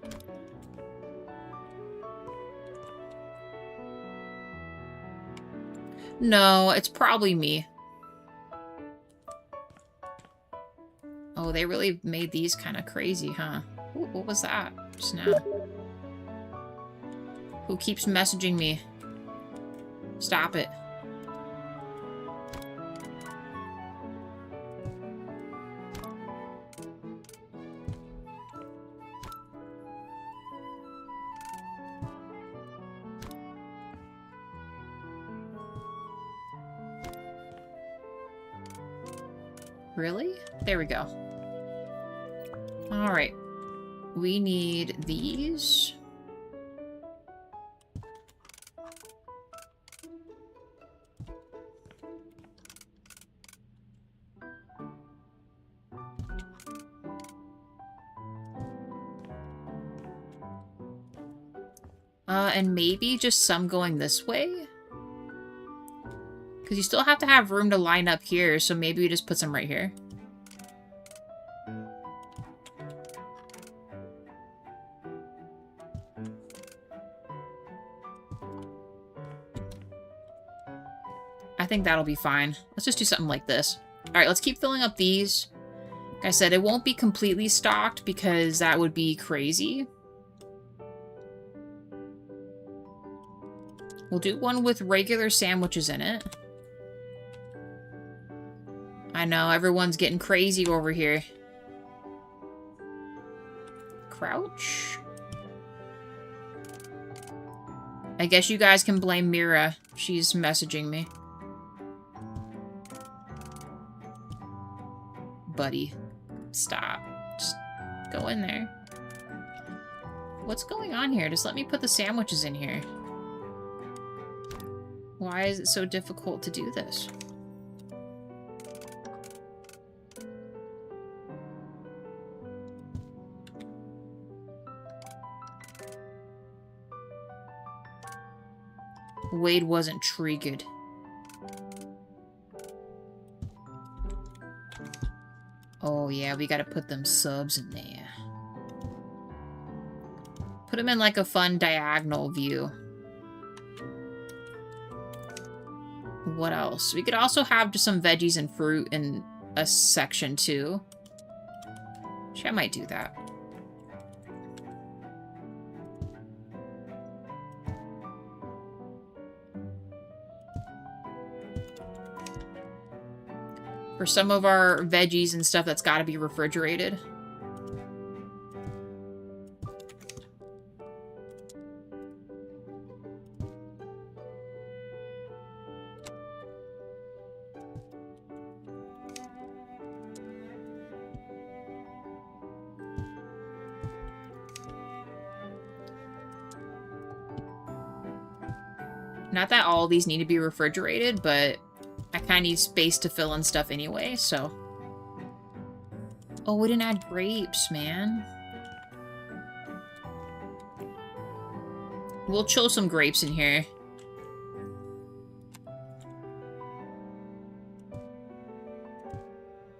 No, it's probably me. Oh, they really made these kind of crazy, huh? Ooh, what was that just now? Who keeps messaging me? Stop it. Really? There we go. Alright. We need these. And maybe just some going this way? Because you still have to have room to line up here, so maybe we just put some right here. I think that'll be fine. Let's just do something like this. Alright, let's keep filling up these. Like I said, it won't be completely stocked because that would be crazy. We'll do one with regular sandwiches in it. I know, everyone's getting crazy over here. Crouch? I guess you guys can blame Mira. She's messaging me. Buddy, stop. Just go in there. What's going on here? Just let me put the sandwiches in here. Why is it so difficult to do this? Wade wasn't triggered. Oh yeah, we gotta put them subs in there. them in like a fun diagonal view. What else? We could also have just some veggies and fruit in a section too. Actually, I might do that. For some of our veggies and stuff, that's got to be refrigerated. Not that all these need to be refrigerated, but I kind of need space to fill in stuff anyway, so... Oh, we didn't add grapes, man. We'll chill some grapes in here.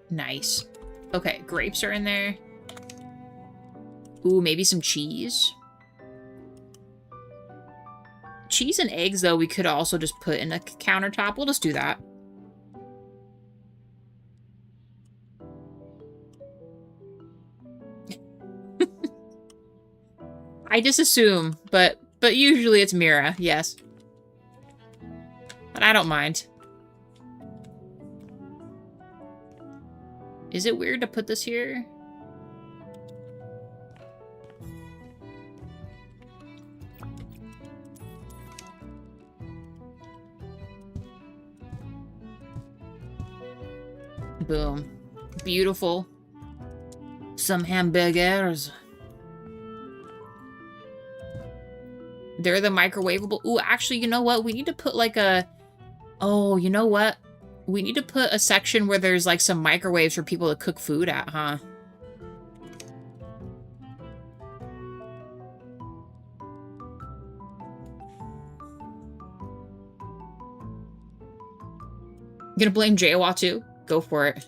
Nice. Okay, grapes are in there. Ooh, maybe some cheese. Cheese and eggs, though, we could also just put in a countertop. We'll just do that. I just assume, but usually it's Mira, yes. But I don't mind. Is it weird to put this here? Boom. Beautiful. Some hamburgers. They're the microwavable. Ooh, actually, you know what? We need to put like a... Oh, you know what? We need to put a section where there's like some microwaves for people to cook food at, huh? You gonna blame Jawa too? Go for it.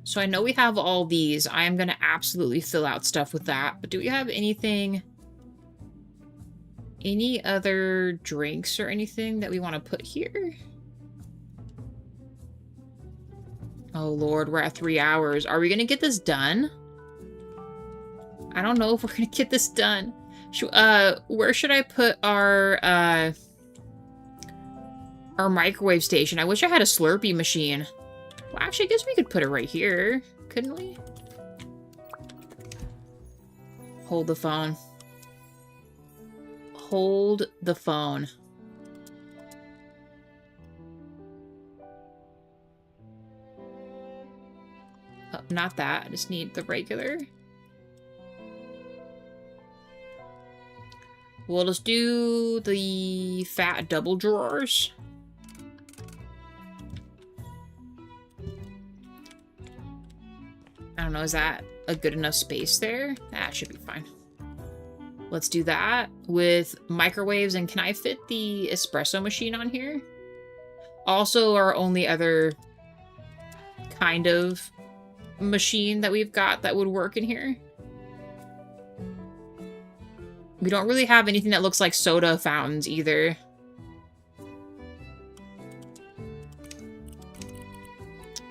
So I know we have all these. I am gonna absolutely fill out stuff with that. But do we have anything... Any other drinks or anything that we want to put here? Oh lord, we're at 3 hours. Are we gonna get this done? I don't know if we're gonna get this done. Where should I put our microwave station? I wish I had a Slurpee machine. Well, actually, I guess we could put it right here, couldn't we? Hold the phone. Hold the phone. Oh, not that. I just need the regular. We'll just do the fat double drawers. I don't know, is that a good enough space there? That should be fine. Let's do that with microwaves. And can I fit the espresso machine on here? Also, our only other kind of machine that we've got that would work in here. We don't really have anything that looks like soda fountains either.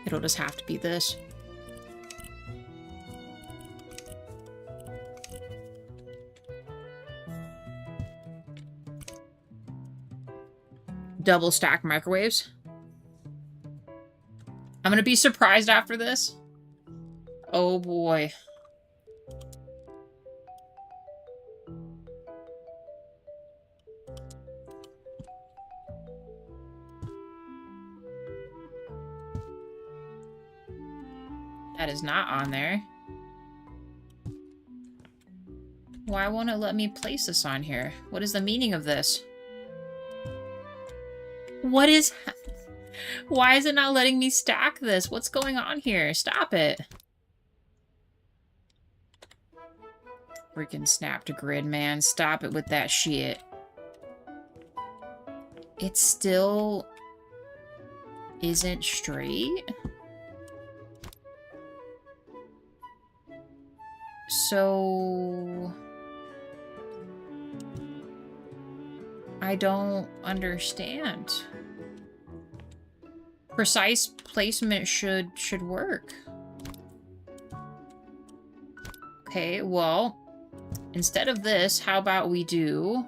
It'll just have to be this. Double stack microwaves. I'm gonna be surprised after this. Oh boy. That is not on there. Why won't it let me place this on here? What is the meaning of this? What is... Why is it not letting me stack this? What's going on here? Stop it. Freaking snap to grid, man. Stop it with that shit. It's still... isn't straight. So I don't understand. Precise placement should work. Okay, well, instead of this, how about we do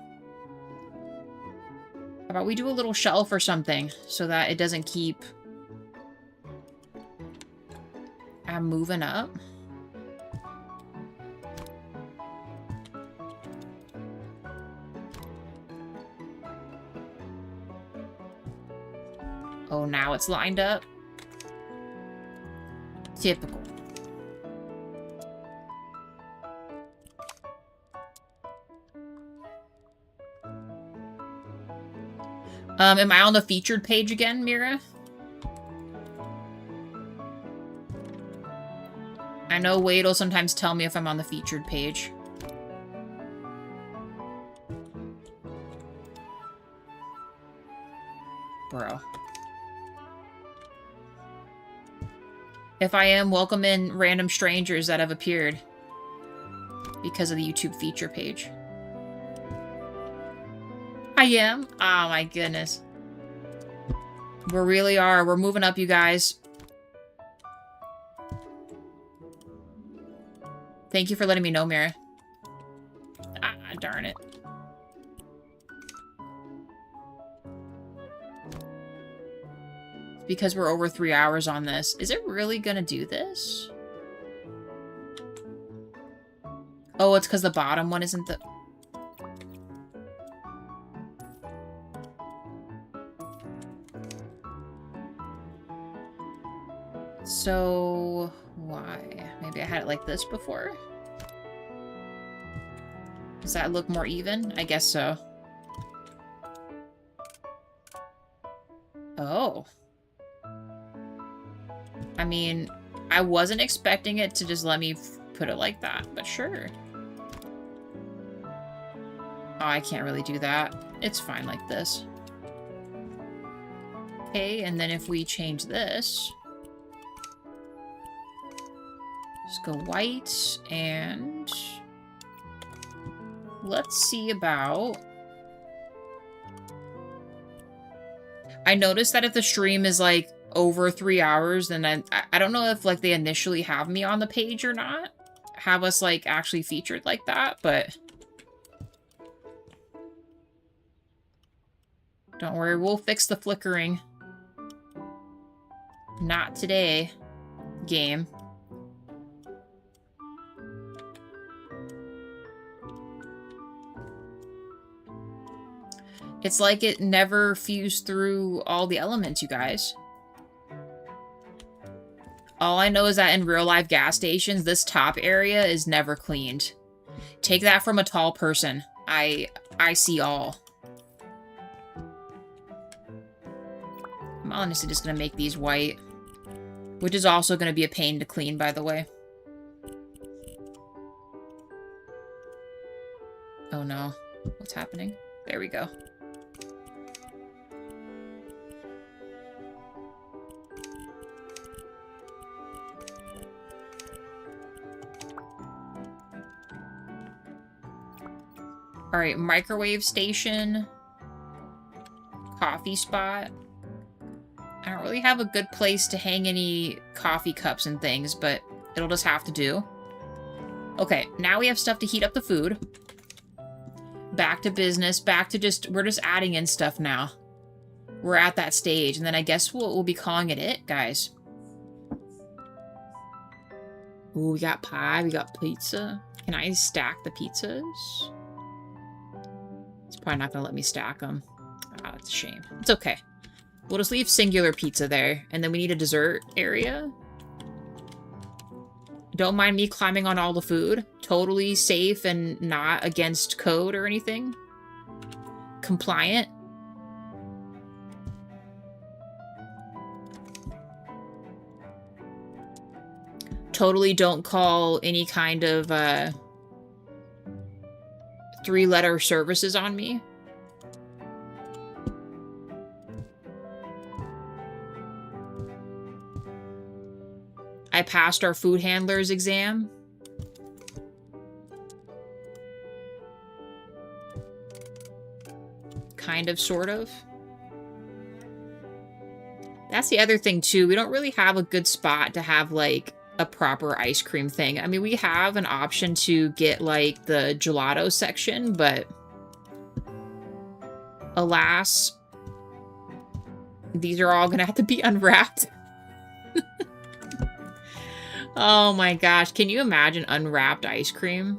a little shelf or something so that it doesn't keep moving up. Oh, now it's lined up. Typical. Am I on the featured page again, Mira? I know Wade will sometimes tell me if I'm on the featured page. Bro. If I am, welcome in random strangers that have appeared because of the YouTube feature page. I am? Oh my goodness. We really are. We're moving up, you guys. Thank you for letting me know, Mira. Ah, darn it. Because we're over 3 hours on this. Is it really gonna do this? Oh, it's because the bottom one isn't the... So, why? Maybe I had it like this before? Does that look more even? I guess so. Oh. I mean, I wasn't expecting it to just let me put it like that, but sure. Oh, I can't really do that. It's fine like this. Okay, and then if we change this... Let's go white, and... Let's see about... I noticed that if the stream is, like, over 3 hours, then I don't know if, like, they initially have me on the page or not. Have us, like, actually featured like that, but... Don't worry, we'll fix the flickering. Not today, game. It's like it never fused through all the elements, you guys. All I know is that in real-life gas stations, this top area is never cleaned. Take that from a tall person. I see all. I'm honestly just gonna make these white. Which is also gonna be a pain to clean, by the way. Oh no. What's happening? There we go. Alright, microwave station. Coffee spot. I don't really have a good place to hang any coffee cups and things, but it'll just have to do. Okay, now we have stuff to heat up the food. Back to business, back to just... We're just adding in stuff now. We're at that stage, and then I guess we'll be calling it, guys. Ooh, we got pie, we got pizza. Can I stack the pizzas? It's probably not gonna let me stack them. Ah, that's a shame. It's okay. We'll just leave singular pizza there, and then we need a dessert area. Don't mind me climbing on all the food. Totally safe and not against code or anything. Compliant. Totally don't call any kind of 3-letter services on me. passed our food handler's exam. Kind of, sort of. That's the other thing, too. We don't really have a good spot to have, like, a proper ice cream thing. I mean, we have an option to get, like, the gelato section, but alas, these are all gonna have to be unwrapped. Oh my gosh, can you imagine unwrapped ice cream?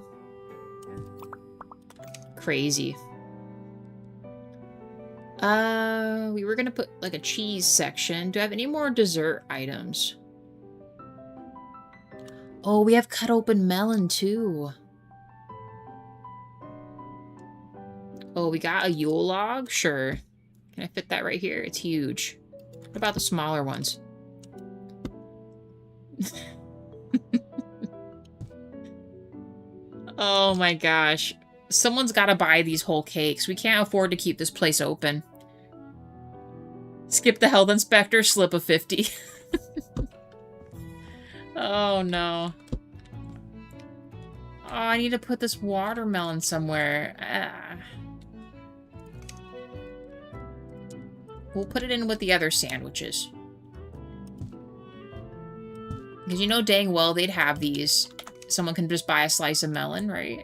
Crazy. We were gonna put, like, a cheese section. Do I have any more dessert items? Oh, we have cut open melon, too. Oh, we got a Yule log? Sure. Can I fit that right here? It's huge. What about the smaller ones? Oh my gosh. Someone's got to buy these whole cakes. We can't afford to keep this place open. Skip the health inspector, slip of 50. Oh no. Oh, I need to put this watermelon somewhere. We'll put it in with the other sandwiches. Because you know dang well they'd have these. Someone can just buy a slice of melon, right?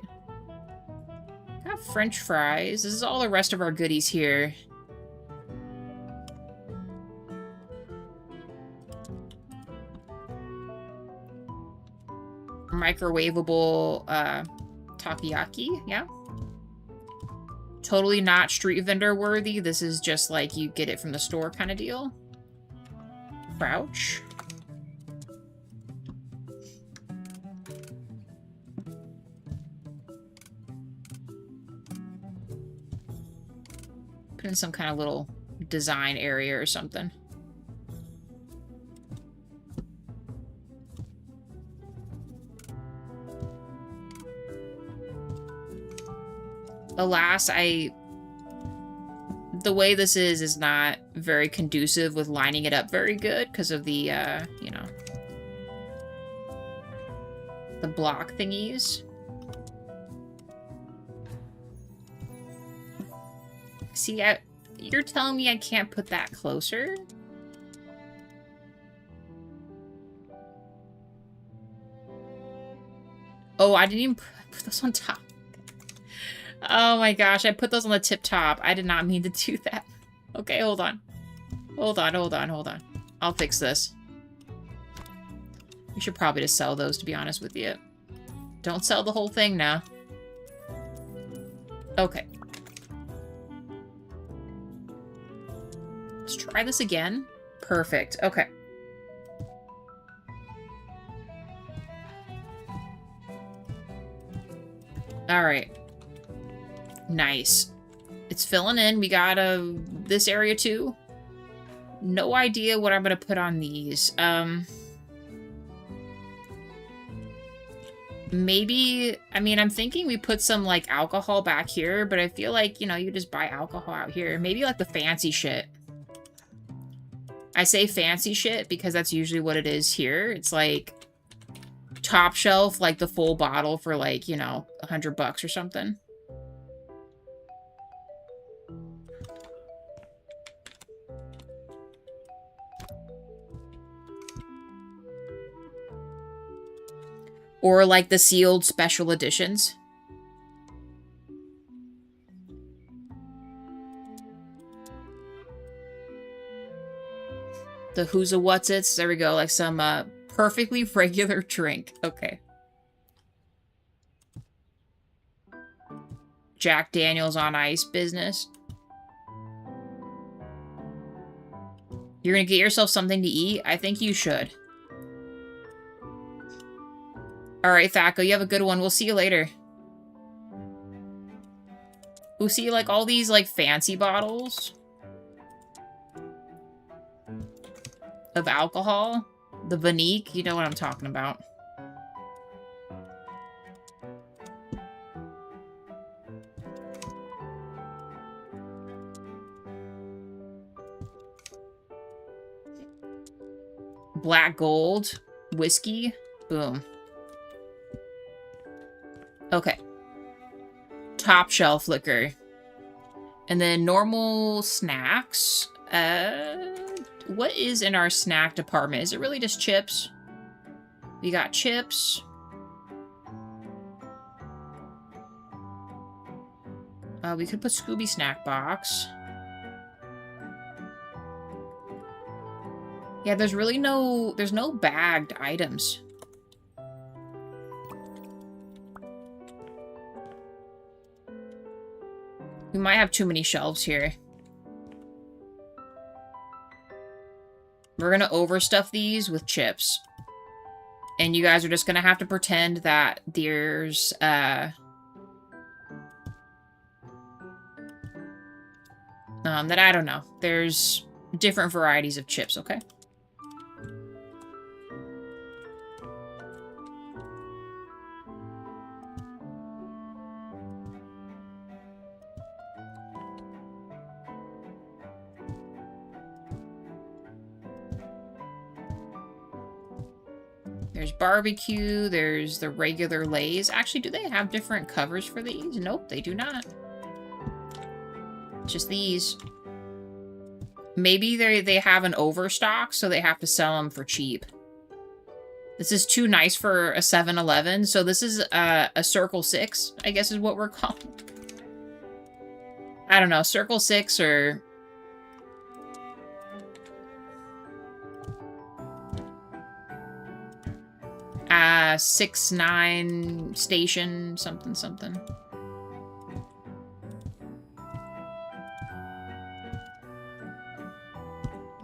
Got French fries. This is all the rest of our goodies here. Microwavable takoyaki, yeah. Totally not street vendor worthy. This is just like you get it from the store kind of deal. Crouch. Put in some kind of little design area or something. Alas, the way this is not very conducive with lining it up very good because of the, you know, the block thingies. See, you're telling me I can't put that closer? Oh, I didn't even put those on top. Oh my gosh, I put those on the tip top. I did not mean to do that. Okay, hold on. Hold on. I'll fix this. We should probably just sell those, to be honest with you. Don't sell the whole thing now. Okay. Let's try this again. Perfect. Okay. Alright. Nice. It's filling in. We got this area too. No idea what I'm gonna put on these. Maybe, I mean, I'm thinking we put some, like, alcohol back here, but I feel like, you know, you just buy alcohol out here. Maybe, like, the fancy shit. I say fancy shit because that's usually what it is here. It's, like, top shelf, like, the full bottle for, like, you know, $100 or something. Or, like, the sealed special editions. The who's a what's it's. There we go. Like some perfectly regular drink. Okay. Jack Daniels on ice business. You're gonna get yourself something to eat? I think you should. Alright, Thaco, you have a good one. We'll see you later. We'll see, like, all these, like, fancy bottles of alcohol. The Vanique, you know what I'm talking about. Black Gold. whiskey. Boom. Okay. Top shelf liquor. And then normal snacks. What is in our snack department? Is it really just chips? We got chips. We could put Scooby snack box. Yeah, there's no bagged items. We might have too many shelves here. We're gonna overstuff these with chips. And you guys are just gonna have to pretend that there's, that I don't know. There's different varieties of chips, okay? There's barbecue, there's the regular Lay's. Actually, do they have different covers for these? Nope, they do not. Just these. Maybe they have an overstock, so they have to sell them for cheap. This is too nice for a 7-Eleven, so this is a Circle 6, I guess is what we're calling. I don't know, Circle 6 or... Uh, 6-9 station, something, something.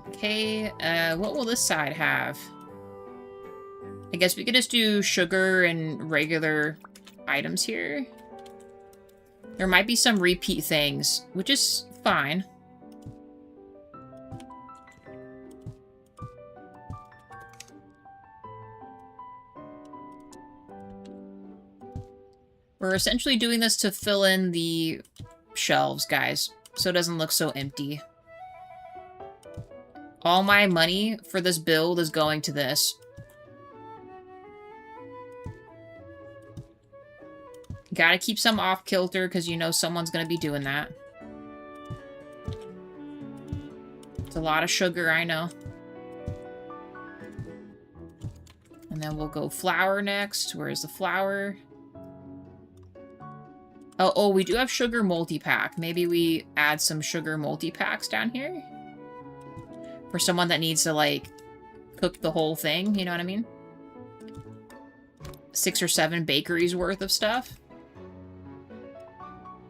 Okay, what will this side have? I guess we could just do sugar and regular items here. There might be some repeat things, which is fine. We're essentially doing this to fill in the shelves, guys, so it doesn't look so empty. All my money for this build is going to this. Gotta keep some off kilter, because you know someone's gonna be doing that. It's a lot of sugar, I know. And then we'll go flour next. Where's the flour? Oh, we do have sugar multi-pack. Maybe we add some sugar multi-packs down here? For someone that needs to, like, cook the whole thing, you know what I mean? 6 or 7 bakeries worth of stuff.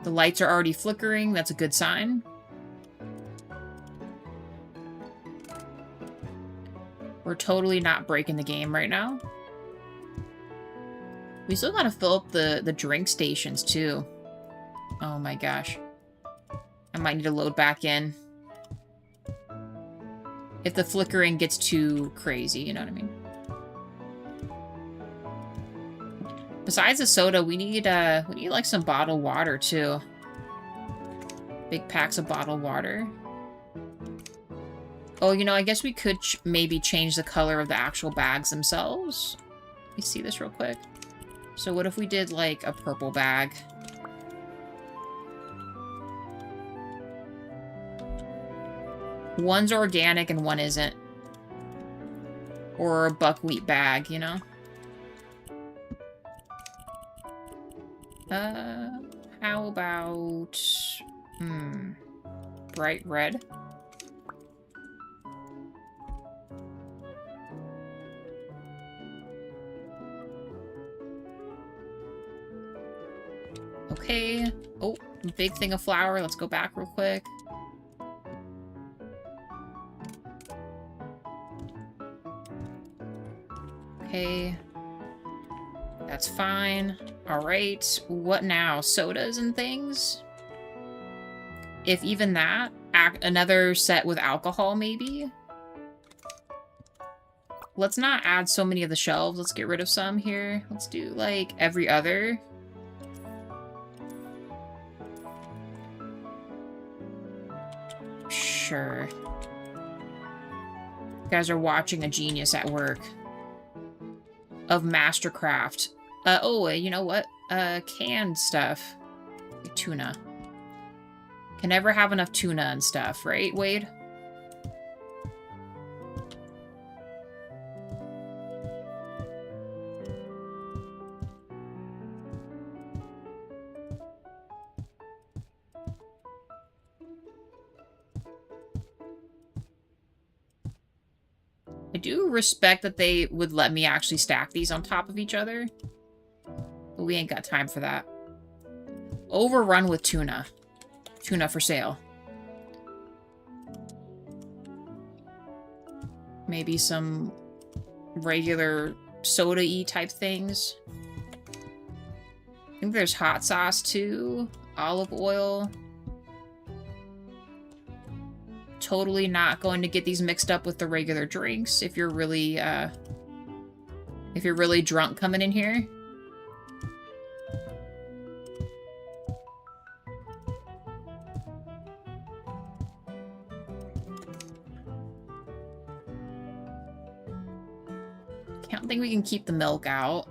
The lights are already flickering. That's a good sign. We're totally not breaking the game right now. We still gotta fill up the drink stations, too. Oh my gosh. I might need to load back in. If the flickering gets too crazy, you know what I mean? Besides the soda, we need like some bottled water, too. Big packs of bottled water. Oh, you know, I guess we could maybe change the color of the actual bags themselves. Let me see this real quick. So what if we did, like, a purple bag? One's organic and one isn't. Or a buckwheat bag, you know? How about... bright red? Okay. Oh, big thing of flour. Let's go back real quick. Okay. That's fine. Alright. What now? Sodas and things? If even that, another set with alcohol, maybe? Let's not add so many of the shelves. Let's get rid of some here. Let's do, like, every other. Sure. You guys are watching a genius at work. of Mastercraft. Oh, you know what? Canned stuff. Tuna. Can never have enough tuna and stuff, right, Wade? I do respect that they would let me actually stack these on top of each other. But we ain't got time for that. Overrun with tuna. Tuna for sale. Maybe some regular soda-y type things. I think there's hot sauce too. Olive oil. Totally not going to get these mixed up with the regular drinks if you're really drunk coming in here. I don't think we can keep the milk out.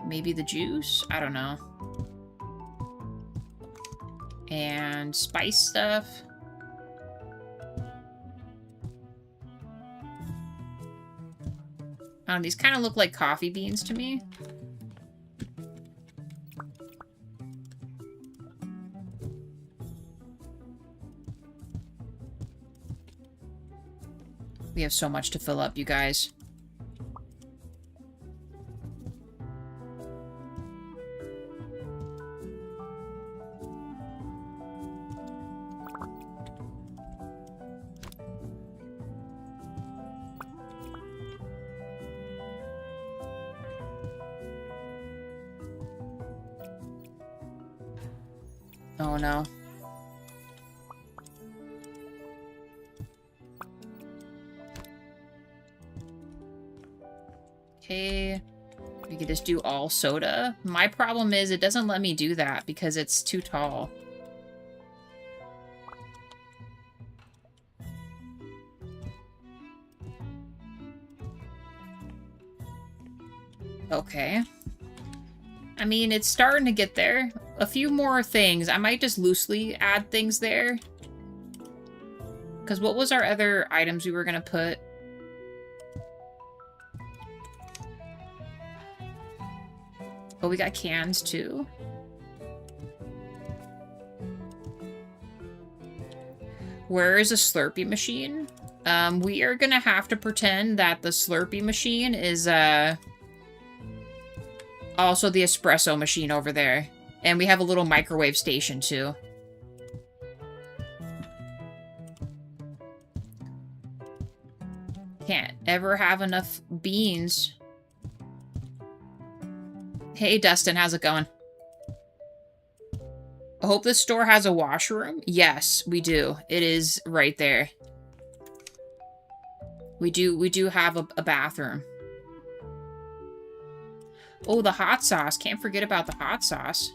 Maybe the juice? I don't know. And spice stuff. These kind of look like coffee beans to me. We have so much to fill up, you guys. Oh no. Okay. We could just do all soda. My problem is it doesn't let me do that because it's too tall. Okay. I mean, it's starting to get there. A few more things. I might just loosely add things there. Because what was our other items we were going to put? Oh, we got cans too. Where is a Slurpee machine? We are going to have to pretend that the Slurpee machine is also the espresso machine over there. And we have a little microwave station too. Can't ever have enough beans. Hey Dustin, how's it going? I hope this store has a washroom. Yes, we do. It is right there. We do have a bathroom. Oh, the hot sauce. Can't forget about the hot sauce.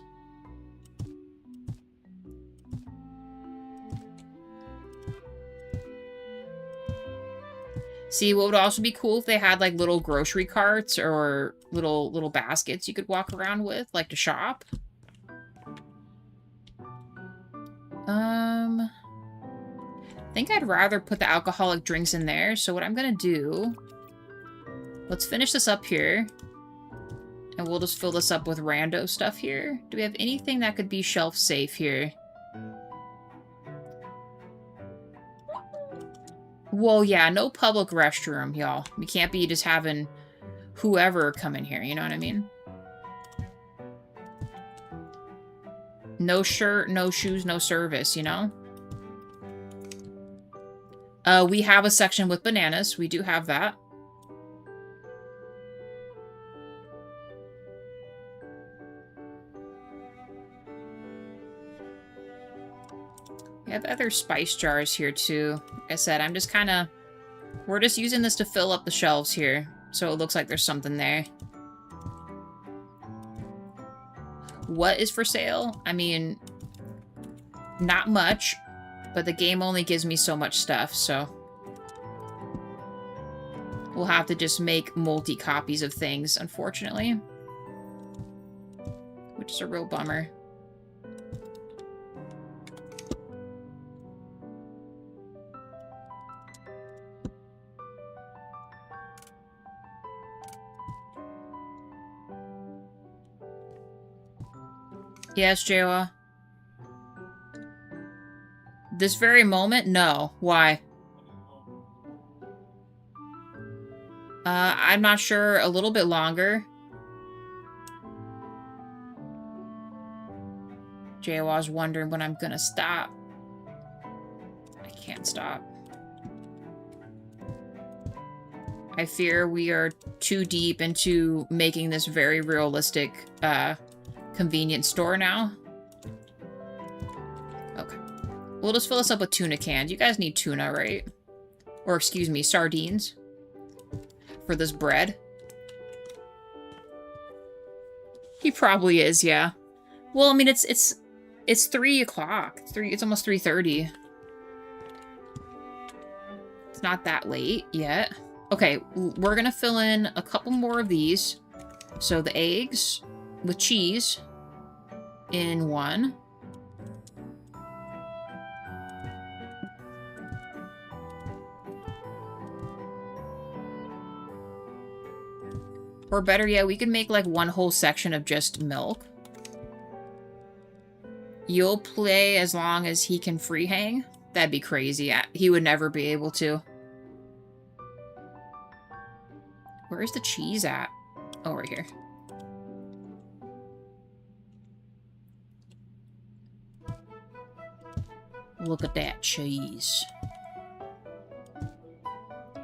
See, what would also be cool if they had like little grocery carts or little baskets you could walk around with, like to shop. I think I'd rather put the alcoholic drinks in there. So what I'm gonna do, let's finish this up here. And we'll just fill this up with rando stuff here. Do we have anything that could be shelf safe here? Well, yeah, no public restroom, y'all. We can't be just having whoever come in here, you know what I mean? No shirt, no shoes, no service, you know? We have a section with bananas. We do have that. We have other spice jars here too. Like I said, I'm just kind of... We're just using this to fill up the shelves here. So it looks like there's something there. What is for sale? I mean, not much. But the game only gives me so much stuff, so... We'll have to just make multi-copies of things, unfortunately. Which is a real bummer. Yes, Jawa. This very moment? No. Why? I'm not sure. A little bit longer. Jawa's wondering when I'm gonna stop. I can't stop. I fear we are too deep into making this very realistic, convenience store now. Okay. We'll just fill this up with tuna cans. You guys need tuna, right? Or, excuse me, sardines. For this bread. He probably is, yeah. Well, I mean, it's 3 o'clock. It's almost 3:30. It's not that late yet. Okay, we're gonna fill in a couple more of these. So the eggs with cheese in one. Or better yet, we could make like one whole section of just milk. You'll play as long as he can free hang? That'd be crazy. He would never be able to. Where's the cheese at? Oh, right here. Look at that cheese.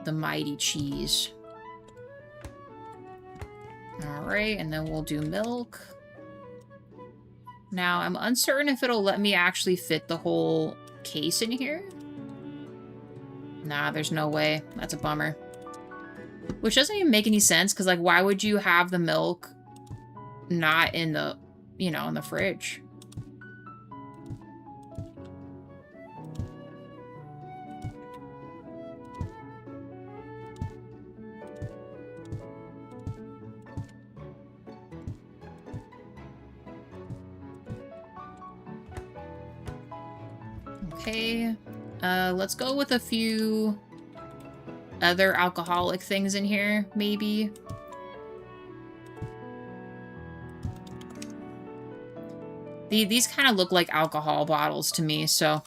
The mighty cheese. Alright, and then we'll do milk. Now, I'm uncertain if it'll let me actually fit the whole case in here. Nah, there's no way. That's a bummer. Which doesn't even make any sense, because, like, why would you have the milk not in the, you know, in the fridge? Okay, let's go with a few other alcoholic things in here, maybe. These kind of look like alcohol bottles to me, so...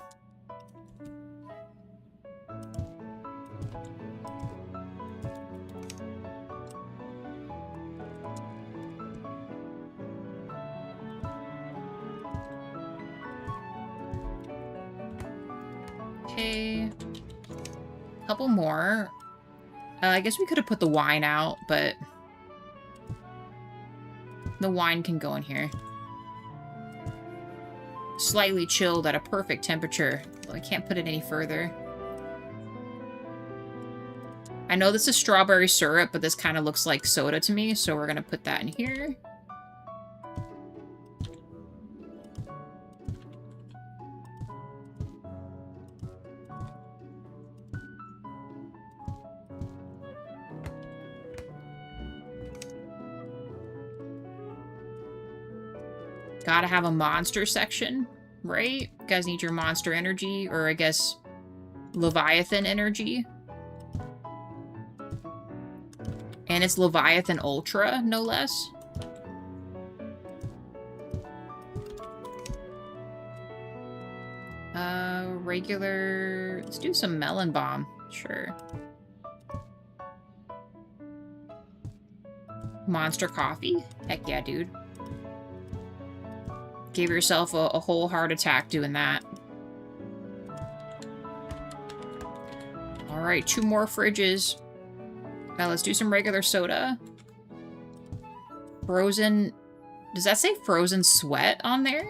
Okay. Couple more. I guess we could have put the wine out, but... the wine can go in here. Slightly chilled at a perfect temperature. Well, I can't put it any further. I know this is strawberry syrup, but this kind of looks like soda to me, so we're gonna put that in here. Gotta have a monster section, right? You guys need your monster energy, or I guess Leviathan energy. And it's Leviathan Ultra, no less. Regular... let's do some Melon Bomb, sure. Monster Coffee? Heck yeah, dude. Gave yourself a whole heart attack doing that. Alright, 2 more fridges. Let's do some regular soda. Frozen... does that say frozen sweat on there?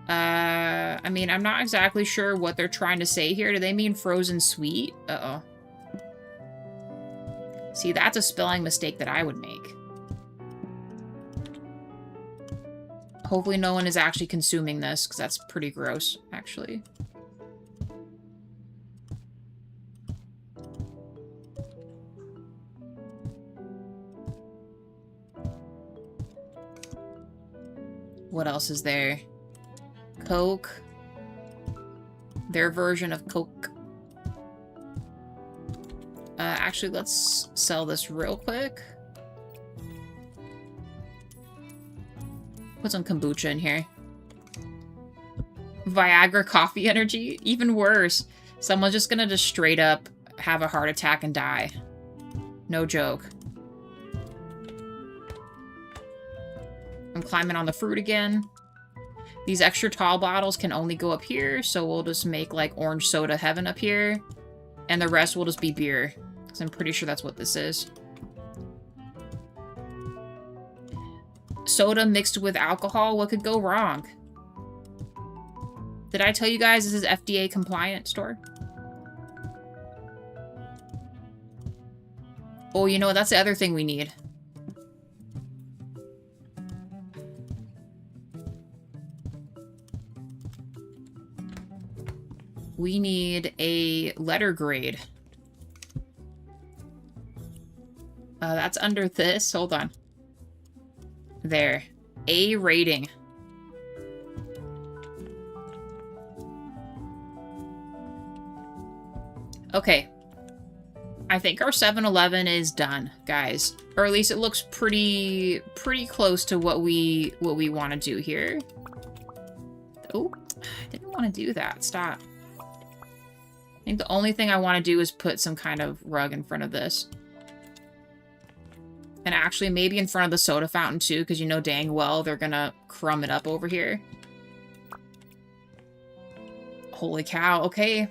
I mean, I'm not exactly sure what they're trying to say here. Do they mean frozen sweet? Uh-oh. See, that's a spelling mistake that I would make. Hopefully no one is actually consuming this, because that's pretty gross, actually. What else is there? Coke. Their version of Coke. Actually, let's sell this real quick. Put some kombucha in here. Viagra coffee energy? Even worse. Someone's just gonna just straight up have a heart attack and die. No joke. I'm climbing on the fruit again. These extra tall bottles can only go up here, so we'll just make like orange soda heaven up here. And the rest will just be beer. Because I'm pretty sure that's what this is. Soda mixed with alcohol, what could go wrong? Did I tell you guys this is FDA compliant store? Oh, you know what? That's the other thing we need. We need a letter grade. That's under this. Hold on. There. A rating. Okay. I think our 7-Eleven is done, guys. Or at least it looks pretty close to what we want to do here. Oh, I didn't want to do that. Stop. I think the only thing I want to do is put some kind of rug in front of this. And actually, maybe in front of the soda fountain, too, because you know dang well they're gonna crumb it up over here. Holy cow, okay.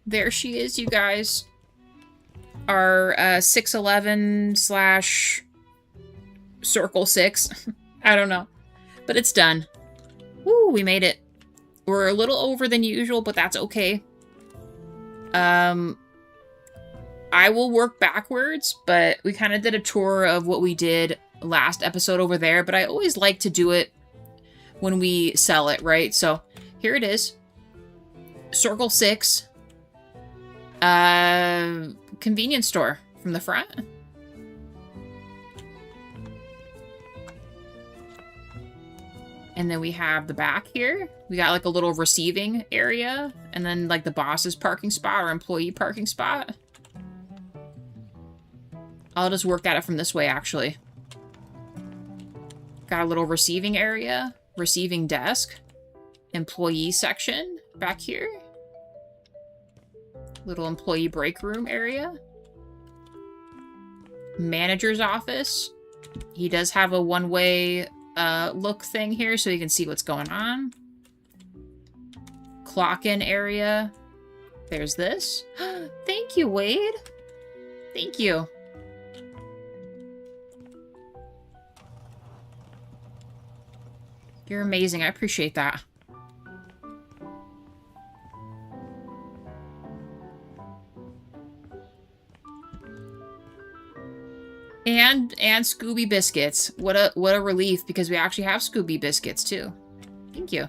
There she is, you guys. Our 611 / Circle 6. I don't know. But it's done. Woo, we made it. We're a little over than usual, but that's okay. I will work backwards, but we kind of did a tour of what we did last episode over there, but I always like to do it when we sell it, right? So here it is. Circle 6. Convenience store from the front. And then we have the back here. We got like a little receiving area. And then like the boss's parking spot or employee parking spot. I'll just work at it from this way, actually. Got a little receiving area. Receiving desk. Employee section back here. Little employee break room area. Manager's office. He does have a one-way look thing here so you can see what's going on. Clock-in area. There's this. Thank you, Wade. Thank you. You're amazing. I appreciate that. And Scooby biscuits. What a relief, because we actually have Scooby biscuits too. Thank you.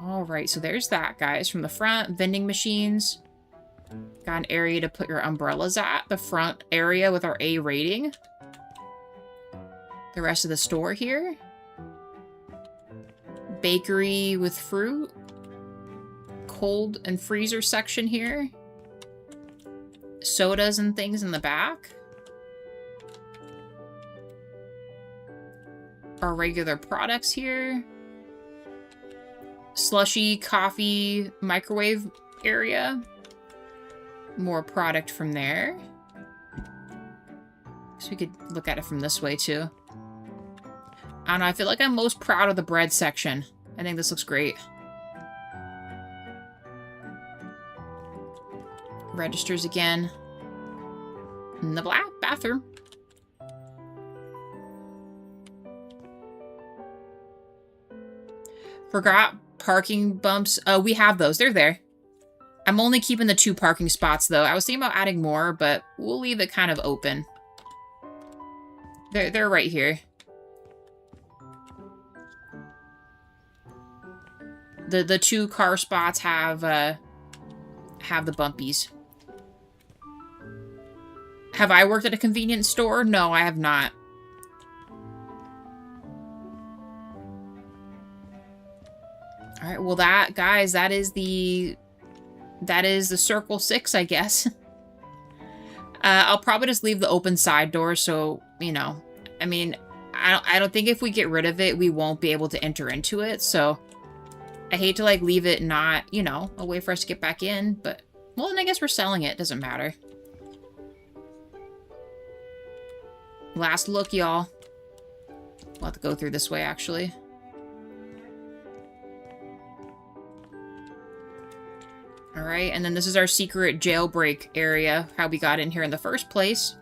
All right, so there's that, guys. From the front, vending machines. Got an area to put your umbrellas at. The front area with our A rating. The rest of the store here. Bakery with fruit. Cold and freezer section here. Sodas and things in the back. Our regular products here. Slushy, coffee, microwave area. More product from there. So we could look at it from this way too. I don't know, I feel like I'm most proud of the bread section. I think this looks great. Registers again. In the black bathroom. Forgot parking bumps. Oh, we have those. They're there. I'm only keeping the 2 parking spots, though. I was thinking about adding more, but we'll leave it kind of open. They're right here. The 2 car spots have the bumpies. Have I worked at a convenience store? No, I have not. All right, well that, guys, that is the circle 6, I guess. I'll probably just leave the open side door, so, you know, I mean, I don't think if we get rid of it, we won't be able to enter into it, so I hate to, like, leave it not, you know, a way for us to get back in, but, well, then I guess we're selling it. Doesn't matter. Last look, y'all. We'll have to go through this way, actually. Alright, and then this is our secret jailbreak area, how we got in here in the first place.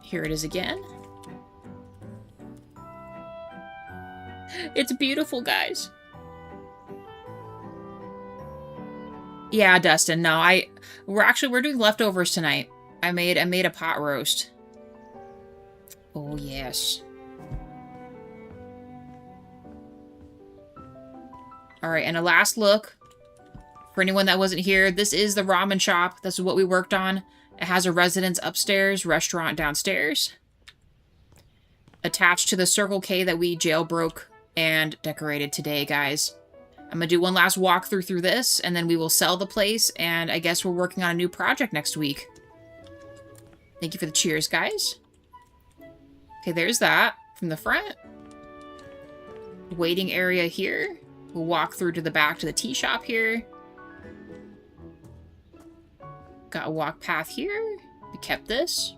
Here it is again. It's beautiful, guys. Yeah, Dustin, no, we're doing leftovers tonight. I made a pot roast. Oh, yes. Alright, and a last look. For anyone that wasn't here, this is the ramen shop. This is what we worked on. It has a residence upstairs, restaurant downstairs. Attached to the Circle K that we jailbroke and decorated today, guys. I'm gonna do one last walkthrough through this, and then we will sell the place, and I guess we're working on a new project next week. Thank you for the cheers, guys. Okay, there's that from the front. Waiting area here. We'll walk through to the back to the tea shop here. Got a walk path here. We kept this.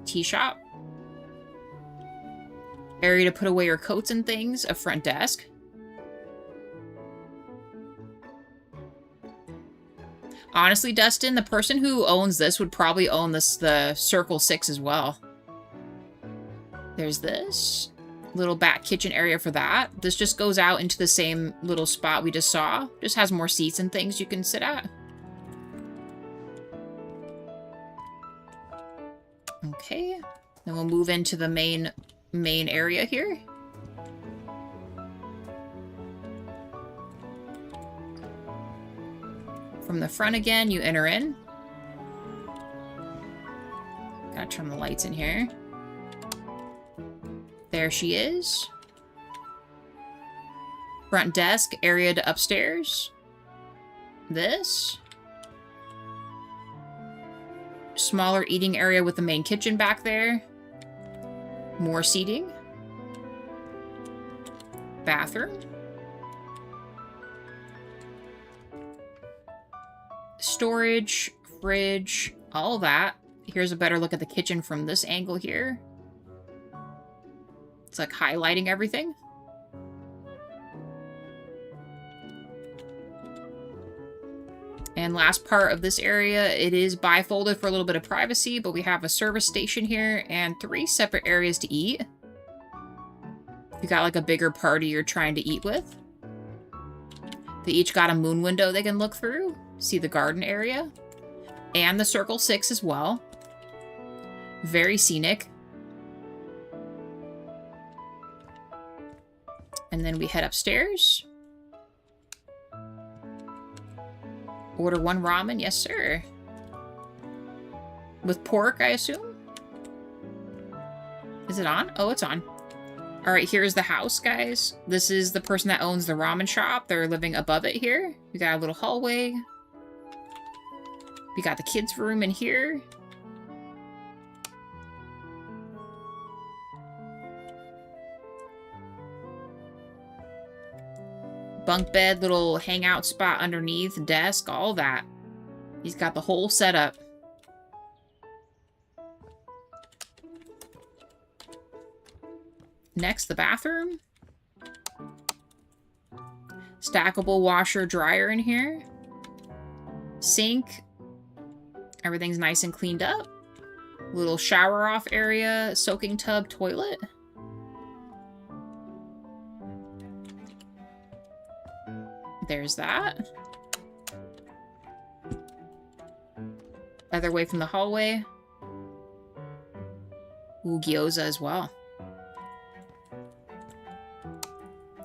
Tea shop. Area to put away your coats and things. A front desk. Honestly, Dustin, the person who owns this would probably own the Circle 6 as well. There's this. Little back kitchen area for that. This just goes out into the same little spot we just saw. Just has more seats and things you can sit at. Okay. Then we'll move into the main area here. From the front again, you enter in. Gotta turn the lights in here. There she is. Front desk, area to upstairs. This. Smaller eating area with the main kitchen back there. More seating. Bathroom. Storage, fridge, all that. Here's a better look at the kitchen from this angle here. It's like highlighting everything. And last part of this area, it is bifolded for a little bit of privacy, but we have a service station here and 3 separate areas to eat. You got like a bigger party you're trying to eat with. They each got a moon window they can look through. See the garden area. And the Circle 6 as well. Very scenic. And then we head upstairs. Order 1 ramen. Yes, sir. With pork, I assume? Is it on? Oh, it's on. Alright, here's the house, guys. This is the person that owns the ramen shop. They're living above it here. We got a little hallway. We got the kids' room in here. Bunk bed, little hangout spot underneath, desk, all that. He's got the whole setup. Next, the bathroom. Stackable washer dryer in here. Sink. Everything's nice and cleaned up. Little shower off area, soaking tub, toilet. There's that. Other way from the hallway. Ooh, gyoza as well.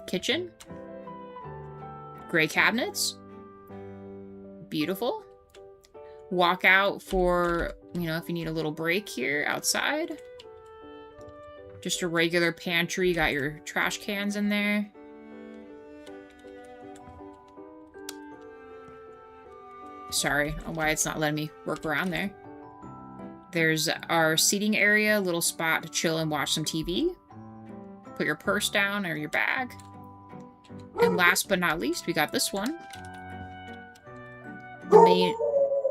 Kitchen. Gray cabinets. Beautiful. Walk out for you know, if you need a little break here outside. Just a regular pantry. You got your trash cans in there. Sorry, I don't know why it's not letting me work around there. There's our seating area, little spot to chill and watch some TV. Put your purse down or your bag. And last but not least, we got this one. The main...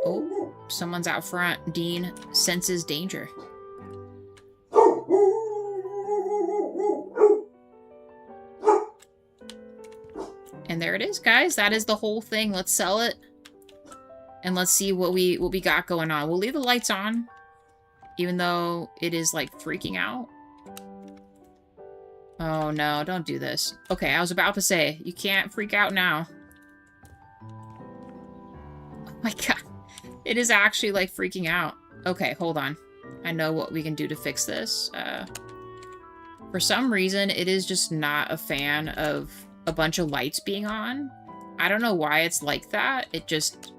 Oh, someone's out front. Dean senses danger. And there it is, guys. That is the whole thing. Let's sell it. And let's see what we got going on. We'll leave the lights on, even though it is like freaking out. Oh no, don't do this. Okay, I was about to say, you can't freak out now. Oh my god. It is actually like freaking out. Okay, hold on. I know what we can do to fix this. For some reason, it is just not a fan of a bunch of lights being on. I don't know why it's like that. It just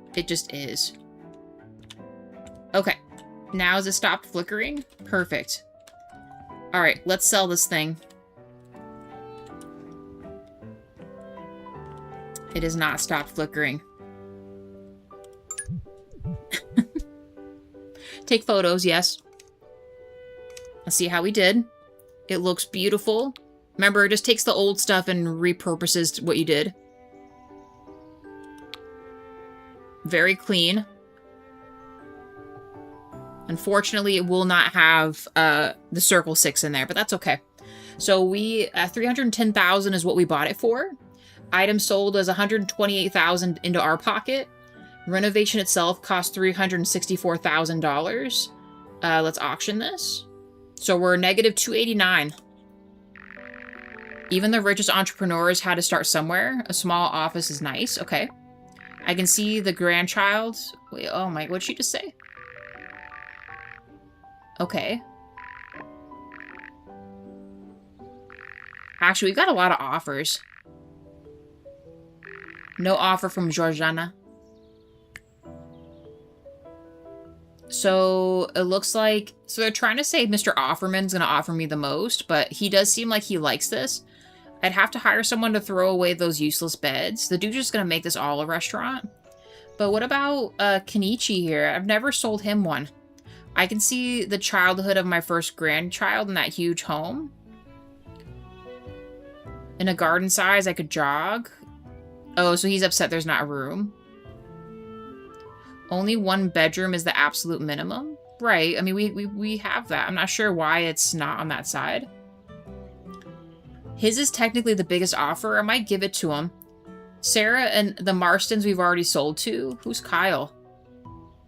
is. Okay. Now has it stopped flickering? Perfect. Alright, let's sell this thing. It has not stopped flickering. Take photos, yes. Let's see how we did. It looks beautiful. Remember, it just takes the old stuff and repurposes what you did. Very clean. Unfortunately, it will not have the Circle 6 in there, but that's okay. So we, 310,000 is what we bought it for. Item sold as 128,000 into our pocket. Renovation itself cost $364,000. Let's auction this. So we're negative 289. Even the richest entrepreneurs had to start somewhere. A small office is nice. Okay. I can see the grandchild. Wait, oh my, what'd she just say? Okay. Actually, we got a lot of offers. No offer from Georgiana. So it looks like, so they're trying to say Mr. Offerman's gonna offer me the most, but he does seem like he likes this. I'd have to hire someone to throw away those useless beds. The dude's just gonna make this all a restaurant. But what about Kenichi here? I've never sold him one. I can see the childhood of my first grandchild in that huge home. In a garden size, I could jog. Oh, so he's upset there's not room. Only one bedroom is the absolute minimum. Right, I mean, we have that. I'm not sure why it's not on that side. His is technically the biggest offer. I might give it to him. Sarah and the Marstons we've already sold to. Who's Kyle?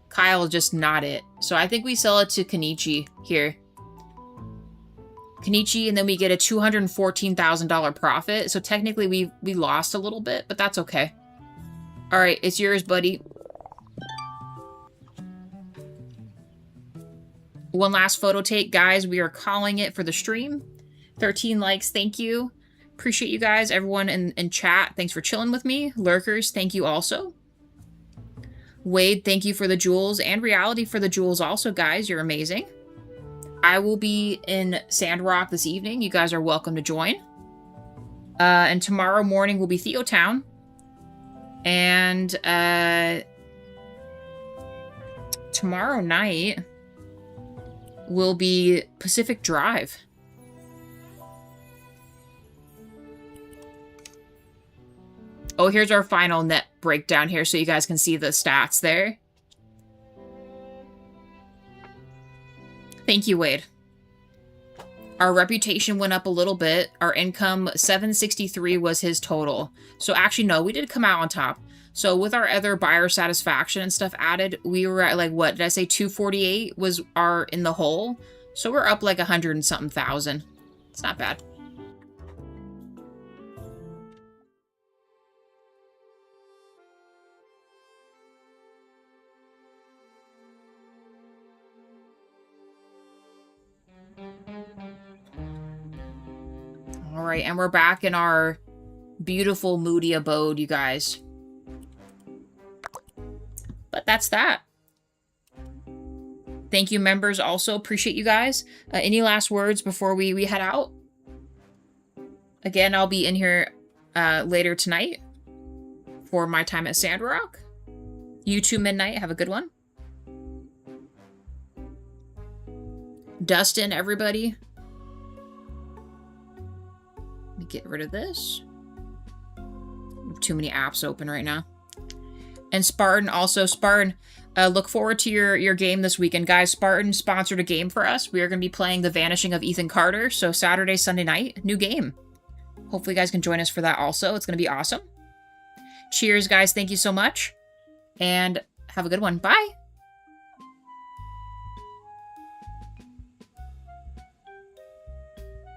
Kyle just not it. So I think we sell it to Kenichi here. Kenichi, and then we get a $214,000 profit. So technically we lost a little bit, but that's okay. All right, it's yours, buddy. One last photo take, guys. We are calling it for the stream. 13 likes, thank you. Appreciate you guys. Everyone in chat, thanks for chilling with me. Lurkers, thank you also. Wade, thank you for the jewels. And Reality for the jewels also, guys. You're amazing. I will be in Sandrock this evening. You guys are welcome to join. And tomorrow morning will be Theo Town. And tomorrow night will be Pacific Drive. Oh, here's our final net breakdown here so you guys can see the stats there. Thank you, Wade. Our reputation went up a little bit. Our income, 763 was his total. So actually, no, we did come out on top. So with our other buyer satisfaction and stuff added, we were at like, what, did I say 248 was our in the hole? So we're up like 100 and something thousand. It's not bad. All right, and we're back in our beautiful, moody abode, you guys. But that's that. Thank you, members. Also, appreciate you guys. Any last words before we head out? Again, I'll be in here later tonight for my time at Sandrock. You 2 midnight. Have a good one. Dustin, everybody. Let me get rid of this. Too many apps open right now. And Spartan, also. Spartan, look forward to your game this weekend. Guys, Spartan sponsored a game for us. We are going to be playing The Vanishing of Ethan Carter. So Saturday, Sunday night, new game. Hopefully you guys can join us for that also. It's going to be awesome. Cheers, guys. Thank you so much. And have a good one. Bye.